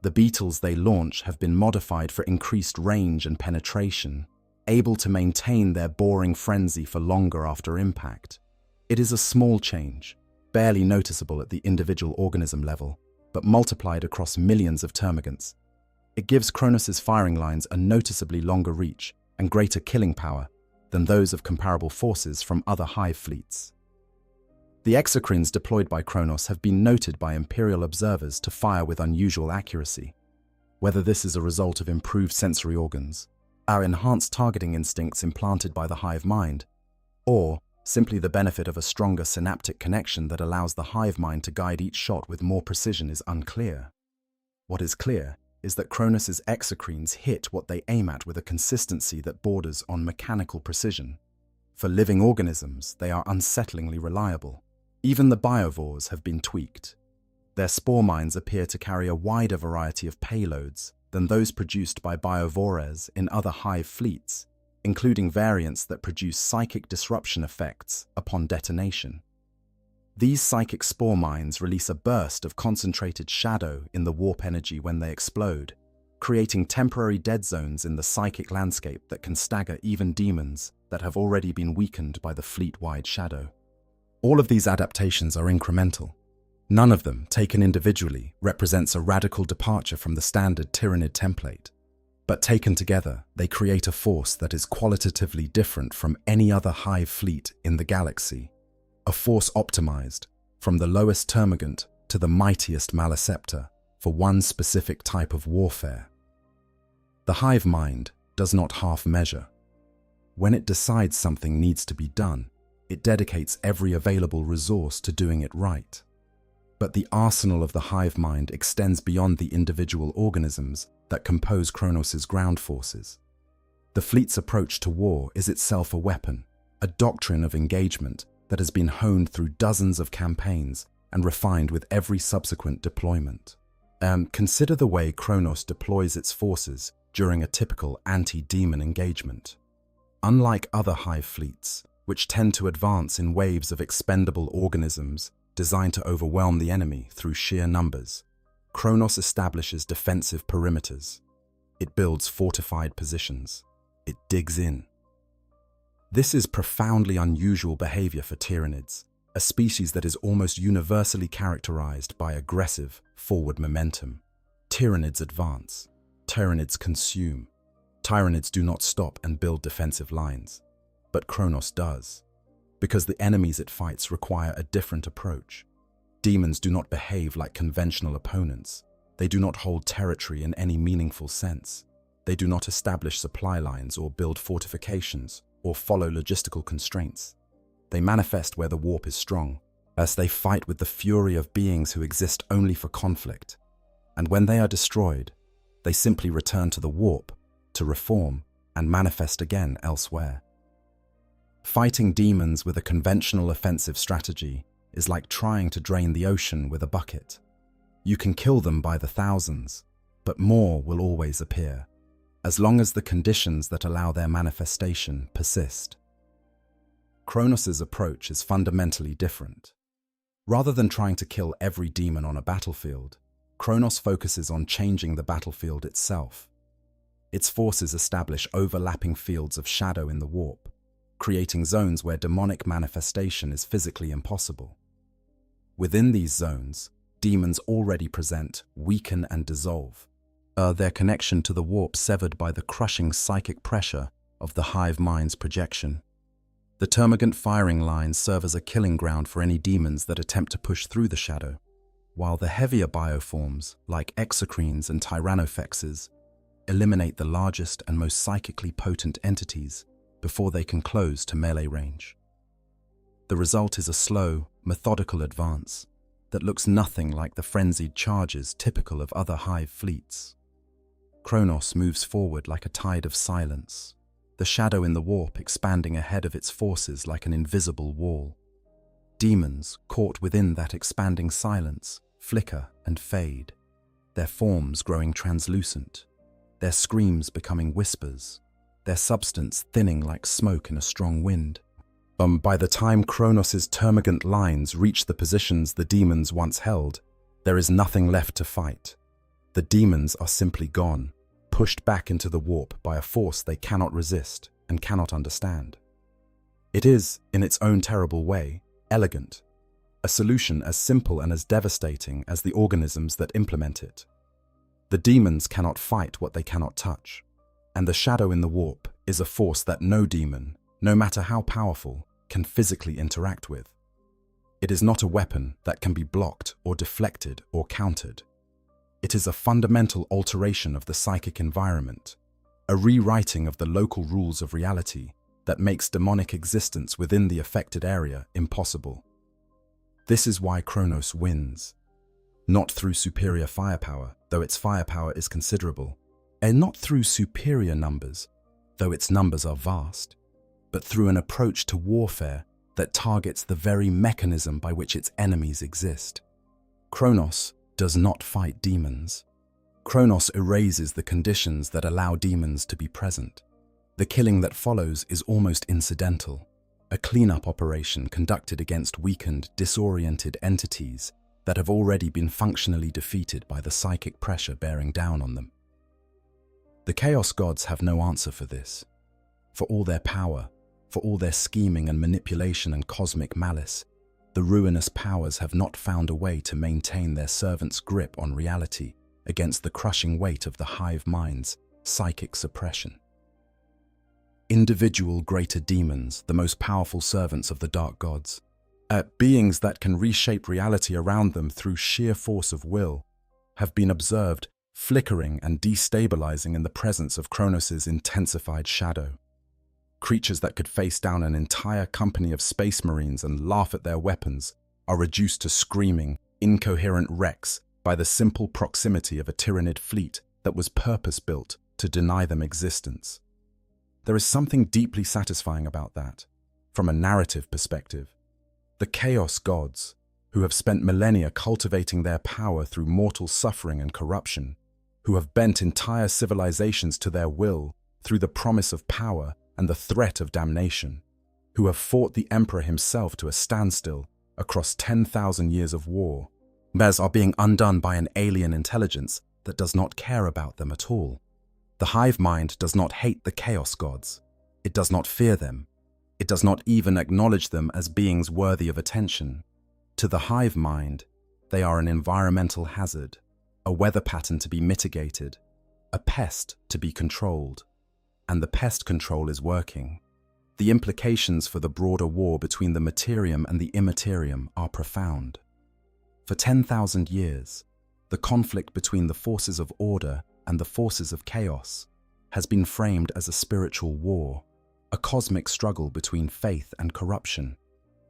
The beetles they launch have been modified for increased range and penetration, able to maintain their boring frenzy for longer after impact. It is a small change, barely noticeable at the individual organism level, but multiplied across millions of termagants. It gives Kronos' firing lines a noticeably longer reach and greater killing power than those of comparable forces from other hive fleets. The exocrines deployed by Kronos have been noted by Imperial observers to fire with unusual accuracy. Whether this is a result of improved sensory organs, our enhanced targeting instincts implanted by the hive mind, or simply the benefit of a stronger synaptic connection that allows the hive mind to guide each shot with more precision is unclear. What is clear is that Kronos' exocrines hit what they aim at with a consistency that borders on mechanical precision. For living organisms, they are unsettlingly reliable. Even the biovores have been tweaked. Their spore mines appear to carry a wider variety of payloads than those produced by biovores in other hive fleets, including variants that produce psychic disruption effects upon detonation. These psychic spore mines release a burst of concentrated shadow in the warp energy when they explode, creating temporary dead zones in the psychic landscape that can stagger even demons that have already been weakened by the fleet-wide shadow. All of these adaptations are incremental. None of them, taken individually, represents a radical departure from the standard Tyranid template. But taken together, they create a force that is qualitatively different from any other Hive fleet in the galaxy. A force optimized, from the lowest termagant to the mightiest maleceptor, for one specific type of warfare. The Hive mind does not half measure. When it decides something needs to be done, it dedicates every available resource to doing it right. But the arsenal of the Hive mind extends beyond the individual organisms that compose Kronos' ground forces. The fleet's approach to war is itself a weapon, a doctrine of engagement that has been honed through dozens of campaigns and refined with every subsequent deployment. Consider the way Kronos deploys its forces during a typical anti-demon engagement. Unlike other Hive fleets, which tend to advance in waves of expendable organisms designed to overwhelm the enemy through sheer numbers, Kronos establishes defensive perimeters. It builds fortified positions. It digs in. This is profoundly unusual behavior for Tyranids, a species that is almost universally characterized by aggressive, forward momentum. Tyranids advance. Tyranids consume. Tyranids do not stop and build defensive lines. But Kronos does, because the enemies it fights require a different approach. Demons do not behave like conventional opponents. They do not hold territory in any meaningful sense. They do not establish supply lines or build fortifications or follow logistical constraints. They manifest where the warp is strong, as they fight with the fury of beings who exist only for conflict. And when they are destroyed, they simply return to the warp, to reform, and manifest again elsewhere. Fighting demons with a conventional offensive strategy is like trying to drain the ocean with a bucket. You can kill them by the thousands, but more will always appear, as long as the conditions that allow their manifestation persist. Kronos' approach is fundamentally different. Rather than trying to kill every demon on a battlefield, Kronos focuses on changing the battlefield itself. Its forces establish overlapping fields of shadow in the warp, creating zones where demonic manifestation is physically impossible. Within these zones, demons already present, weaken and dissolve, their connection to the warp severed by the crushing psychic pressure of the Hive mind's projection. The termagant firing lines serve as a killing ground for any demons that attempt to push through the shadow, while the heavier bioforms, like exocrines and tyrannofexes, eliminate the largest and most psychically potent entities before they can close to melee range. The result is a slow, methodical advance that looks nothing like the frenzied charges typical of other Hive fleets. Kronos moves forward like a tide of silence, the shadow in the warp expanding ahead of its forces like an invisible wall. Demons, caught within that expanding silence, flicker and fade, their forms growing translucent, their screams becoming whispers, their substance thinning like smoke in a strong wind. By the time Kronos' termagant lines reach the positions the demons once held, there is nothing left to fight. The demons are simply gone, pushed back into the warp by a force they cannot resist and cannot understand. It is, in its own terrible way, elegant, a solution as simple and as devastating as the organisms that implement it. The demons cannot fight what they cannot touch, and the shadow in the warp is a force that no demon, no matter how powerful, can physically interact with. It is not a weapon that can be blocked or deflected or countered. It is a fundamental alteration of the psychic environment, a rewriting of the local rules of reality that makes demonic existence within the affected area impossible. This is why Kronos wins. Not through superior firepower, though its firepower is considerable, and not through superior numbers, though its numbers are vast, but through an approach to warfare that targets the very mechanism by which its enemies exist. Kronos does not fight demons. Kronos erases the conditions that allow demons to be present. The killing that follows is almost incidental, a cleanup operation conducted against weakened, disoriented entities that have already been functionally defeated by the psychic pressure bearing down on them. The Chaos Gods have no answer for this. For all their power, for all their scheming and manipulation and cosmic malice, the ruinous powers have not found a way to maintain their servants' grip on reality against the crushing weight of the hive mind's psychic suppression. Individual greater demons, the most powerful servants of the dark gods, beings that can reshape reality around them through sheer force of will, have been observed flickering and destabilizing in the presence of Kronos' intensified shadow. Creatures that could face down an entire company of space marines and laugh at their weapons are reduced to screaming, incoherent wrecks by the simple proximity of a Tyranid fleet that was purpose-built to deny them existence. There is something deeply satisfying about that, from a narrative perspective. The Chaos Gods, who have spent millennia cultivating their power through mortal suffering and corruption, who have bent entire civilizations to their will through the promise of power and the threat of damnation, who have fought the Emperor himself to a standstill across 10,000 years of war, are being undone by an alien intelligence that does not care about them at all. The hive mind does not hate the Chaos Gods. It does not fear them. It does not even acknowledge them as beings worthy of attention. To the hive mind, they are an environmental hazard, a weather pattern to be mitigated, a pest to be controlled. And the pest control is working. The implications for the broader war between the Materium and the Immaterium are profound. For 10,000 years, the conflict between the forces of order and the forces of chaos has been framed as a spiritual war, a cosmic struggle between faith and corruption,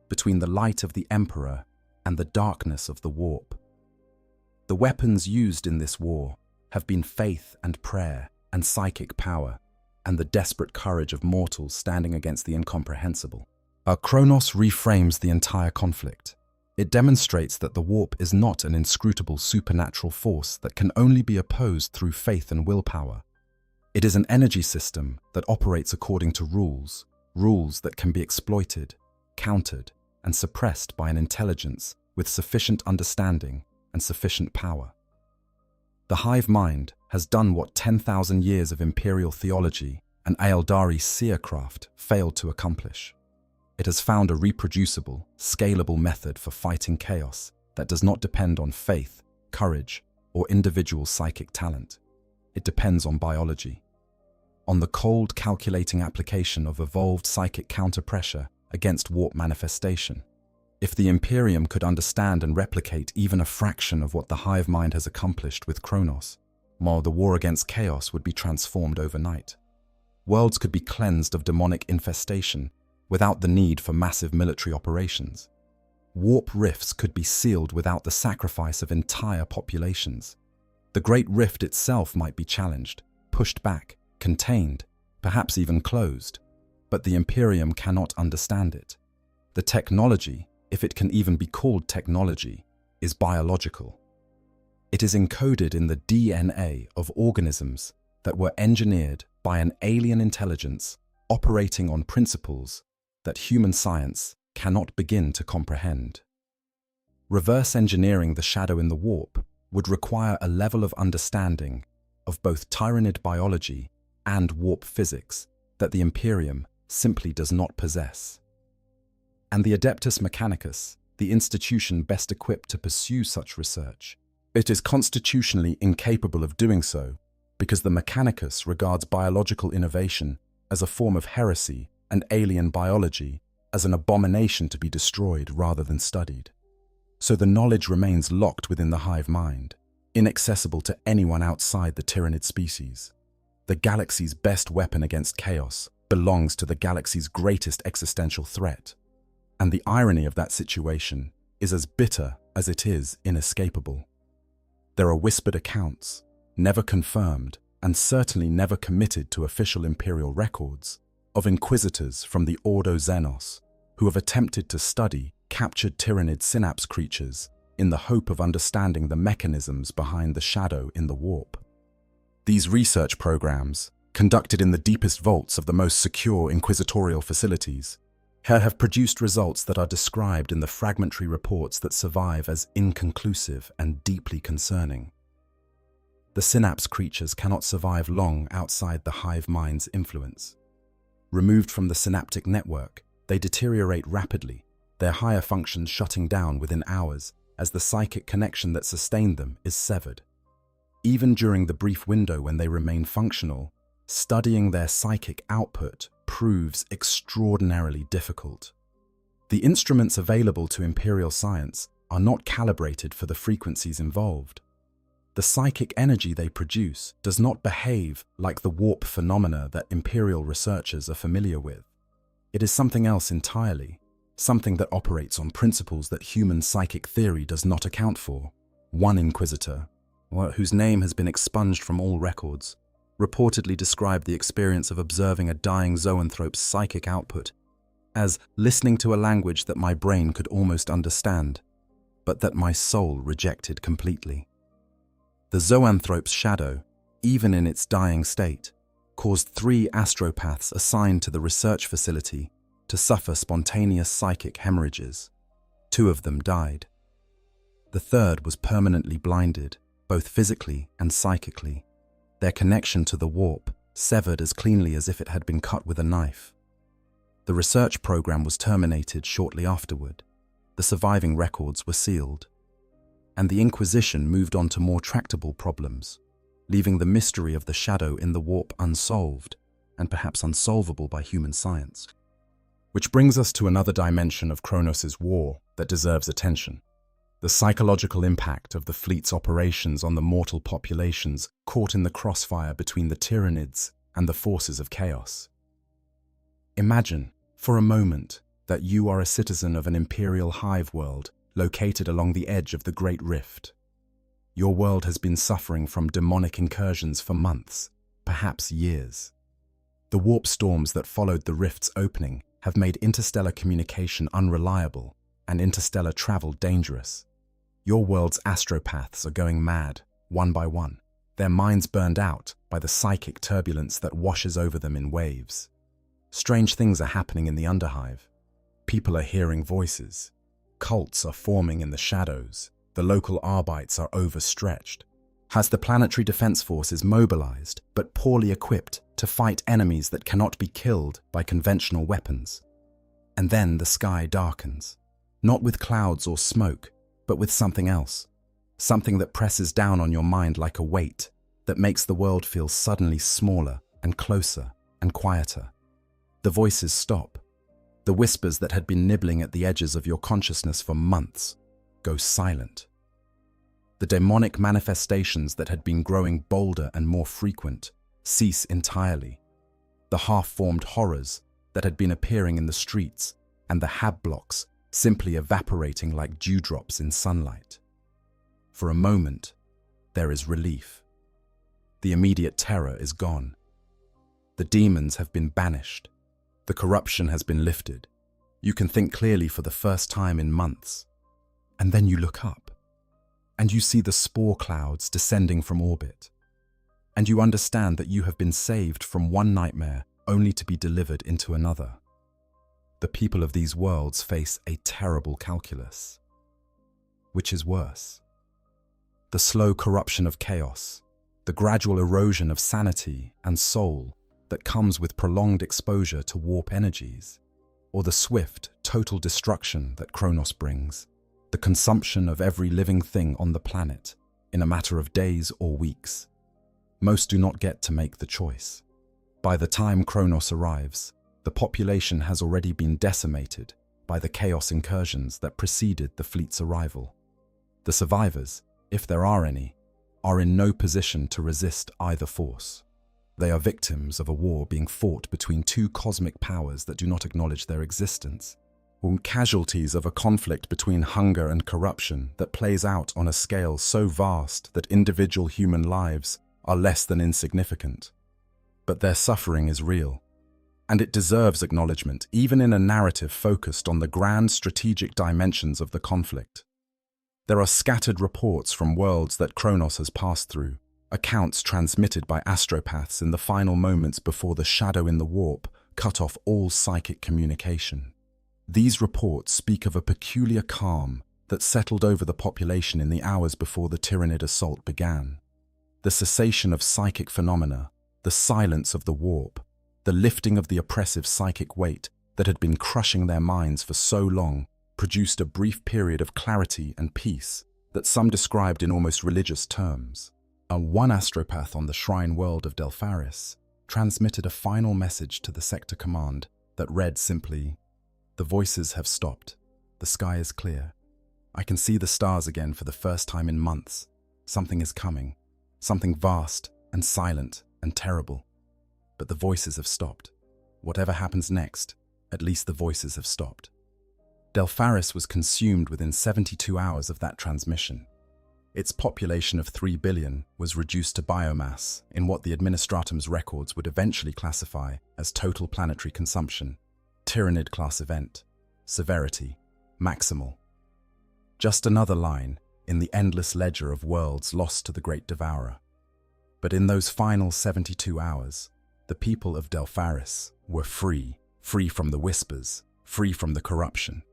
between the light of the Emperor and the darkness of the warp. The weapons used in this war have been faith and prayer and psychic power, and the desperate courage of mortals standing against the incomprehensible. Kronos reframes the entire conflict. It demonstrates that the warp is not an inscrutable supernatural force that can only be opposed through faith and willpower. It is an energy system that operates according to rules that can be exploited, countered, and suppressed by an intelligence with sufficient understanding and sufficient power. The hive mind has done what 10,000 years of imperial theology and Aeldari seercraft failed to accomplish. It has found a reproducible, scalable method for fighting chaos that does not depend on faith, courage, or individual psychic talent. It depends on biology, on the cold, calculating application of evolved psychic counter-pressure against warp manifestation. If the Imperium could understand and replicate even a fraction of what the hive mind has accomplished with Kronos, while the war against chaos would be transformed overnight. Worlds could be cleansed of demonic infestation without the need for massive military operations. Warp rifts could be sealed without the sacrifice of entire populations. The Great Rift itself might be challenged, pushed back, contained, perhaps even closed, but the Imperium cannot understand it. The technology, if it can even be called technology, is biological. It is encoded in the DNA of organisms that were engineered by an alien intelligence operating on principles that human science cannot begin to comprehend. Reverse engineering the shadow in the warp would require a level of understanding of both Tyranid biology and warp physics that the Imperium simply does not possess. And the Adeptus Mechanicus, the institution best equipped to pursue such research, it is constitutionally incapable of doing so because the Mechanicus regards biological innovation as a form of heresy and alien biology as an abomination to be destroyed rather than studied. So the knowledge remains locked within the hive mind, inaccessible to anyone outside the Tyranid species. The galaxy's best weapon against chaos belongs to the galaxy's greatest existential threat. And the irony of that situation is as bitter as it is inescapable. There are whispered accounts, never confirmed and certainly never committed to official imperial records, of inquisitors from the Ordo Xenos who have attempted to study captured Tyranid synapse creatures in the hope of understanding the mechanisms behind the shadow in the warp. These research programs, conducted in the deepest vaults of the most secure inquisitorial facilities, have produced results that are described in the fragmentary reports that survive as inconclusive and deeply concerning. The synapse creatures cannot survive long outside the hive mind's influence. Removed from the synaptic network, they deteriorate rapidly, their higher functions shutting down within hours as the psychic connection that sustained them is severed. Even during the brief window when they remain functional, studying their psychic output proves extraordinarily difficult. The instruments available to Imperial science are not calibrated for the frequencies involved. The psychic energy they produce does not behave like the warp phenomena that Imperial researchers are familiar with. It is something else entirely, something that operates on principles that human psychic theory does not account for. One inquisitor, whose name has been expunged from all records, reportedly described the experience of observing a dying zoanthrope's psychic output as listening to a language that my brain could almost understand, but that my soul rejected completely. The zoanthrope's shadow, even in its dying state, caused 3 astropaths assigned to the research facility to suffer spontaneous psychic hemorrhages. 2 of them died. The third was permanently blinded, both physically and psychically, their connection to the warp severed as cleanly as if it had been cut with a knife. The research program was terminated shortly afterward. The surviving records were sealed, and the Inquisition moved on to more tractable problems, leaving the mystery of the shadow in the warp unsolved, and perhaps unsolvable by human science. Which brings us to another dimension of Kronos' war that deserves attention: the psychological impact of the fleet's operations on the mortal populations caught in the crossfire between the Tyranids and the forces of chaos. Imagine, for a moment, that you are a citizen of an Imperial Hive world located along the edge of the Great Rift. Your world has been suffering from demonic incursions for months, perhaps years. The warp storms that followed the rift's opening have made interstellar communication unreliable and interstellar travel dangerous. Your world's astropaths are going mad, one by one, their minds burned out by the psychic turbulence that washes over them in waves. Strange things are happening in the Underhive. People are hearing voices. Cults are forming in the shadows. The local Arbites are overstretched. Has the Planetary Defense Forces mobilized, but poorly equipped to fight enemies that cannot be killed by conventional weapons? And then the sky darkens, not with clouds or smoke, but with something else. Something that presses down on your mind like a weight, that makes the world feel suddenly smaller and closer and quieter. The voices stop. The whispers that had been nibbling at the edges of your consciousness for months go silent. The demonic manifestations that had been growing bolder and more frequent cease entirely. The half-formed horrors that had been appearing in the streets and the hab blocks simply evaporating like dewdrops in sunlight. For a moment, there is relief. The immediate terror is gone. The demons have been banished. The corruption has been lifted. You can think clearly for the first time in months. And then you look up, and you see the spore clouds descending from orbit. And you understand that you have been saved from one nightmare only to be delivered into another. The people of these worlds face a terrible calculus. Which is worse? The slow corruption of chaos, the gradual erosion of sanity and soul that comes with prolonged exposure to warp energies, or the swift, total destruction that Kronos brings, the consumption of every living thing on the planet in a matter of days or weeks. Most do not get to make the choice. By the time Kronos arrives, the population has already been decimated by the chaos incursions that preceded the fleet's arrival. The survivors, if there are any, are in no position to resist either force. They are victims of a war being fought between 2 cosmic powers that do not acknowledge their existence, or casualties of a conflict between hunger and corruption that plays out on a scale so vast that individual human lives are less than insignificant. But their suffering is real, and it deserves acknowledgement even in a narrative focused on the grand strategic dimensions of the conflict. There are scattered reports from worlds that Kronos has passed through, accounts transmitted by astropaths in the final moments before the shadow in the warp cut off all psychic communication. These reports speak of a peculiar calm that settled over the population in the hours before the Tyranid assault began. The cessation of psychic phenomena, the silence of the warp, the lifting of the oppressive psychic weight that had been crushing their minds for so long produced a brief period of clarity and peace that some described in almost religious terms. One astropath on the shrine world of Delpharis transmitted a final message to the sector command that read simply, "The voices have stopped. The sky is clear. I can see the stars again for the first time in months. Something is coming. Something vast and silent and terrible. But the voices have stopped. Whatever happens next, at least the voices have stopped." Delpharis was consumed within 72 hours of that transmission. Its population of 3 billion was reduced to biomass in what the Administratum's records would eventually classify as total planetary consumption, Tyranid class event, severity, maximal. Just another line in the endless ledger of worlds lost to the Great Devourer. But in those final 72 hours, the people of Delpharis were free from the whispers, free from the corruption,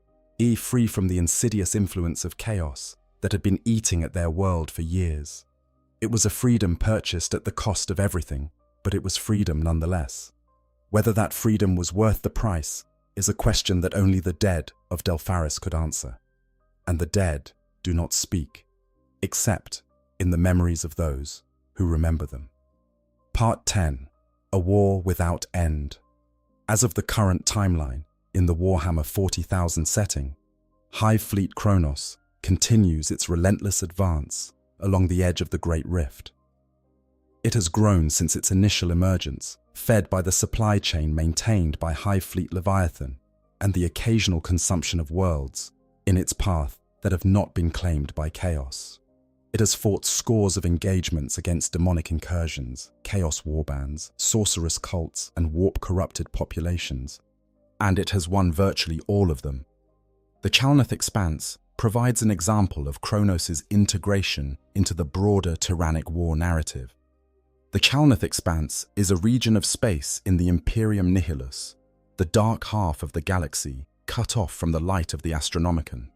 free from the insidious influence of chaos that had been eating at their world for years. It was a freedom purchased at the cost of everything, but it was freedom nonetheless. Whether that freedom was worth the price is a question that only the dead of Delpharis could answer. And the dead do not speak, except in the memories of those who remember them. Part 10. A War Without End. As of the current timeline, in the Warhammer 40,000 setting, Hive Fleet Kronos continues its relentless advance along the edge of the Great Rift. It has grown since its initial emergence, fed by the supply chain maintained by Hive Fleet Leviathan and the occasional consumption of worlds in its path that have not been claimed by chaos. It has fought scores of engagements against demonic incursions, chaos warbands, sorcerous cults, and warp-corrupted populations, and it has won virtually all of them. The Chalnath Expanse provides an example of Kronos' integration into the broader tyrannic war narrative. The Chalnath Expanse is a region of space in the Imperium Nihilus, the dark half of the galaxy cut off from the light of the Astronomicon.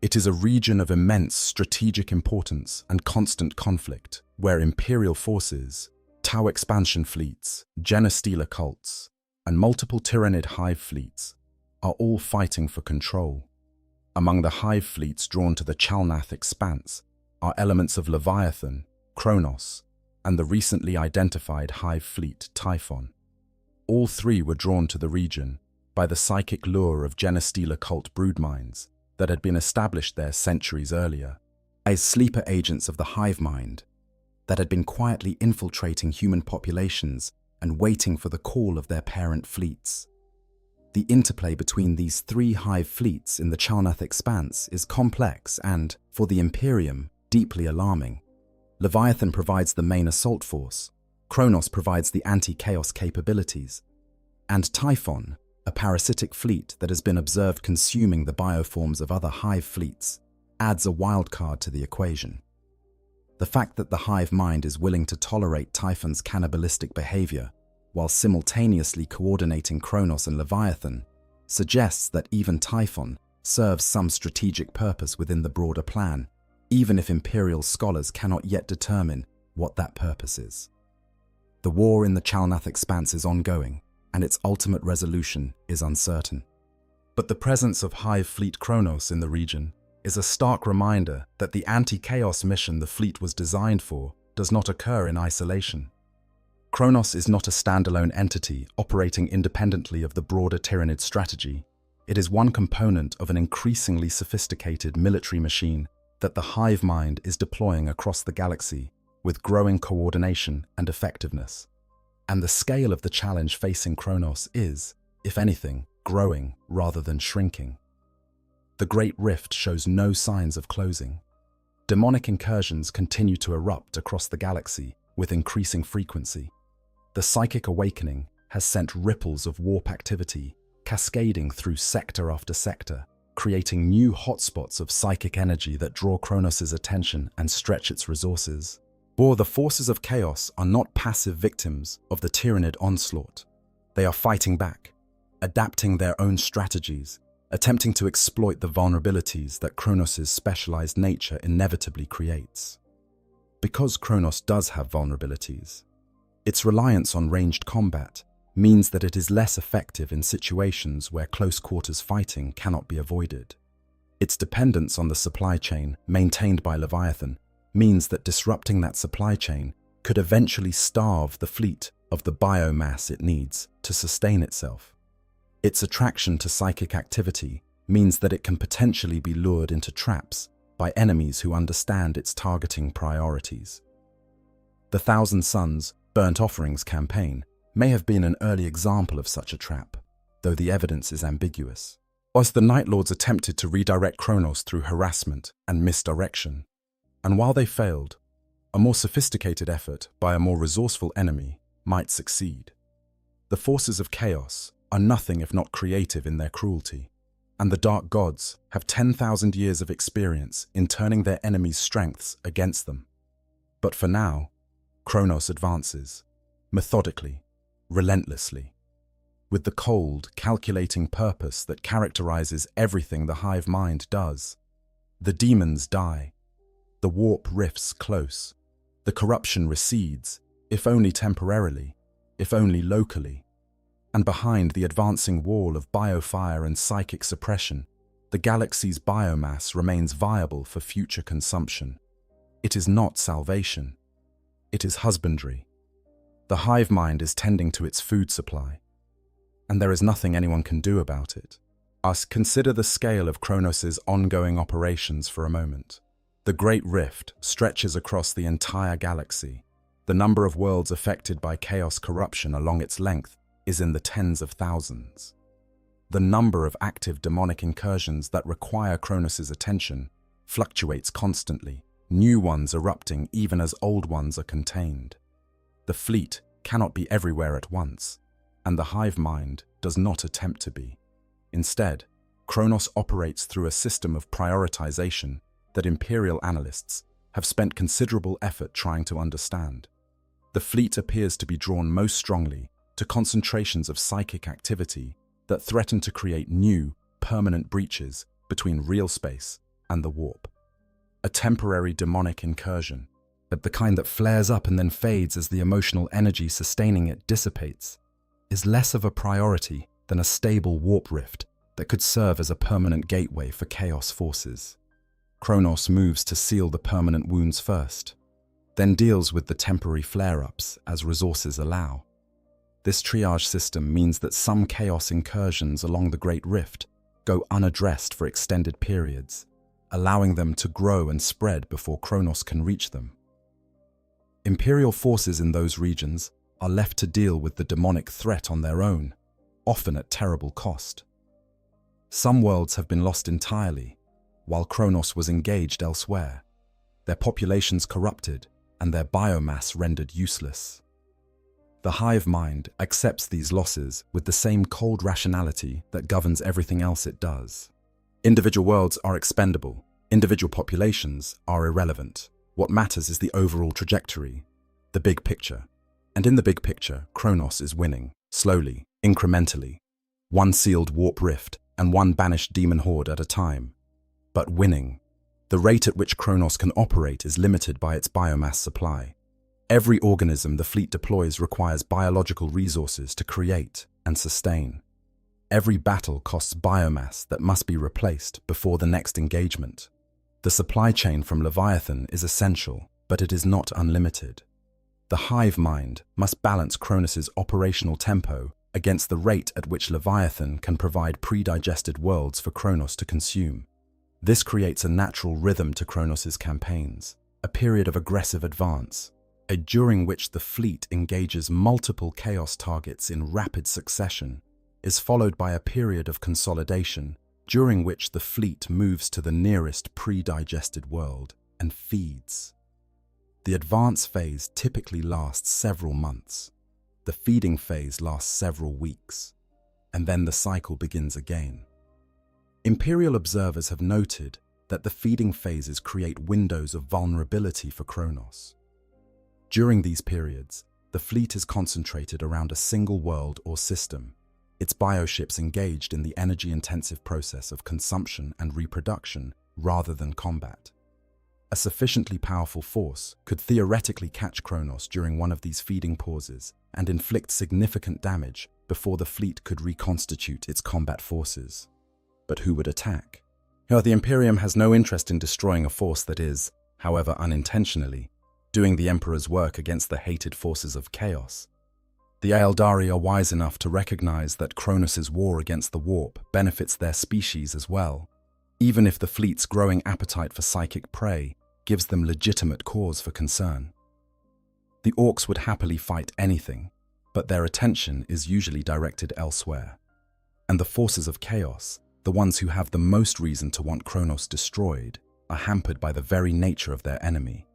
It is a region of immense strategic importance and constant conflict, where Imperial forces, Tau expansion fleets, Genestealer cults, and multiple Tyranid Hive fleets are all fighting for control. Among the Hive fleets drawn to the Chalnath Expanse are elements of Leviathan, Kronos, and the recently identified Hive fleet Typhon. All three were drawn to the region by the psychic lure of Genestealer cult broodminds that had been established there centuries earlier, as sleeper agents of the hive mind that had been quietly infiltrating human populations and waiting for the call of their parent fleets. The interplay between these three hive fleets in the Chalnath Expanse is complex and, for the Imperium, deeply alarming. Leviathan provides the main assault force, Kronos provides the anti-chaos capabilities, and Typhon, a parasitic fleet that has been observed consuming the bioforms of other hive fleets, adds a wildcard to the equation. The fact that the hive mind is willing to tolerate Typhon's cannibalistic behavior while simultaneously coordinating Kronos and Leviathan suggests that even Typhon serves some strategic purpose within the broader plan, even if Imperial scholars cannot yet determine what that purpose is. The war in the Chalnath Expanse is ongoing, and its ultimate resolution is uncertain. But the presence of Hive Fleet Kronos in the region is a stark reminder that the anti-chaos mission the fleet was designed for does not occur in isolation. Kronos is not a standalone entity operating independently of the broader Tyranid strategy. It is one component of an increasingly sophisticated military machine that the hive mind is deploying across the galaxy with growing coordination and effectiveness. And the scale of the challenge facing Kronos is, if anything, growing rather than shrinking. The Great Rift shows no signs of closing. Demonic incursions continue to erupt across the galaxy with increasing frequency. The psychic awakening has sent ripples of warp activity cascading through sector after sector, creating new hotspots of psychic energy that draw Kronos' attention and stretch its resources. The forces of chaos are not passive victims of the Tyranid onslaught. They are fighting back, adapting their own strategies, attempting to exploit the vulnerabilities that Kronos' specialized nature inevitably creates. Because Kronos does have vulnerabilities, its reliance on ranged combat means that it is less effective in situations where close-quarters fighting cannot be avoided. Its dependence on the supply chain maintained by Leviathan means that disrupting that supply chain could eventually starve the fleet of the biomass it needs to sustain itself. Its attraction to psychic activity means that it can potentially be lured into traps by enemies who understand its targeting priorities. The Thousand Suns Burnt Offerings campaign may have been an early example of such a trap, though the evidence is ambiguous. As the Night Lords attempted to redirect Kronos through harassment and misdirection, and while they failed, a more sophisticated effort by a more resourceful enemy might succeed. The forces of chaos are nothing if not creative in their cruelty, and the Dark Gods have 10,000 years of experience in turning their enemies' strengths against them. But for now, Kronos advances, methodically, relentlessly, with the cold, calculating purpose that characterizes everything the Hive mind does. The demons die, the warp rifts close, the corruption recedes, if only temporarily, if only locally, and behind the advancing wall of biofire and psychic suppression, the galaxy's biomass remains viable for future consumption. It is not salvation. It is husbandry. The hive mind is tending to its food supply, and there is nothing anyone can do about it. Consider the scale of Kronos' ongoing operations for a moment. The Great Rift stretches across the entire galaxy. The number of worlds affected by chaos corruption along its length is in the tens of thousands. The number of active demonic incursions that require Kronos' attention fluctuates constantly, new ones erupting even as old ones are contained. The fleet cannot be everywhere at once, and the hive mind does not attempt to be. Instead, Kronos operates through a system of prioritization that Imperial analysts have spent considerable effort trying to understand. The fleet appears to be drawn most strongly to concentrations of psychic activity that threaten to create new, permanent breaches between real space and the warp. A temporary demonic incursion, but the kind that flares up and then fades as the emotional energy sustaining it dissipates, is less of a priority than a stable warp rift that could serve as a permanent gateway for chaos forces. Kronos moves to seal the permanent wounds first, then deals with the temporary flare-ups as resources allow. This triage system means that some chaos incursions along the Great Rift go unaddressed for extended periods, allowing them to grow and spread before Kronos can reach them. Imperial forces in those regions are left to deal with the demonic threat on their own, often at terrible cost. Some worlds have been lost entirely, while Kronos was engaged elsewhere, their populations corrupted and their biomass rendered useless. The hive mind accepts these losses with the same cold rationality that governs everything else it does. Individual worlds are expendable, individual populations are irrelevant. What matters is the overall trajectory, the big picture. And in the big picture, Kronos is winning, slowly, incrementally, one sealed warp rift and one banished demon horde at a time. But winning. The rate at which Kronos can operate is limited by its biomass supply. Every organism the fleet deploys requires biological resources to create and sustain. Every battle costs biomass that must be replaced before the next engagement. The supply chain from Leviathan is essential, but it is not unlimited. The hive mind must balance Kronos' operational tempo against the rate at which Leviathan can provide pre-digested worlds for Kronos to consume. This creates a natural rhythm to Kronos' campaigns, a period of aggressive advance, during which the fleet engages multiple chaos targets in rapid succession, is followed by a period of consolidation, during which the fleet moves to the nearest pre-digested world and feeds. The advance phase typically lasts several months. The feeding phase lasts several weeks, and then the cycle begins again. Imperial observers have noted that the feeding phases create windows of vulnerability for Kronos. During these periods, the fleet is concentrated around a single world or system, its bioships engaged in the energy-intensive process of consumption and reproduction rather than combat. A sufficiently powerful force could theoretically catch Kronos during one of these feeding pauses and inflict significant damage before the fleet could reconstitute its combat forces. But who would attack? The Imperium has no interest in destroying a force that is, however unintentionally, doing the Emperor's work against the hated forces of chaos. The Aeldari are wise enough to recognize that Kronos' war against the warp benefits their species as well, even if the fleet's growing appetite for psychic prey gives them legitimate cause for concern. The orcs would happily fight anything, but their attention is usually directed elsewhere. And the forces of chaos, the ones who have the most reason to want Kronos destroyed, are hampered by the very nature of their enemy.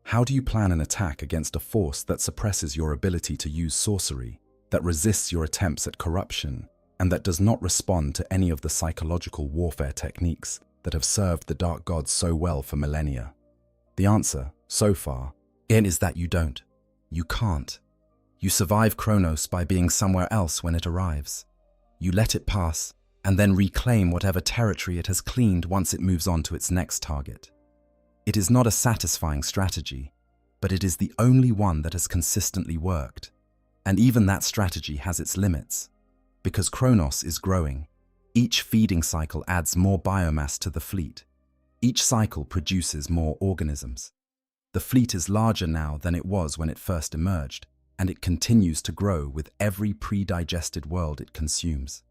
How do you plan an attack against a force that suppresses your ability to use sorcery, that resists your attempts at corruption, and that does not respond to any of the psychological warfare techniques that have served the Dark Gods so well for millennia? The answer, so far, is that you don't. You can't. You survive Kronos by being somewhere else when it arrives. You let it pass, and then reclaim whatever territory it has cleaned once it moves on to its next target. It is not a satisfying strategy, but it is the only one that has consistently worked. And even that strategy has its limits. Because Kronos is growing, each feeding cycle adds more biomass to the fleet. Each cycle produces more organisms. The fleet is larger now than it was when it first emerged, and it continues to grow with every pre-digested world it consumes.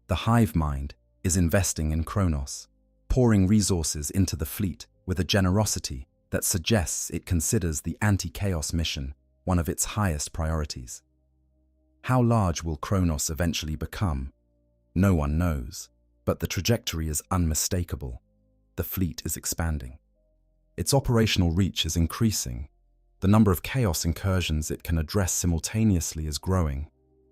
The Hive mind is investing in Kronos, pouring resources into the fleet with a generosity that suggests it considers the anti-chaos mission one of its highest priorities. How large will Kronos eventually become? No one knows, but the trajectory is unmistakable. The fleet is expanding. Its operational reach is increasing. The number of chaos incursions it can address simultaneously is growing,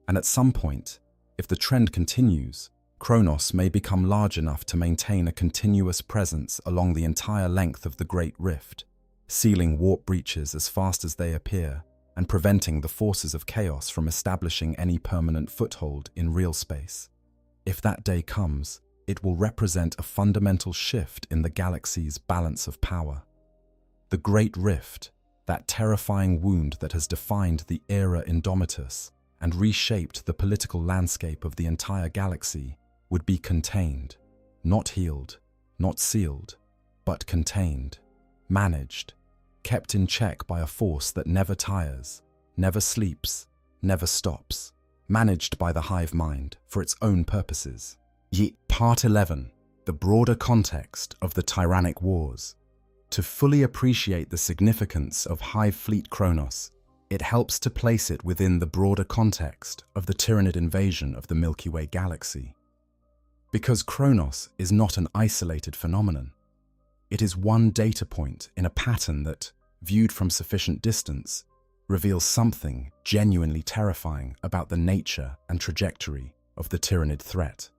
and at some point, if the trend continues, Kronos may become large enough to maintain a continuous presence along the entire length of the Great Rift, sealing warp breaches as fast as they appear and preventing the forces of chaos from establishing any permanent foothold in real space. If that day comes, it will represent a fundamental shift in the galaxy's balance of power. The Great Rift, that terrifying wound that has defined the era Indomitus and reshaped the political landscape of the entire galaxy, would be contained, not healed, not sealed, but contained, managed, kept in check by a force that never tires, never sleeps, never stops, managed by the Hive mind for its own purposes. Part 11. The broader context of the Tyrannic Wars. To fully appreciate the significance of Hive Fleet Kronos, it helps to place it within the broader context of the Tyranid invasion of the Milky Way galaxy. Because Kronos is not an isolated phenomenon. It is one data point in a pattern that, viewed from sufficient distance, reveals something genuinely terrifying about the nature and trajectory of the Tyranid threat.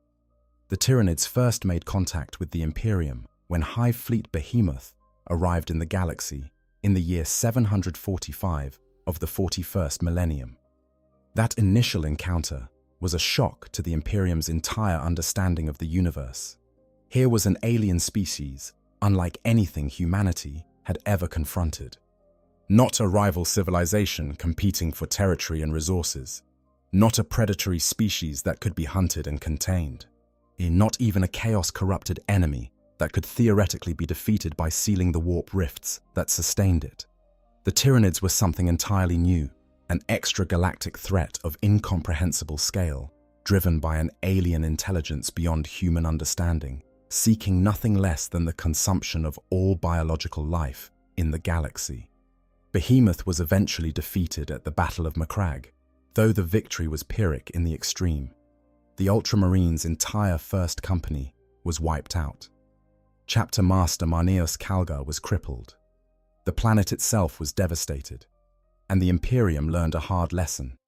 The Tyranids first made contact with the Imperium when Hive Fleet Behemoth arrived in the galaxy in the year 745 of the 41st Millennium. That initial encounter was a shock to the Imperium's entire understanding of the universe. Here was an alien species unlike anything humanity had ever confronted. Not a rival civilization competing for territory and resources. Not a predatory species that could be hunted and contained. Not even a chaos-corrupted enemy that could theoretically be defeated by sealing the warp rifts that sustained it. The Tyranids were something entirely new, an extragalactic threat of incomprehensible scale, driven by an alien intelligence beyond human understanding, seeking nothing less than the consumption of all biological life in the galaxy. Behemoth was eventually defeated at the Battle of Macragge, though the victory was Pyrrhic in the extreme. The Ultramarines' entire first company was wiped out. Chapter Master Marneus Calgar was crippled. The planet itself was devastated, and the Imperium learned a hard lesson.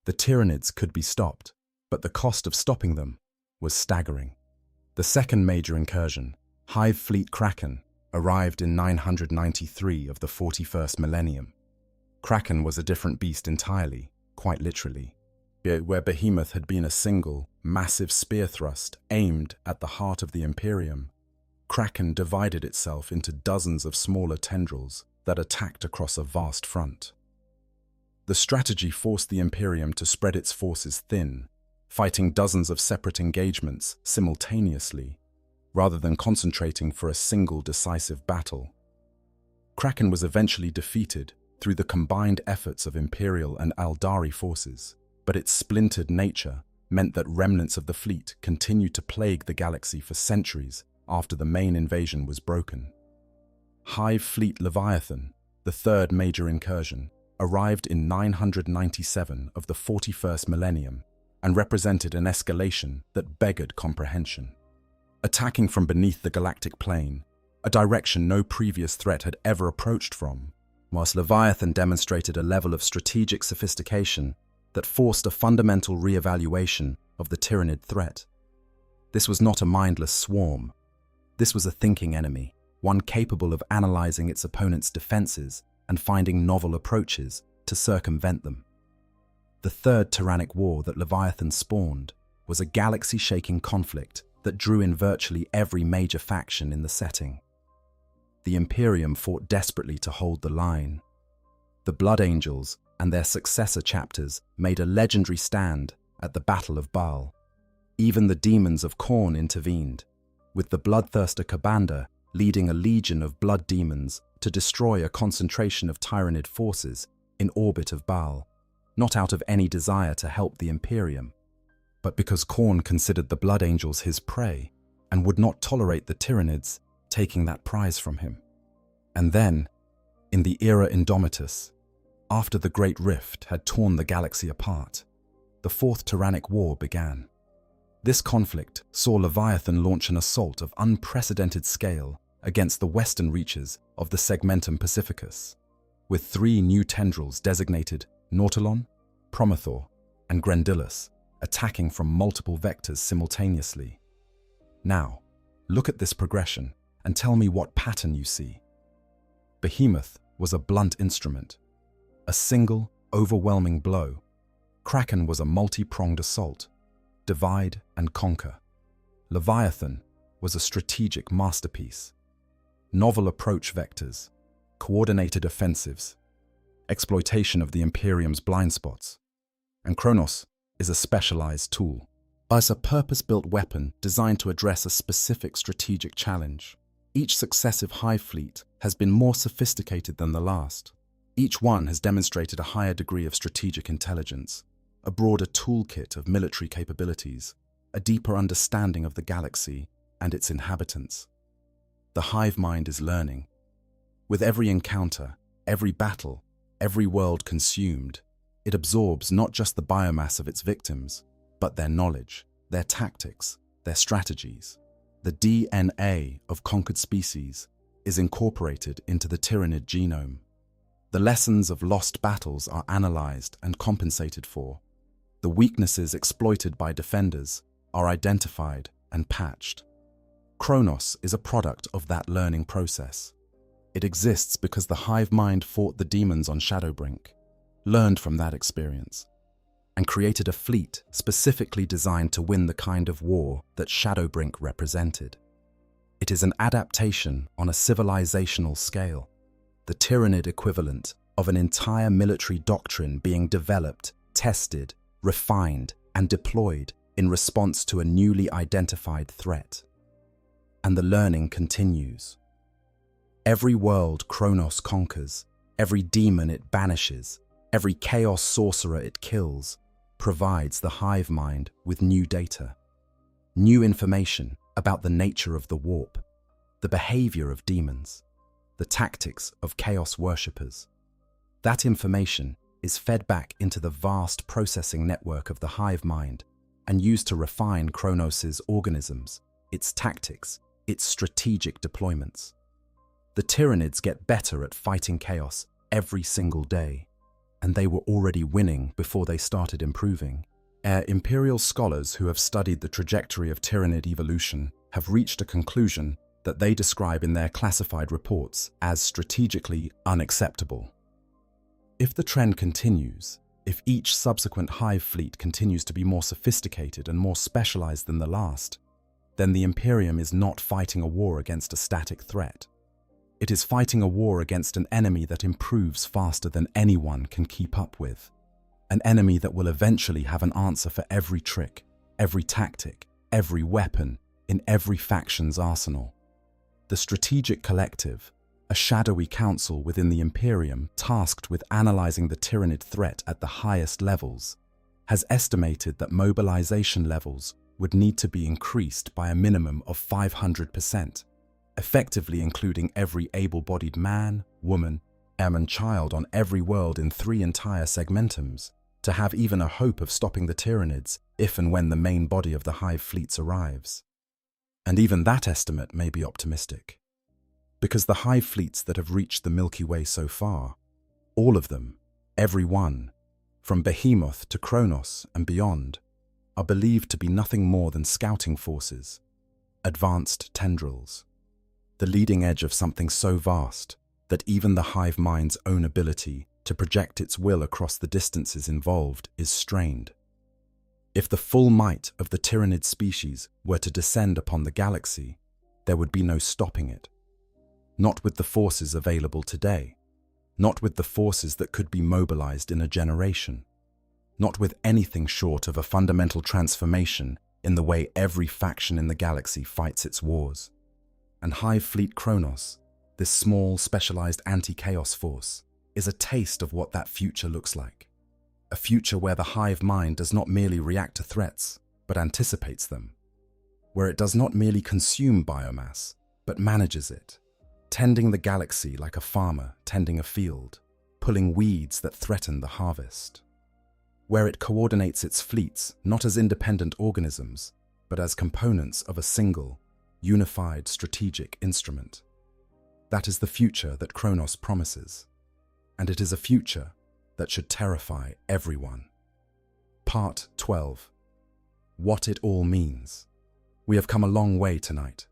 The Tyranids could be stopped, but the cost of stopping them was staggering. The second major incursion, Hive Fleet Kraken, arrived in 993 of the 41st Millennium. Kraken was a different beast entirely, quite literally. Where Behemoth had been a single, massive spear thrust aimed at the heart of the Imperium, Kraken divided itself into dozens of smaller tendrils that attacked across a vast front. The strategy forced the Imperium to spread its forces thin, fighting dozens of separate engagements simultaneously. rather than concentrating for a single decisive battle. Kraken was eventually defeated through the combined efforts of Imperial and Aldari forces, but its splintered nature meant that remnants of the fleet continued to plague the galaxy for centuries after the main invasion was broken. Hive Fleet Leviathan, the third major incursion, arrived in 997 of the 41st millennium and represented an escalation that beggared comprehension. Attacking from beneath the galactic plane, a direction no previous threat had ever approached from, whilst Leviathan demonstrated a level of strategic sophistication that forced a fundamental re-evaluation of the Tyranid threat. This was not a mindless swarm. This was a thinking enemy, one capable of analyzing its opponent's defenses and finding novel approaches to circumvent them. The third tyrannic war that Leviathan spawned was a galaxy-shaking conflict that drew in virtually every major faction in the setting. The Imperium fought desperately to hold the line. The Blood Angels and their successor chapters made a legendary stand at the Battle of Baal. Even the Demons of Khorne intervened, with the bloodthirster Kabanda leading a legion of blood demons to destroy a concentration of Tyranid forces in orbit of Baal, not out of any desire to help the Imperium, but because Khorne considered the Blood Angels his prey and would not tolerate the Tyranids taking that prize from him. And then, in the Era Indomitus, after the Great Rift had torn the galaxy apart, the Fourth Tyrannic War began. This conflict saw Leviathan launch an assault of unprecedented scale against the western reaches of the Segmentum Pacificus, with 3 new tendrils designated Nautilon, Promothor, and Grendilus attacking from multiple vectors simultaneously. Now, look at this progression and tell me what pattern you see. Behemoth was a blunt instrument, a single, overwhelming blow. Kraken was a multi-pronged assault, divide and conquer. Leviathan was a strategic masterpiece. Novel approach vectors, coordinated offensives, exploitation of the Imperium's blind spots. And Kronos is a specialized tool, as a purpose-built weapon designed to address a specific strategic challenge. Each successive Hive fleet has been more sophisticated than the last. Each one has demonstrated a higher degree of strategic intelligence, a broader toolkit of military capabilities, a deeper understanding of the galaxy and its inhabitants. The hive mind is learning. With every encounter, every battle, every world consumed, it absorbs not just the biomass of its victims, but their knowledge, their tactics, their strategies. The DNA of conquered species is incorporated into the Tyranid genome. The lessons of lost battles are analyzed and compensated for. The weaknesses exploited by defenders are identified and patched. Kronos is a product of that learning process. It exists because the hive mind fought the demons on Shadowbrink, learned from that experience, and created a fleet specifically designed to win the kind of war that Shadowbrink represented. It is an adaptation on a civilizational scale, the Tyranid equivalent of an entire military doctrine being developed, tested, refined, and deployed in response to a newly identified threat. And the learning continues. Every world Kronos conquers, every demon it banishes, every chaos sorcerer it kills, provides the hive mind with new data, new information about the nature of the warp, the behavior of demons, the tactics of chaos worshippers. That information is fed back into the vast processing network of the hive mind and used to refine Kronos' organisms, its tactics, its strategic deployments. The Tyranids get better at fighting chaos every single day, and they were already winning before they started improving. Imperial scholars who have studied the trajectory of Tyranid evolution have reached a conclusion that they describe in their classified reports as strategically unacceptable. If the trend continues, if each subsequent hive fleet continues to be more sophisticated and more specialized than the last, then the Imperium is not fighting a war against a static threat. It is fighting a war against an enemy that improves faster than anyone can keep up with. An enemy that will eventually have an answer for every trick, every tactic, every weapon in every faction's arsenal. The Strategic Collective, a shadowy council within the Imperium tasked with analyzing the Tyranid threat at the highest levels, has estimated that mobilization levels would need to be increased by a minimum of 500%, effectively including every able-bodied man, woman, and child on every world in 3 entire segmentums, to have even a hope of stopping the Tyranids if and when the main body of the Hive fleets arrives. And even that estimate may be optimistic, because the Hive fleets that have reached the Milky Way so far, all of them, every one, from Behemoth to Kronos and beyond, are believed to be nothing more than scouting forces, advanced tendrils, the leading edge of something so vast that even the hive mind's own ability to project its will across the distances involved is strained. If the full might of the Tyranid species were to descend upon the galaxy, there would be no stopping it. Not with the forces available today, not with the forces that could be mobilized in a generation, not with anything short of a fundamental transformation in the way every faction in the galaxy fights its wars. And Hive Fleet Kronos, this small, specialized anti-chaos force, is a taste of what that future looks like. A future where the hive mind does not merely react to threats, but anticipates them. Where it does not merely consume biomass, but manages it, tending the galaxy like a farmer tending a field, pulling weeds that threaten the harvest. Where it coordinates its fleets not as independent organisms, but as components of a single, unified strategic instrument. That is the future that Kronos promises, and it is a future that should terrify everyone. Part 12. What it all means. We have come a long way tonight.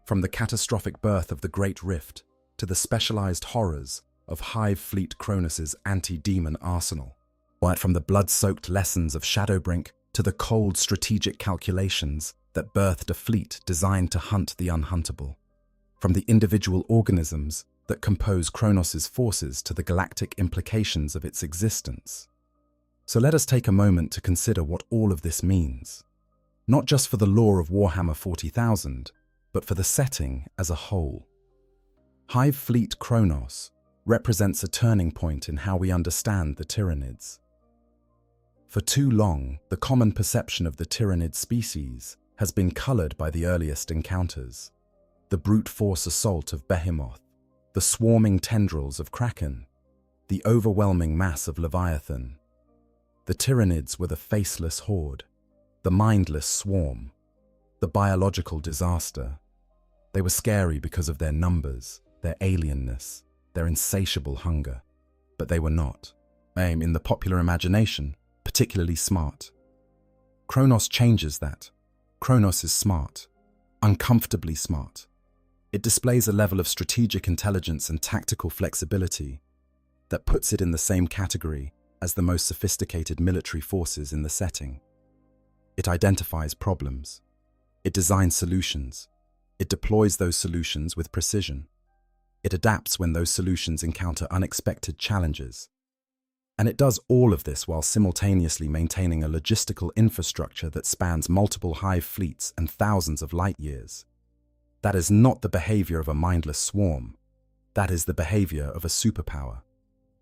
From the catastrophic birth of the Great Rift to the specialized horrors of Hive Fleet Kronos' anti-demon arsenal. Right from the blood-soaked lessons of Shadowbrink to the cold strategic calculations that birthed a fleet designed to hunt the unhuntable. From the individual organisms that compose Kronos' forces to the galactic implications of its existence. So let us take a moment to consider what all of this means. Not just for the lore of Warhammer 40,000, but for the setting as a whole. Hive Fleet Kronos represents a turning point in how we understand the Tyranids. For too long, the common perception of the Tyranid species has been colored by the earliest encounters. The brute force assault of Behemoth, the swarming tendrils of Kraken, the overwhelming mass of Leviathan. The Tyranids were the faceless horde, the mindless swarm, the biological disaster. They were scary because of their numbers, their alienness, their insatiable hunger, but they were not, in the popular imagination, particularly smart. Kronos changes that. Kronos is smart, uncomfortably smart. It displays a level of strategic intelligence and tactical flexibility that puts it in the same category as the most sophisticated military forces in the setting. It identifies problems. It designs solutions. It deploys those solutions with precision. It adapts when those solutions encounter unexpected challenges. And it does all of this while simultaneously maintaining a logistical infrastructure that spans multiple hive fleets and thousands of light years. That is not the behavior of a mindless swarm. That is the behavior of a superpower.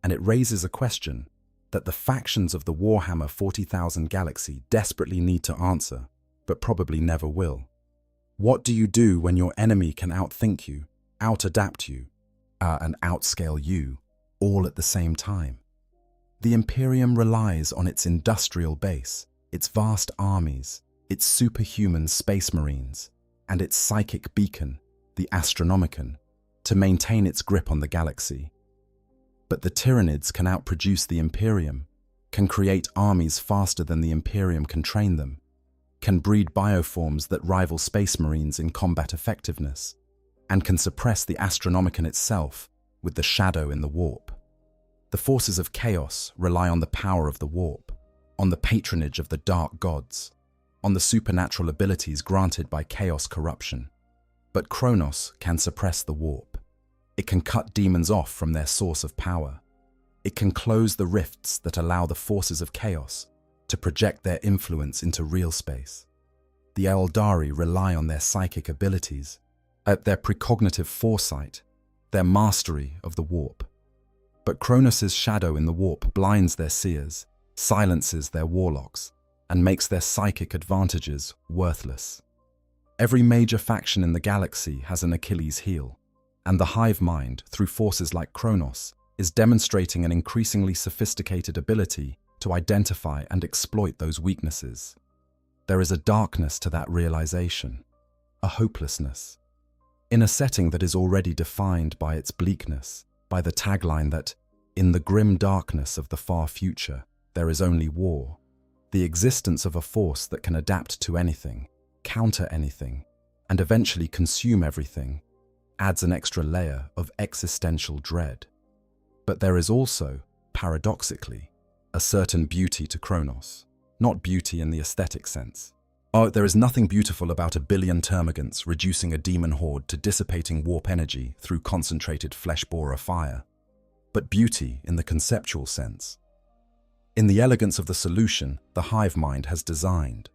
And it raises a question that the factions of the Warhammer 40,000 galaxy desperately need to answer, but probably never will. What do you do when your enemy can outthink you, outadapt you, and outscale you, all at the same time? The Imperium relies on its industrial base, its vast armies, its superhuman space marines, and its psychic beacon, the Astronomicon, to maintain its grip on the galaxy. But the Tyranids can outproduce the Imperium, can create armies faster than the Imperium can train them, can breed bioforms that rival space marines in combat effectiveness, and can suppress the Astronomicon itself with the shadow in the warp. The forces of chaos rely on the power of the warp, on the patronage of the dark gods, on the supernatural abilities granted by chaos corruption. But Kronos can suppress the warp. It can cut demons off from their source of power. It can close the rifts that allow the forces of chaos to project their influence into real space. The Eldari rely on their psychic abilities, their precognitive foresight, their mastery of the warp. But Kronos' shadow in the warp blinds their seers, silences their warlocks, and makes their psychic advantages worthless. Every major faction in the galaxy has an Achilles heel, and the hive mind, through forces like Kronos, is demonstrating an increasingly sophisticated ability to identify and exploit those weaknesses. There is a darkness to that realization, a hopelessness. In a setting that is already defined by its bleakness, by the tagline that, in the grim darkness of the far future, there is only war, the existence of a force that can adapt to anything, counter anything, and eventually consume everything, adds an extra layer of existential dread. But there is also, paradoxically, a certain beauty to Kronos, not beauty in the aesthetic sense. Oh, there is nothing beautiful about a billion termagants reducing a demon horde to dissipating warp energy through concentrated flesh-borer fire, but beauty in the conceptual sense. In the elegance of the solution the hive mind has designed.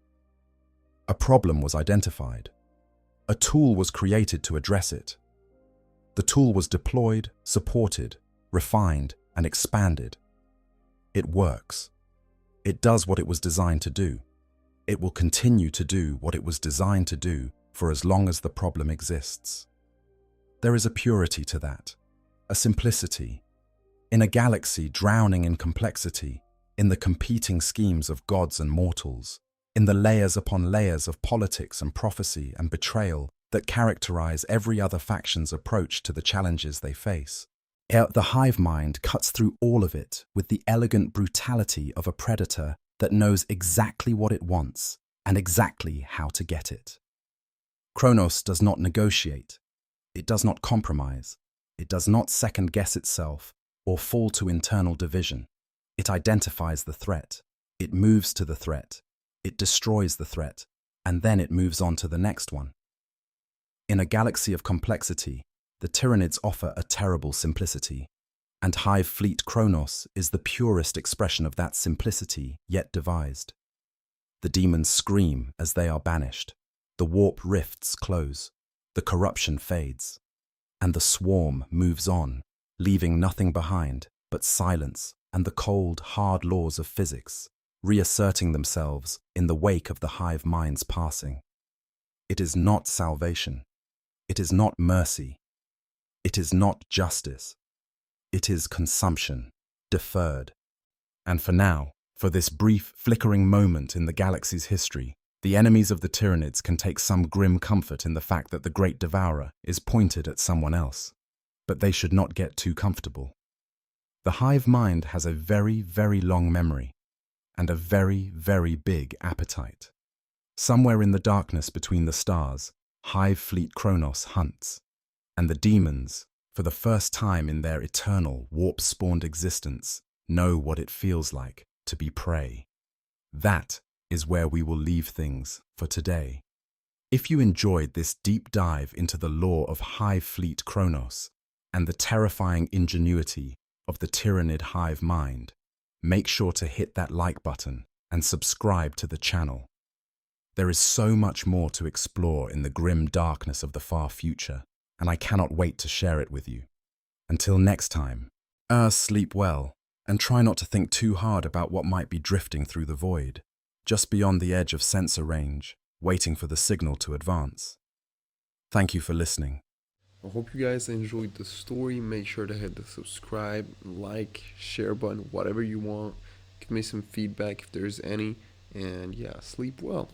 A problem was identified. A tool was created to address it. The tool was deployed, supported, refined, and expanded. It works. It does what it was designed to do. It will continue to do what it was designed to do for as long as the problem exists. There is a purity to that, a simplicity. In a galaxy drowning in complexity, in the competing schemes of gods and mortals, in the layers upon layers of politics and prophecy and betrayal that characterize every other faction's approach to the challenges they face, the hive mind cuts through all of it with the elegant brutality of a predator that knows exactly what it wants and exactly how to get it. Kronos does not negotiate. It does not compromise. It does not second-guess itself or fall to internal division. It identifies the threat. It moves to the threat. It destroys the threat, and then it moves on to the next one. In a galaxy of complexity, the Tyranids offer a terrible simplicity, and Hive Fleet Kronos is the purest expression of that simplicity yet devised. The demons scream as they are banished, the warp rifts close, the corruption fades, and the swarm moves on, leaving nothing behind but silence and the cold, hard laws of physics, reasserting themselves in the wake of the hive mind's passing. It is not salvation. It is not mercy. It is not justice. It is consumption, deferred. And for now, for this brief, flickering moment in the galaxy's history, the enemies of the Tyranids can take some grim comfort in the fact that the Great Devourer is pointed at someone else. But they should not get too comfortable. The hive mind has a very, very long memory and a very, very big appetite. Somewhere in the darkness between the stars, Hive Fleet Kronos hunts, and the demons, for the first time in their eternal, warp-spawned existence, know what it feels like to be prey. That is where we will leave things for today. If you enjoyed this deep dive into the lore of Hive Fleet Kronos and the terrifying ingenuity of the Tyranid hive mind, make sure to hit that like button and subscribe to the channel. There is so much more to explore in the grim darkness of the far future, and I cannot wait to share it with you. Until next time, sleep well, and try not to think too hard about what might be drifting through the void, just beyond the edge of sensor range, waiting for the signal to advance. Thank you for listening. I hope you guys enjoyed the story. Make sure to hit the subscribe, like, share button, whatever you want. Give me some feedback if there's any. And yeah, sleep well.